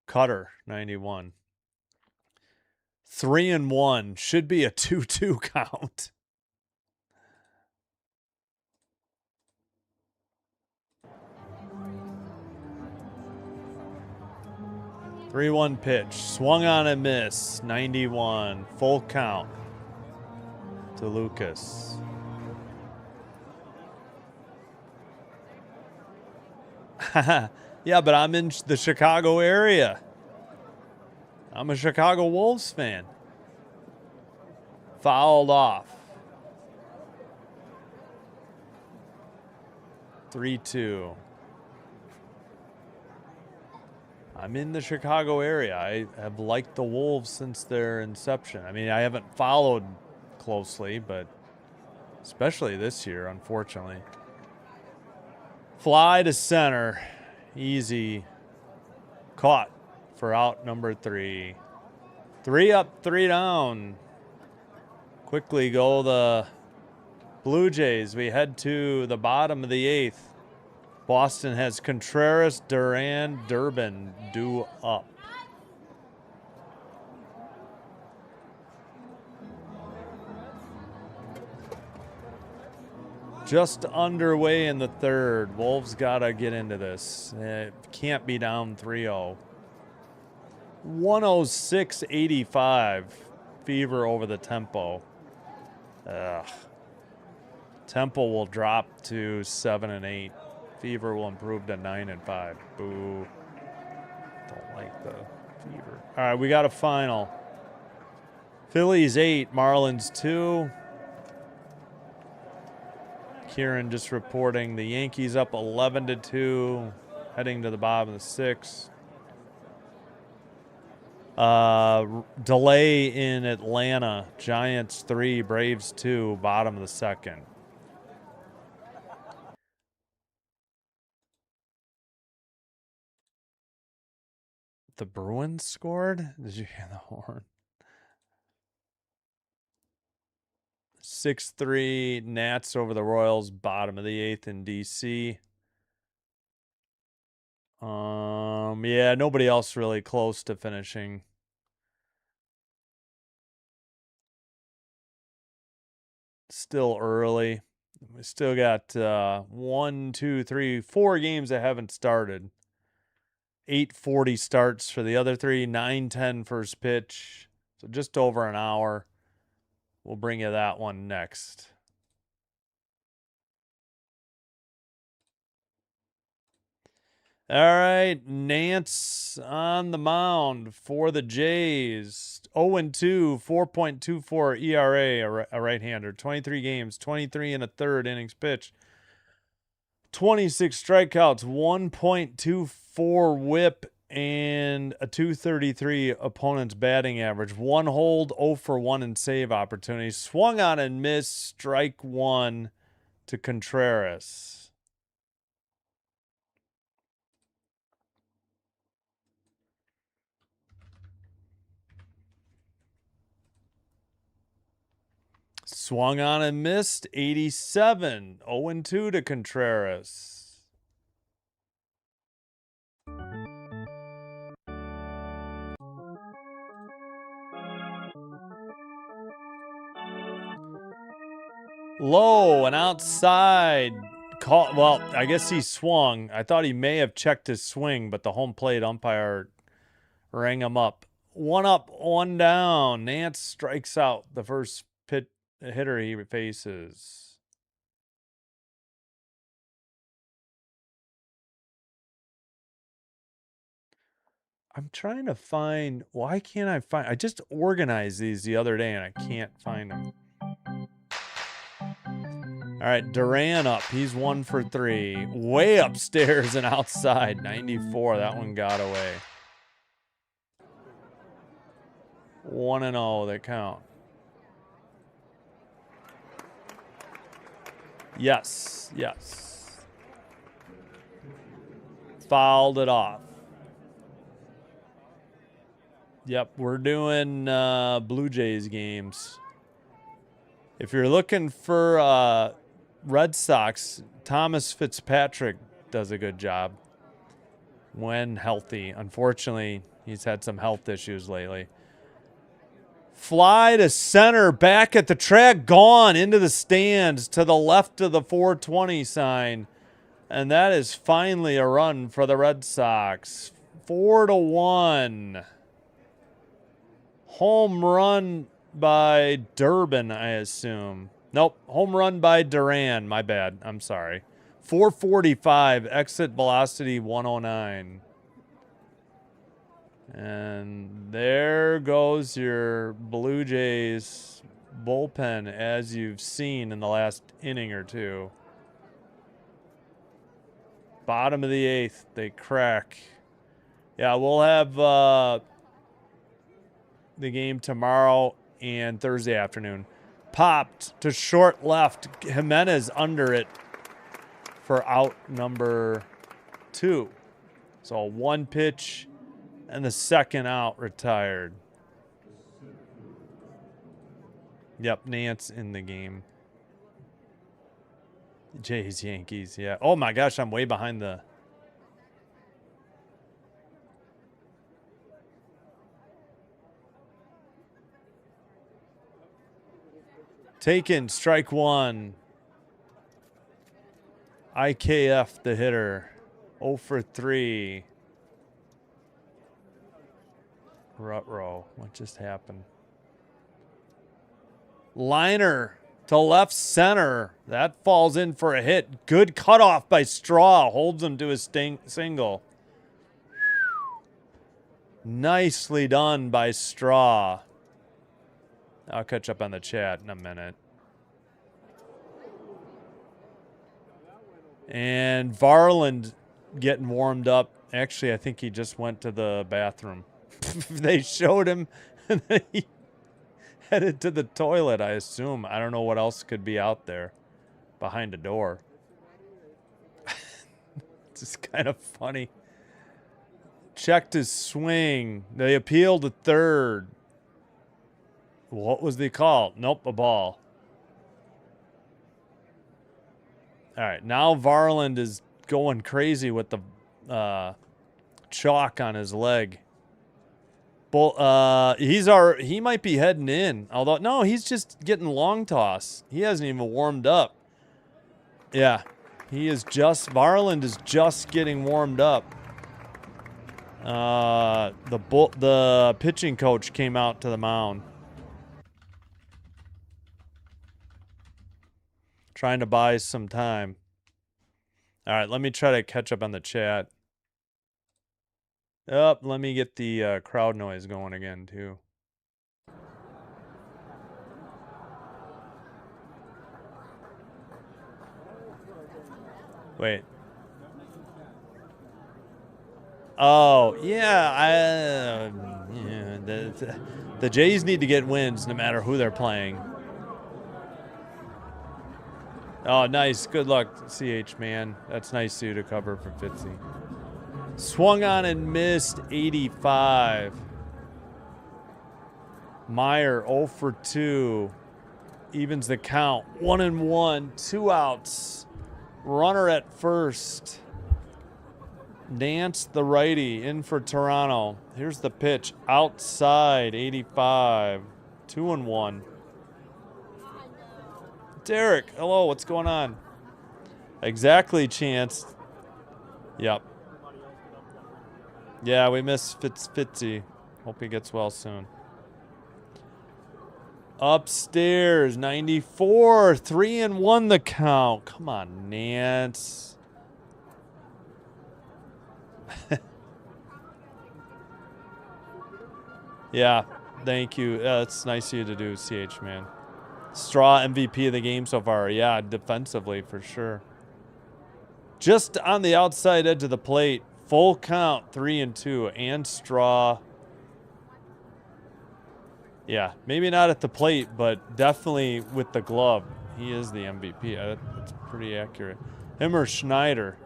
Cutter, 91. 3-1 should be a 2-2 count. Three-one pitch, swung on and missed, 91, full count to Lucas. Yeah, but I'm in the Chicago area. I'm a Chicago Wolves fan. Fouled off. 3-2. I'm in the Chicago area. I have liked the Wolves since their inception. I mean, I haven't followed closely, but especially this year, unfortunately. Fly to center. Easy. Caught for out number 3. 3 up, 3 down. Quickly go the Blue Jays. We head to the bottom of the 8th. Boston has Contreras, Duran, Durbin due up. Just underway in the 3rd. Wolves got to get into this. It can't be down 3-0. 106.85. Fever over the tempo. Ugh. Tempo will drop to 7 and 8. Fever will improve to 9 and 5. Boo. Don't like the Fever. All right, we got a final. Phillies 8, Marlins 2. Kieran just reporting the Yankees up 11-2, heading to the bottom of the 6th. Delay in Atlanta. Giants 3, Braves 2, bottom of the 2nd. The Bruins scored? Did you hear the horn? 6-3 Nats over the Royals, bottom of the 8th in DC. Yeah, nobody else really close to finishing. Still early. We still got 1, 2, 3, 4 games that haven't started. 8:40 starts for the other 3, 9:10 first pitch. So just over an hour. We'll bring you that one next. All right, Nance on the mound for the Jays. 0-2, 4.24 ERA, a right-hander. 23 games, 23 and a third innings pitched. 26 strikeouts, 1.24 whip, and a 233 opponent's batting average. 1 hold, 0 for 1 in save opportunities. Swung on and missed, strike 1 to Contreras. Swung on and missed, 87. 0-2 to Contreras. Low and outside. Call. Well, I guess he swung. I thought he may have checked his swing, but the home plate umpire rang him up. 1 up, 1 down. Nance strikes out the first hitter he faces. I'm trying to find. Why can't I find? I just organized these the other day and I can't find them. All right, Duran up. He's 1 for 3. Way upstairs and outside. 94. That one got away. 1-0. They count. Yes. Yes. Fouled it off. Yep, we're doing Blue Jays games. If you're looking for Red Sox, Thomas Fitzpatrick does a good job when healthy. Unfortunately, he's had some health issues lately. Fly to center, back at the track, gone into the stands to the left of the 420 sign. And that is finally a run for the Red Sox. 4-1. Home run by Durbin, I assume. Nope, home run by Duran. My bad. I'm sorry. 445, exit velocity 109. And there goes your Blue Jays bullpen as you've seen in the last inning or two. Bottom of the 8th, they crack. Yeah, we'll have the game tomorrow and Thursday afternoon. Popped to short left. Jimenez under it for out number 2. So 1 pitch and the second out retired. Yep, Nance in the game. Jays, Yankees, yeah. Oh my gosh, I'm way behind the... Taken, strike 1. IKF, the hitter. 0 for 3. Rutrow, what just happened? Liner to left center. That falls in for a hit. Good cutoff by Straw. Holds him to a single. Nicely done by Straw. I'll catch up on the chat in a minute. And Varland getting warmed up. Actually, I think he just went to the bathroom. They showed him and then he headed to the toilet, I assume. I don't know what else could be out there behind a door. It's just kind of funny. Checked his swing. They appealed to third. What was the call? Nope, a ball. All right, now Varland is going crazy with the chalk on his leg. He might be heading in. Although no, he's just getting long toss. He hasn't even warmed up. Yeah, Varland is just getting warmed up. The pitching coach came out to the mound, trying to buy some time. All right, let me try to catch up on the chat. Let me get the crowd noise going again, too. Wait. Oh, yeah. The Jays need to get wins no matter who they're playing. Oh, nice. Good luck, CH, man. That's nice of you to cover for Fitzy. Swung on and missed, 85. Meyer, 0 for 2. Evens the count. 1-1, 2 outs. Runner at first. Nance, the righty, in for Toronto. Here's the pitch. Outside, 85. 2-1. Derek, hello, what's going on? Exactly, Chance. Yep. Yeah, we miss Fitzy. Hope he gets well soon. Upstairs, 94. 3-1 the count. Come on, Nance. Yeah, thank you. It's nice of you to do, CH, man. Straw MVP of the game so far. Yeah, defensively for sure. Just on the outside edge of the plate. Full count, 3-2. And Straw. Yeah, maybe not at the plate, but definitely with the glove. He is the MVP. That's pretty accurate. Him or Schneider.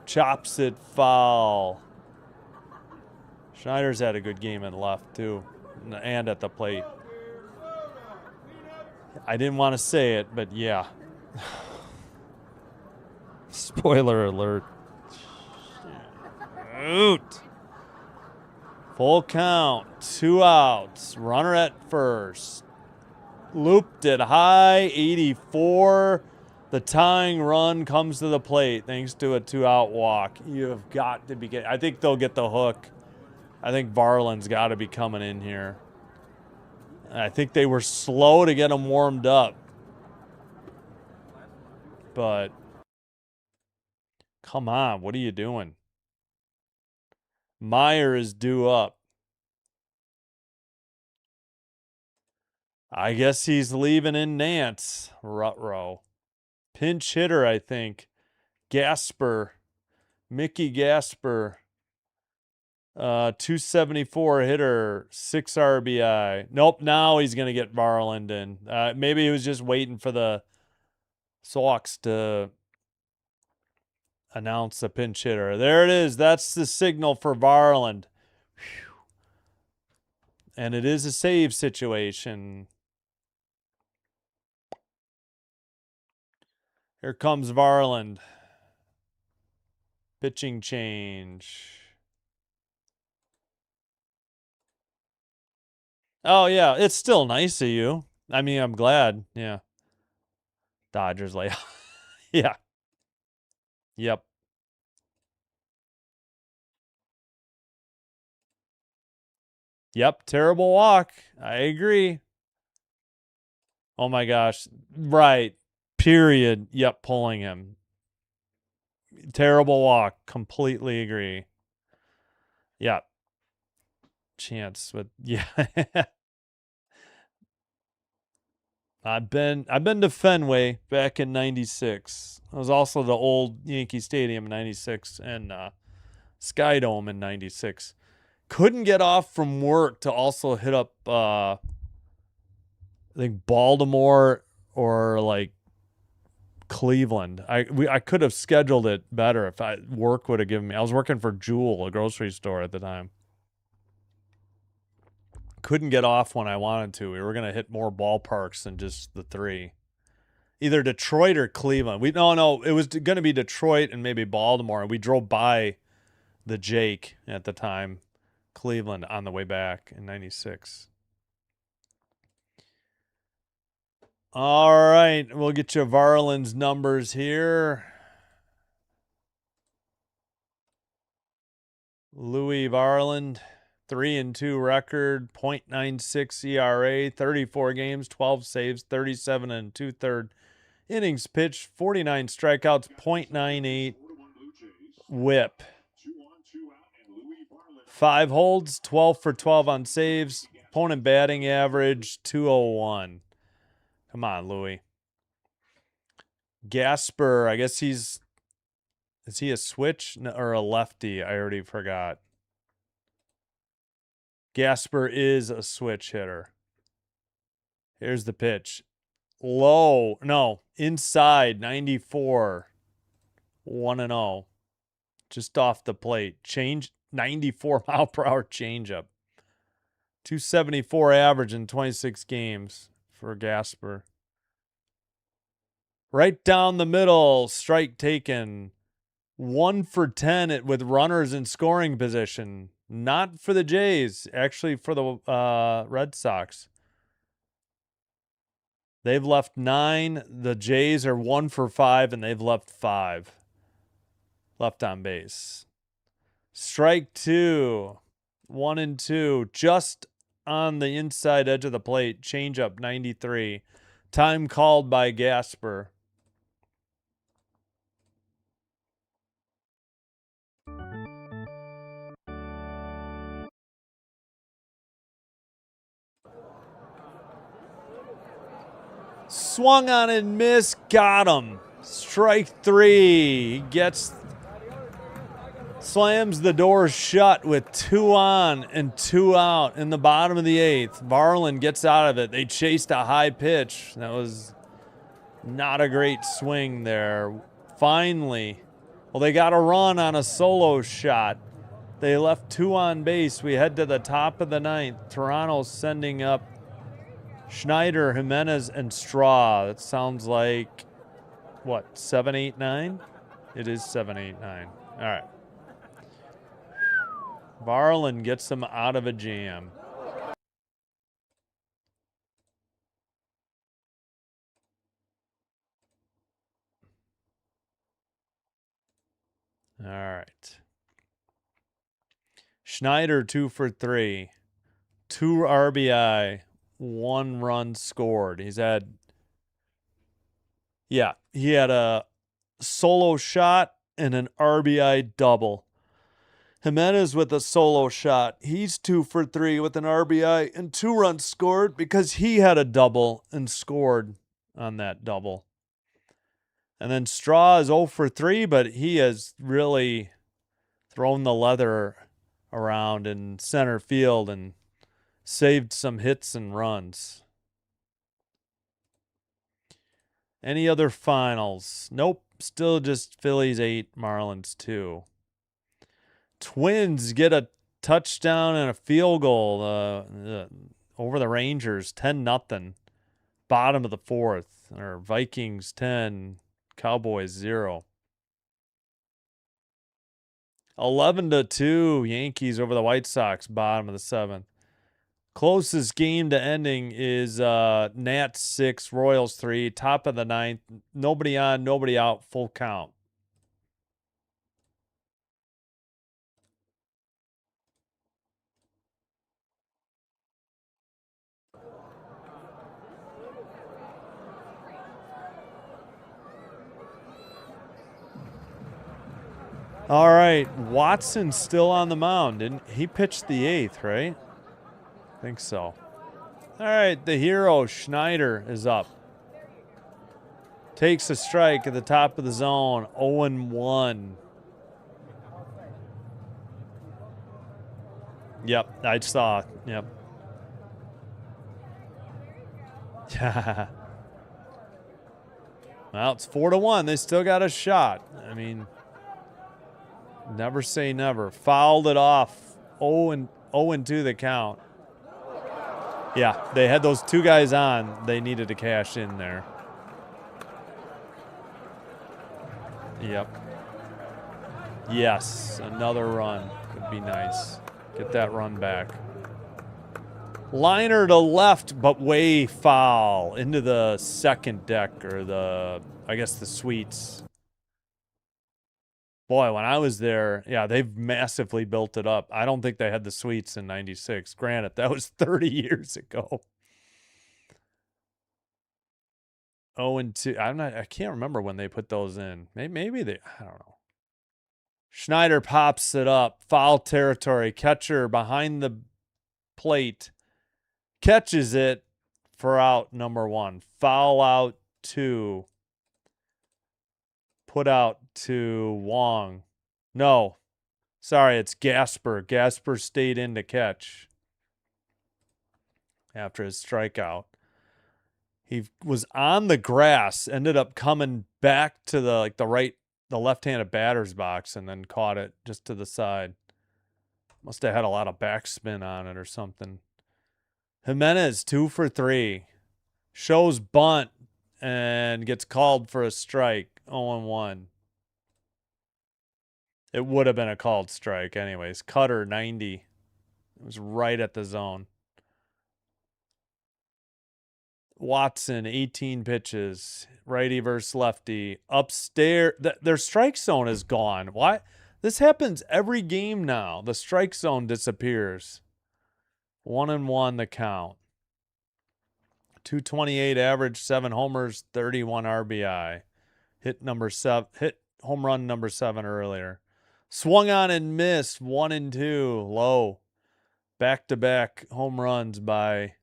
Chops it foul. Schneider's had a good game in left, too. And at the plate. I didn't want to say it, but yeah. Spoiler alert. Shoot. Full count. 2 outs. Runner at first. Looped it high. 84. The tying run comes to the plate thanks to a 2-out walk. You have got to be I think they'll get the hook. I think Varland's got to be coming in here. I think they were slow to get him warmed up. But come on, what are you doing? Meyer is due up. I guess he's leaving in Nance. Rutrow. Pinch hitter, I think. Gasper. Mickey Gasper. 274 hitter, 6 RBI. Nope, now he's going to get Varland in. Maybe he was just waiting for the Sox to announce a pinch hitter. There it is. That's the signal for Varland. Whew. And it is a save situation. Here comes Varland. Pitching change. Oh, yeah. It's still nice of you. I mean, I'm glad. Yeah. Dodgers lay. Yeah. Yep. Yep. Terrible walk. I agree. Oh my gosh. Right. Period. Yep. Pulling him. Terrible walk. Completely agree. Yep. Chance with, yeah. I've been to Fenway back in '96. It was also the old Yankee Stadium in '96 and Sky Dome in '96. Couldn't get off from work to also hit up I think Baltimore or like Cleveland. I could have scheduled it better if work would have given me. I was working for Jewel, a grocery store at the time. Couldn't get off when I wanted to. We were gonna hit more ballparks than just the 3. Either Detroit or Cleveland. No, it was gonna be Detroit and maybe Baltimore. And we drove by the Jake at the time, Cleveland, on the way back in '96. All right, we'll get you Varland's numbers here. Louis Varland, 3-2 record, .96 ERA, 34 games, 12 saves, 37 and 2/3 innings pitched, 49 strikeouts, .98 whip. 5 holds, 12 for 12 on saves, opponent batting average, .201. Come on, Louis. Gasper, I guess is he a switch or a lefty? I already forgot. Gasper is a switch hitter. Here's the pitch. Low. No, inside 94. 1-0. Just off the plate. Change 94 mile per hour changeup. 274 average in 26 games for Gasper. Right down the middle, strike taken. 1 for 10 with runners in scoring position. Not for the Jays, actually for the Red Sox. They've left 9. The Jays are 1 for 5, and they've left 5. Left on base. Strike 2. 1-2. Just on the inside edge of the plate. Changeup 93. Time called by Gasper. Swung on and missed. Got him. Strike 3. He slams the door shut with 2 on and 2 out in the bottom of the 8th. Varland gets out of it. They chased a high pitch. That was not a great swing there. Finally, well, they got a run on a solo shot. They left 2 on base. We head to the top of the 9th. Toronto's sending up Schneider, Jimenez, and Straw. That sounds like, what, 7, 8, 9? It is 7, 8, 9. All right. Varland gets them out of a jam. All right. Schneider 2 for 3. 2 RBI. 1 run scored. He had a solo shot and an RBI double. Jimenez with a solo shot. He's 2 for 3 with an RBI and 2 runs scored because he had a double and scored on that double. And then Straw is 0 for 3, but he has really thrown the leather around in center field and saved some hits and runs. Any other finals? Nope. Still just Phillies 8, Marlins 2. Twins get a touchdown and a field goal over the Rangers, 10-0. Bottom of the fourth. Or Vikings 10, Cowboys 0. 11-2, Yankees over the White Sox, bottom of the seventh. Closest game to ending is Nats 6, Royals 3, top of the ninth. Nobody on, nobody out, full count. All right, Watson's still on the mound. He pitched the 8th, right? I think so. All right, the hero, Schneider, is up. Takes a strike at the top of the zone, 0-1. Yep, I saw it. Yep. Well, it's 4-1. They still got a shot. I mean, never say never. Fouled it off. 0-2 the count. Yeah, they had those two guys on. They needed to cash in there. Yep. Yes, another run. Could be nice. Get that run back. Liner to left, but way foul. Into the second deck, or I guess the suites. Boy, when I was there, yeah, they've massively built it up. I don't think they had the suites in 96. Granted, that was 30 years ago. 0-2. I can't remember when they put those in. Maybe they, I don't know. Schneider pops it up. Foul territory. Catcher behind the plate. Catches it for out number 1. Foul out 2. Put out to Wong. No. Sorry, it's Gasper. Gasper stayed in to catch after his strikeout. He was on the grass, ended up coming back to the left-handed batter's box, and then caught it just to the side. Must have had a lot of backspin on it or something. Jimenez, 2 for 3. Shows bunt and gets called for a strike. 0-1. It would have been a called strike anyways. Cutter, 90. It was right at the zone. Watson, 18 pitches. Righty versus lefty. Upstairs. Their strike zone is gone. Why? This happens every game now. The strike zone disappears. 1-1 the count. 228 average, 7 homers, 31 RBI. Hit home run number 7 earlier. Swung on and missed, 1-2, low. Back-to-back home runs by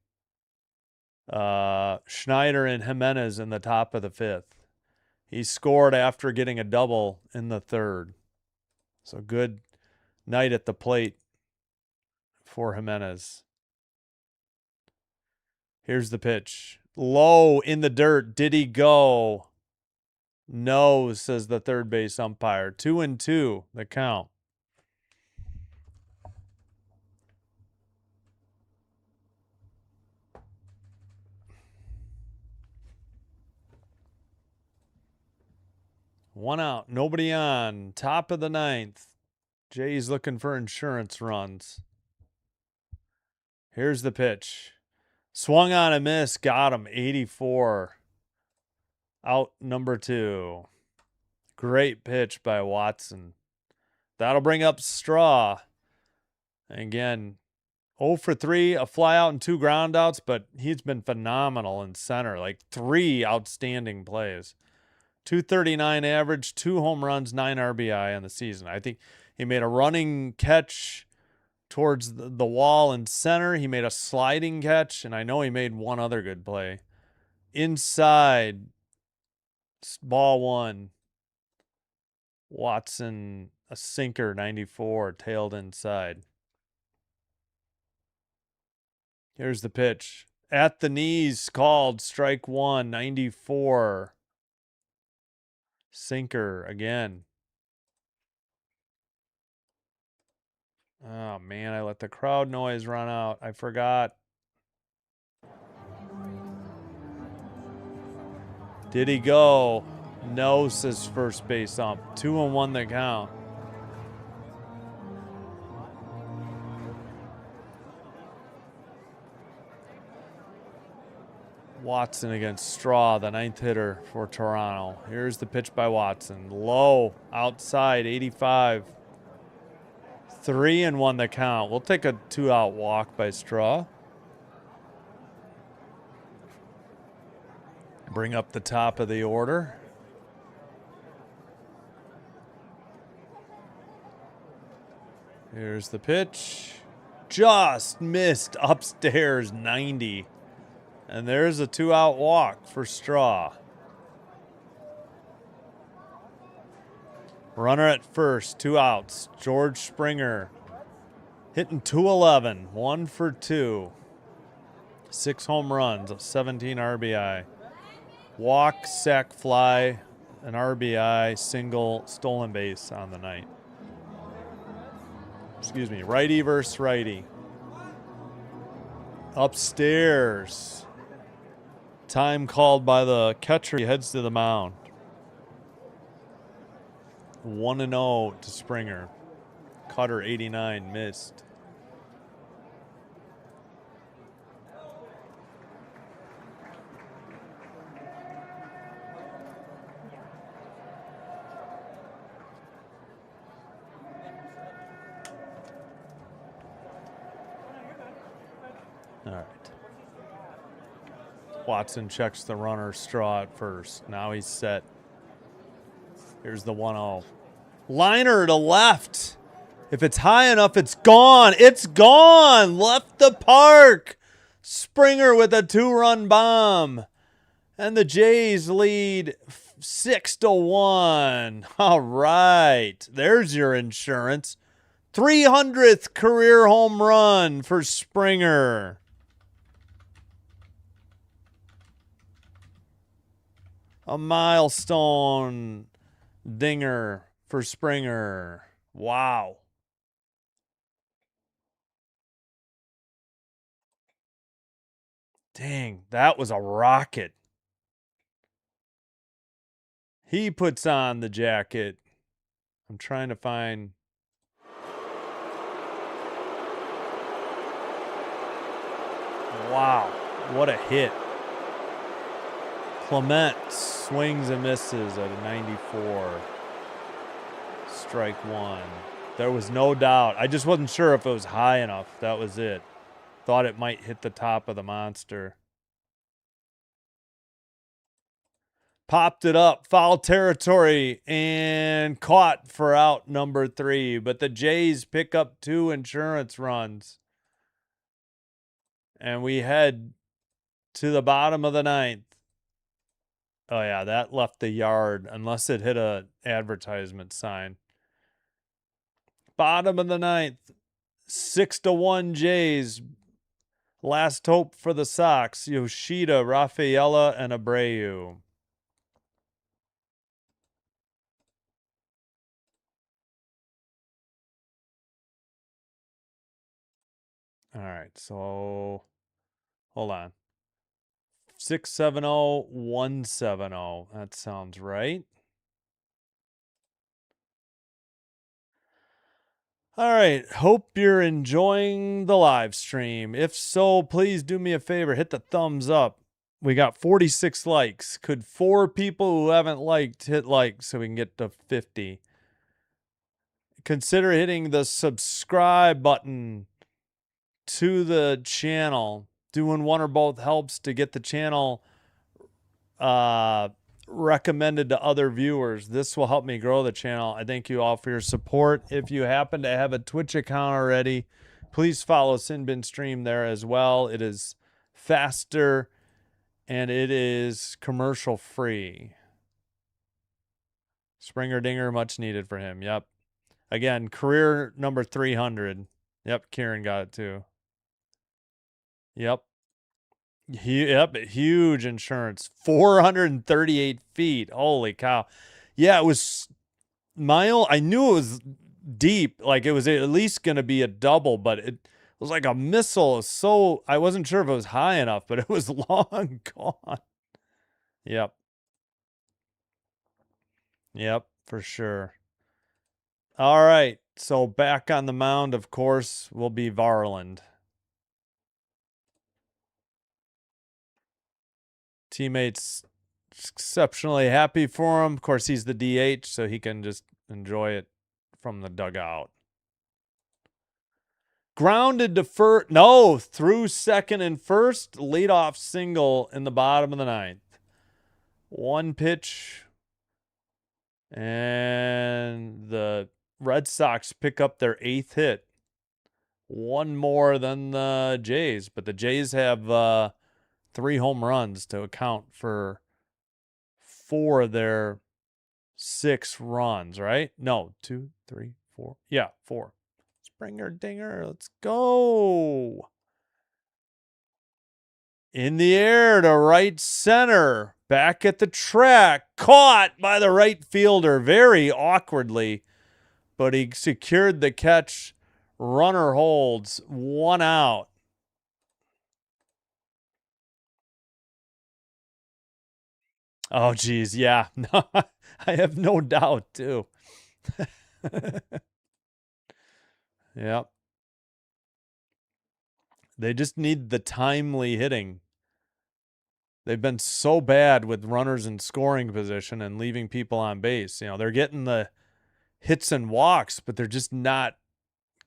Schneider and Jimenez in the top of the 5th. He scored after getting a double in the 3rd. So good night at the plate for Jimenez. Here's the pitch. Low in the dirt. Did he go? No, says the third base umpire. 2-2, the count. One out, nobody on. Top of the 9th. Jay's looking for insurance runs. Here's the pitch. Swung on a miss, got him, 84. Out number 2. Great pitch by Watson. That'll bring up Straw. Again, 0 for 3, a fly out and 2 ground outs, but he's been phenomenal in center. Like 3 outstanding plays. 239 average, 2 home runs, 9 RBI on the season. I think He made a running catch towards the wall in center. He made a sliding catch, and I know he made one other good play. Inside, ball one. Watson, a sinker, 94, tailed inside. Here's the pitch. At the knees, called strike one, 94. Sinker again. Oh, man, I let the crowd noise run out. I forgot. Did he go? No, says first base ump. 2-1 the count. Watson against Straw, the ninth hitter for Toronto. Here's the pitch by Watson. Low, outside, 85. 3-1 the count. We'll take a 2-out walk by Straw. Bring up the top of the order. Here's the pitch. Just missed upstairs, 90. And there's a 2-out walk for Straw. Runner at first, 2 outs. George Springer hitting .211, 1 for 2. 6 home runs, 17 RBI. Walk, sac fly, an RBI, single, stolen base on the night. Excuse me, righty versus righty. Upstairs. Time called by the catcher. He heads to the mound. 1-0 to Springer. Cutter 89 missed. All right. Watson checks the runner, Straw at first. Now he's set. Here's the 1-0. Liner to left. If it's high enough, it's gone. It's gone. Left the park. Springer with a 2-run bomb. And the Jays lead 6-1. All right. There's your insurance. 300th career home run for Springer. A milestone dinger for Springer. Wow. Dang, that was a rocket. He puts on the jacket. I'm trying to find. Wow, what a hit. Clement swings and misses at a 94. Strike one. There was no doubt. I just wasn't sure if it was high enough. That was it. Thought it might hit the top of the monster. Popped it up. Foul territory and caught for out number 3. But the Jays pick up 2 insurance runs. And we head to the bottom of the 9th. Oh, yeah, that left the yard unless it hit a advertisement sign. Bottom of the 9th. 6-1 Jays. Last hope for the Sox. Yoshida, Rafaela, and Abreu. All right, so hold on. 670-170. That sounds right. All right. Hope you're enjoying the live stream. If so, please do me a favor. Hit the thumbs up. We got 46 likes. Could 4 people who haven't liked hit like so we can get to 50? Consider hitting the subscribe button to the channel. Doing one or both helps to get the channel recommended to other viewers. This will help me grow the channel. I thank you all for your support. If you happen to have a Twitch account already, please follow Sinbin Stream there as well. It is faster and it is commercial free. Springer Dinger, much needed for him. Yep. Again, career number 300. Yep, Kieran got it too. Yep. Yep, huge insurance. 438 feet. Holy cow. Yeah, it was mile. I knew it was deep. Like it was at least going to be a double, but it was like a missile. So I wasn't sure if it was high enough, but it was long gone. Yep. Yep, for sure. All right. So back on the mound, of course, will be Varland. Teammates exceptionally happy for him. Of course, he's the DH, so he can just enjoy it from the dugout. Grounded to first. No, through second and first. Leadoff single in the bottom of the ninth. One pitch. And the Red Sox pick up their 8th hit. One more than the Jays. But the Jays have 3 home runs to account for 4 of their 6 runs, right? No, 2, 3, 4. Yeah, 4. Springer Dinger, let's go. In the air to right center. Back at the track. Caught by the right fielder very awkwardly. But he secured the catch. Runner holds. 1 out. Oh, geez. Yeah. No, I have no doubt, too. Yep. They just need the timely hitting. They've been so bad with runners in scoring position and leaving people on base. You know, they're getting the hits and walks, but they're just not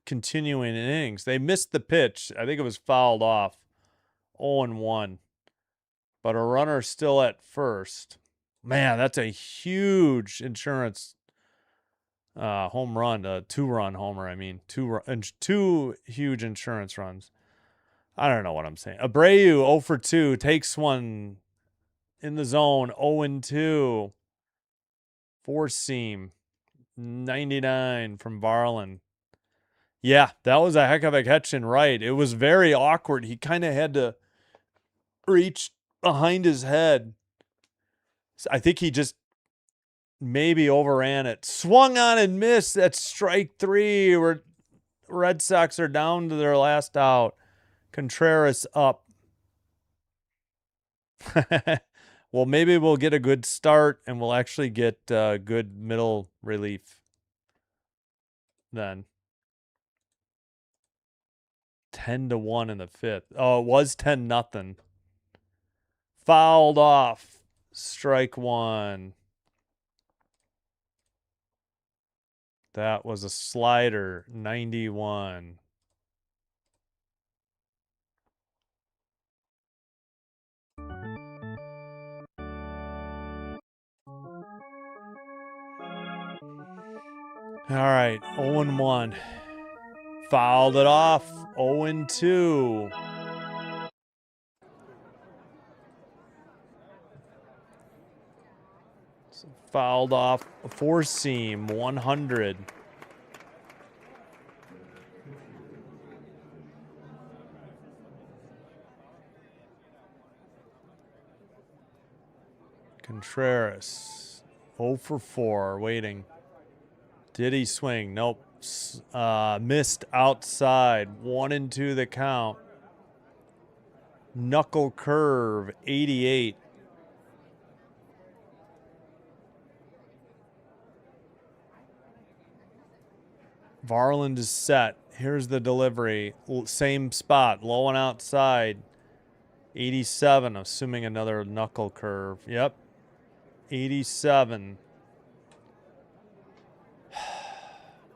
continuing innings. They missed the pitch. I think it was fouled off. 0-1. But a runner still at first. Man, that's a huge insurance home run, a 2-run homer. I mean, two huge insurance runs. I don't know what I'm saying. Abreu 0 for 2 takes one in the zone. 0-2. 4-seam. 99 from Varland. Yeah, that was a heck of a catch in right. It was very awkward. He kind of had to reach behind his head. I think he just maybe overran it. Swung on and missed. That's strike 3. Where Red Sox are down to their last out. Contreras up. Well, maybe we'll get a good start and we'll actually get good middle relief then. 10-1 in the 5th. Oh, it was 10-0. Fouled off. Strike 1. That was a slider. 91. All right, 0-1. Fouled it off. 0-2. Fouled off a 4-seam. 100. Contreras 0 for 4. Waiting. Did he swing? Nope. Missed outside. 1-2 the count. Knuckle curve. 88. Varland is set. Here's the delivery. Same spot. Low and outside. 87. Assuming another knuckle curve. Yep. 87.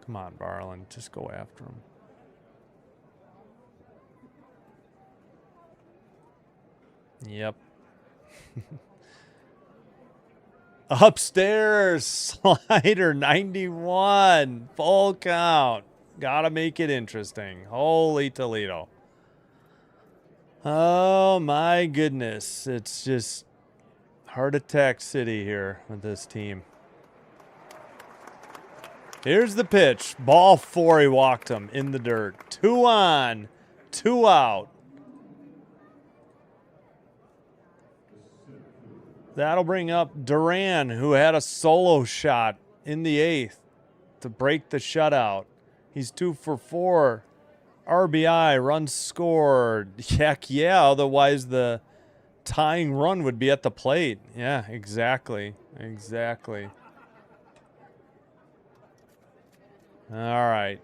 Come on, Varland. Just go after him. Yep. Upstairs, slider 91, full count. Gotta make it interesting. Holy Toledo. Oh my goodness. It's just heart attack city here with this team. Here's the pitch. Ball 4, he walked him in the dirt. 2 on, 2 out. That'll bring up Duran, who had a solo shot in the 8th to break the shutout. He's 2 for 4. RBI, runs scored. Heck yeah, otherwise the tying run would be at the plate. Yeah, exactly. Exactly. All right.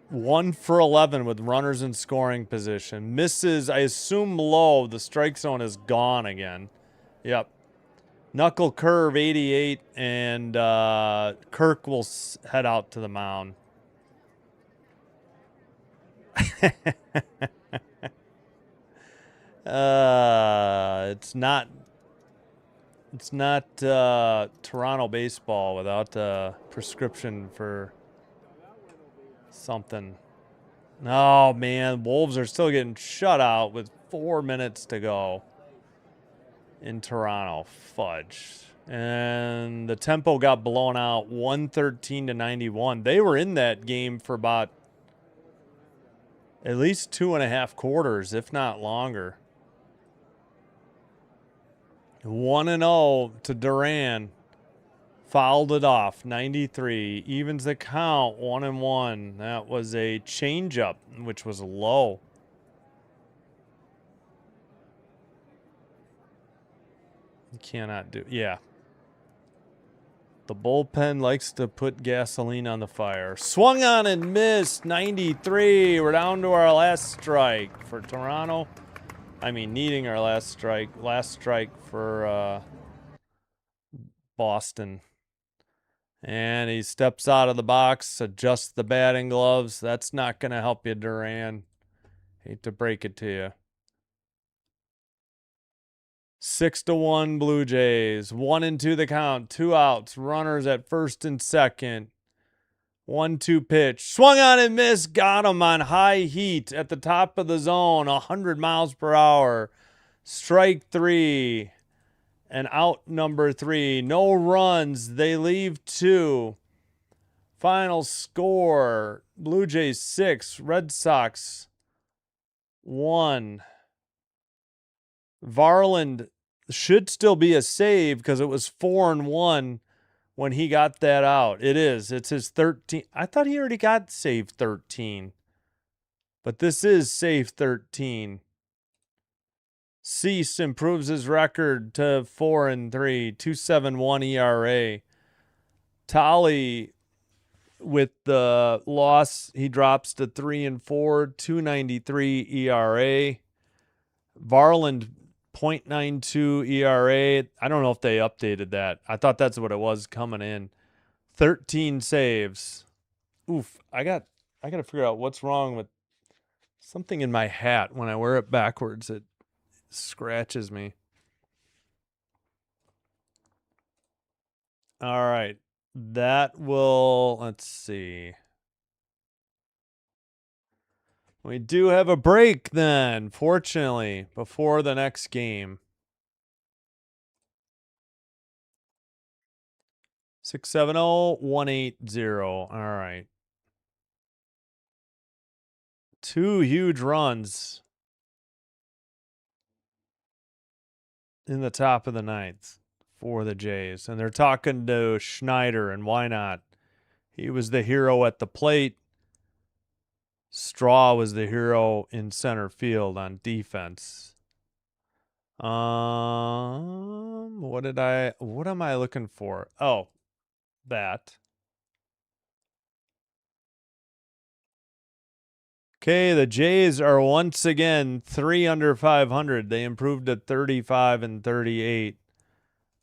1 for 11 with runners in scoring position. Misses, I assume low. The strike zone is gone again. Yep. Knuckle curve 88, and Kirk will head out to the mound. It's not Toronto baseball without a prescription for something. Oh man, Wolves are still getting shut out with 4 minutes to go in Toronto. Fudge. And the tempo got blown out 113 to 91. They were in that game for about at least 2.5 quarters, if not longer. 1-0 to Duran. Fouled it off. 93. Evens the count. 1-1. That was a changeup, which was low. You cannot do. Yeah. The bullpen likes to put gasoline on the fire. Swung on and missed. 93. We're down to our last strike for Toronto. I mean, needing our last strike. Last strike for Boston. And he steps out of the box, adjusts the batting gloves. That's not going to help you, Duran. Hate to break it to you. 6-1 Blue Jays. 1-2 the count. 2 outs. Runners at first and second. 1-2 pitch. Swung on and missed. Got him on high heat at the top of the zone. 100 miles per hour. Strike 3. And out number 3. No runs. They leave 2. Final score. Blue Jays 6. Red Sox 1. Varland should still be a save because it was 4-1 when he got that out. It is. It's his 13th. I thought he already got save 13. But this is save 13. Cease improves his record to 4-3, 2.71 ERA. Tolly, with the loss, he drops to 3-4, 2.93 ERA. Varland 0.92 ERA. I don't know if they updated that. I thought that's what it was coming in. 13 saves. Oof. I got to figure out what's wrong with something in my hat. When I wear it backwards, it scratches me. All right. That will, let's see. We do have a break then, fortunately, before the next game. 670-180. All right. 2 huge runs in the top of the 9th for the Jays. And they're talking to Schneider, and why not? He was the hero at the plate. Straw was the hero in center field on defense. What am I looking for? Oh, that. Okay, the Jays are once again 3 under 500. They improved to 35-38.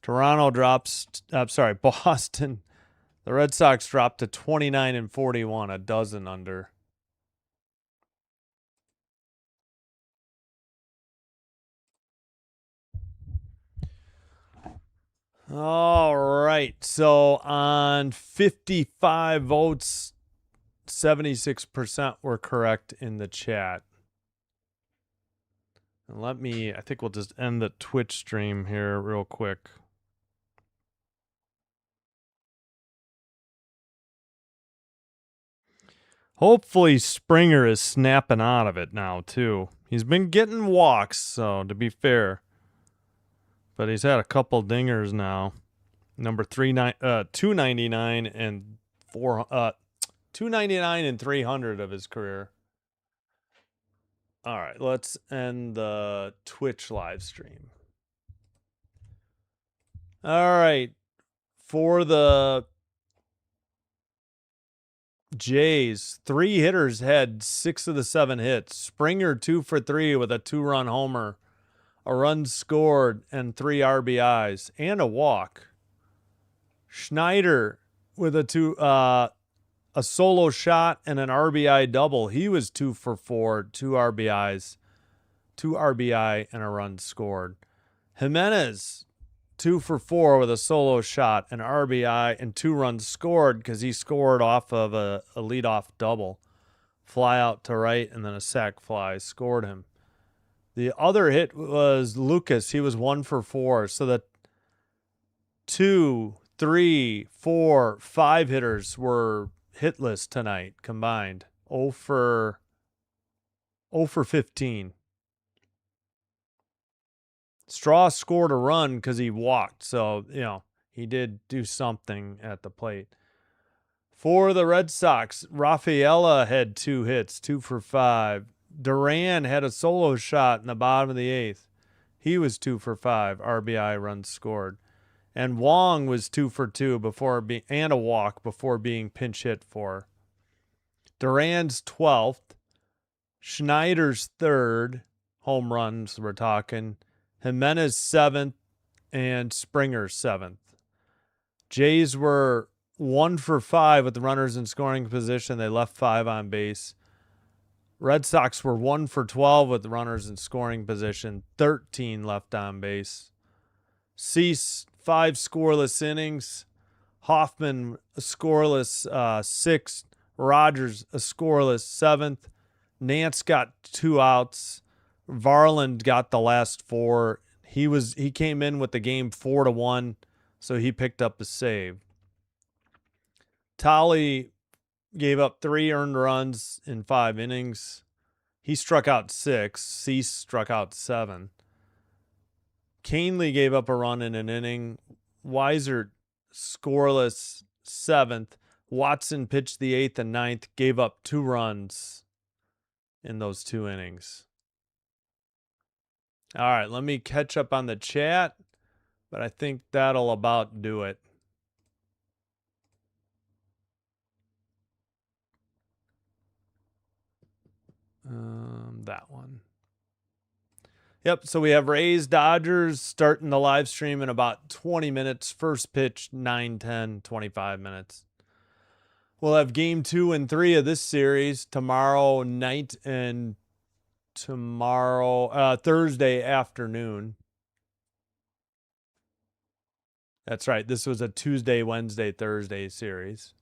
Toronto drops, Boston. The Red Sox dropped to 29-41, a dozen under. All right. So on 55 votes, 76% were correct in the chat. And I think we'll just end the Twitch stream here real quick. Hopefully Springer is snapping out of it now, too. He's been getting walks, so to be fair. But he's had a couple dingers now. Number 299 and 299 and 300 of his career. All right, let's end the Twitch live stream. All right, for the Jays, 3 hitters had 6 of the 7 hits. Springer 2 for 3 with a 2-run homer, a run scored, and 3 RBIs and a walk. Schneider with a solo shot and an RBI double. He was 2 for 4, 2 RBIs, 2 RBI and a run scored. Jimenez 2 for 4 with a solo shot, an RBI, and 2 runs scored because he scored off of a leadoff double. Fly out to right and then a sac fly scored him. The other hit was Lucas. He was 1 for 4. So the 2, 3, 4, 5 hitters were hitless tonight combined. 0 for 15. Straw scored a run because he walked. So, he did do something at the plate. For the Red Sox, Rafaela had 2 hits, 2 for 5. Duran had a solo shot in the bottom of the 8th. He was 2 for 5, RBI runs scored. And Wong was 2 for 2 and a walk before being pinch hit for. Duran's 12th. Schneider's 3rd. Home runs we're talking. Jimenez 7th and Springer 7th. Jays were 1 for 5 with the runners in scoring position. They left 5 on base. Red Sox were 1 for 12 with the runners in scoring position. 13 left on base. Cease 5 scoreless innings. Hoffman a scoreless 6th. Rogers a scoreless 7th. Nance got 2 outs. Varland got the last 4. He came in with the game 4-1, so he picked up a save. Tolley gave up 3 earned runs in 5 innings. He struck out 6. Cease struck out 7. Canely gave up a run in an inning. Weiser scoreless 7th. Watson pitched the 8th and 9th, gave up 2 runs in those 2 innings. All right, let me catch up on the chat, but I think that'll about do it. That one. Yep, so we have Rays, Dodgers starting the live stream in about 20 minutes. First pitch, 9, 10, 25 minutes. We'll have game 2 and 3 of this series tomorrow night and Thursday afternoon. That's right. This was a Tuesday, Wednesday, Thursday series.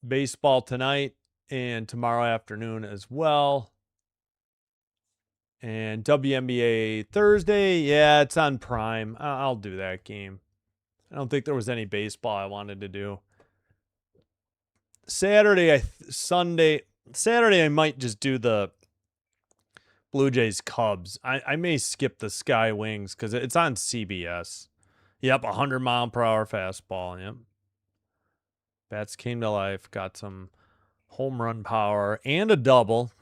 Baseball tonight and tomorrow afternoon as well. And WNBA Thursday, yeah, it's on Prime. I'll do that game. I don't think there was any baseball I wanted to do. Saturday, I might just do the Blue Jays Cubs. I may skip the Sky Wings because it's on CBS. Yep, 100-mile-per-hour fastball. Yep. Bats came to life, got some home run power and a double.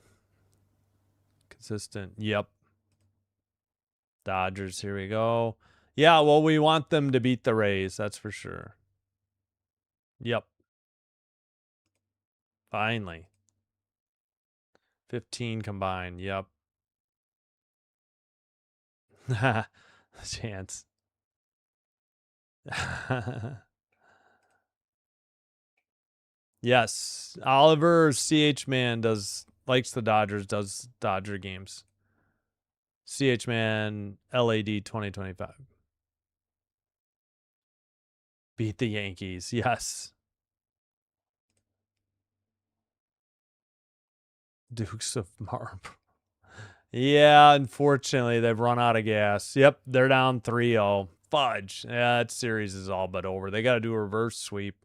Consistent. Yep. Dodgers, here we go. Yeah, well, we want them to beat the Rays, that's for sure. Yep. Finally. 15 combined. Yep. Chance. Yes. Oliver CH Man likes the Dodgers, does Dodger games. CH Man LAD 2025. beat the Yankees. Yes. Dukes of Marlborough. Yeah, unfortunately, they've run out of gas. Yep, they're down 3-0. Fudge. Yeah, that series is all but over. They got to do a reverse sweep.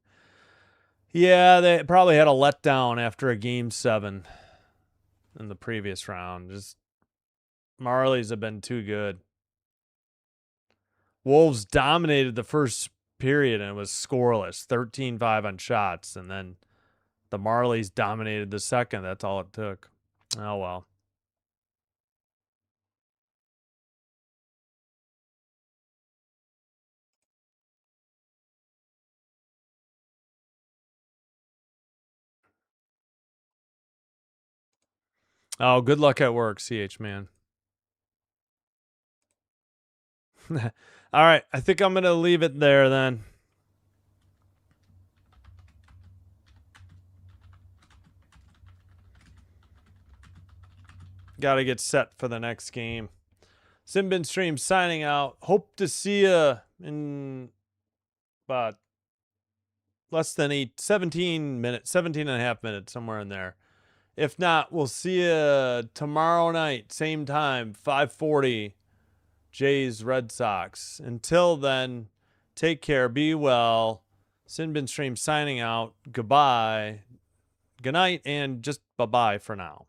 Yeah, they probably had a letdown after a game 7 in the previous round. Just Marlies have been too good. Wolves dominated the first period and it was scoreless, 13-5 on shots, and then the Marlies dominated the second. That's all it took. Oh well. Oh, good luck at work, CH man. All right, I think I'm going to leave it there then. Got to get set for the next game. Simbin Stream signing out. Hope to see you in about less than 17 minutes, 17 and a half minutes, somewhere in there. If not, we'll see you tomorrow night, same time, 5:40, Jays Red Sox. Until then, take care, be well. Sinbin Stream signing out. Goodbye, good night, and just bye-bye for now.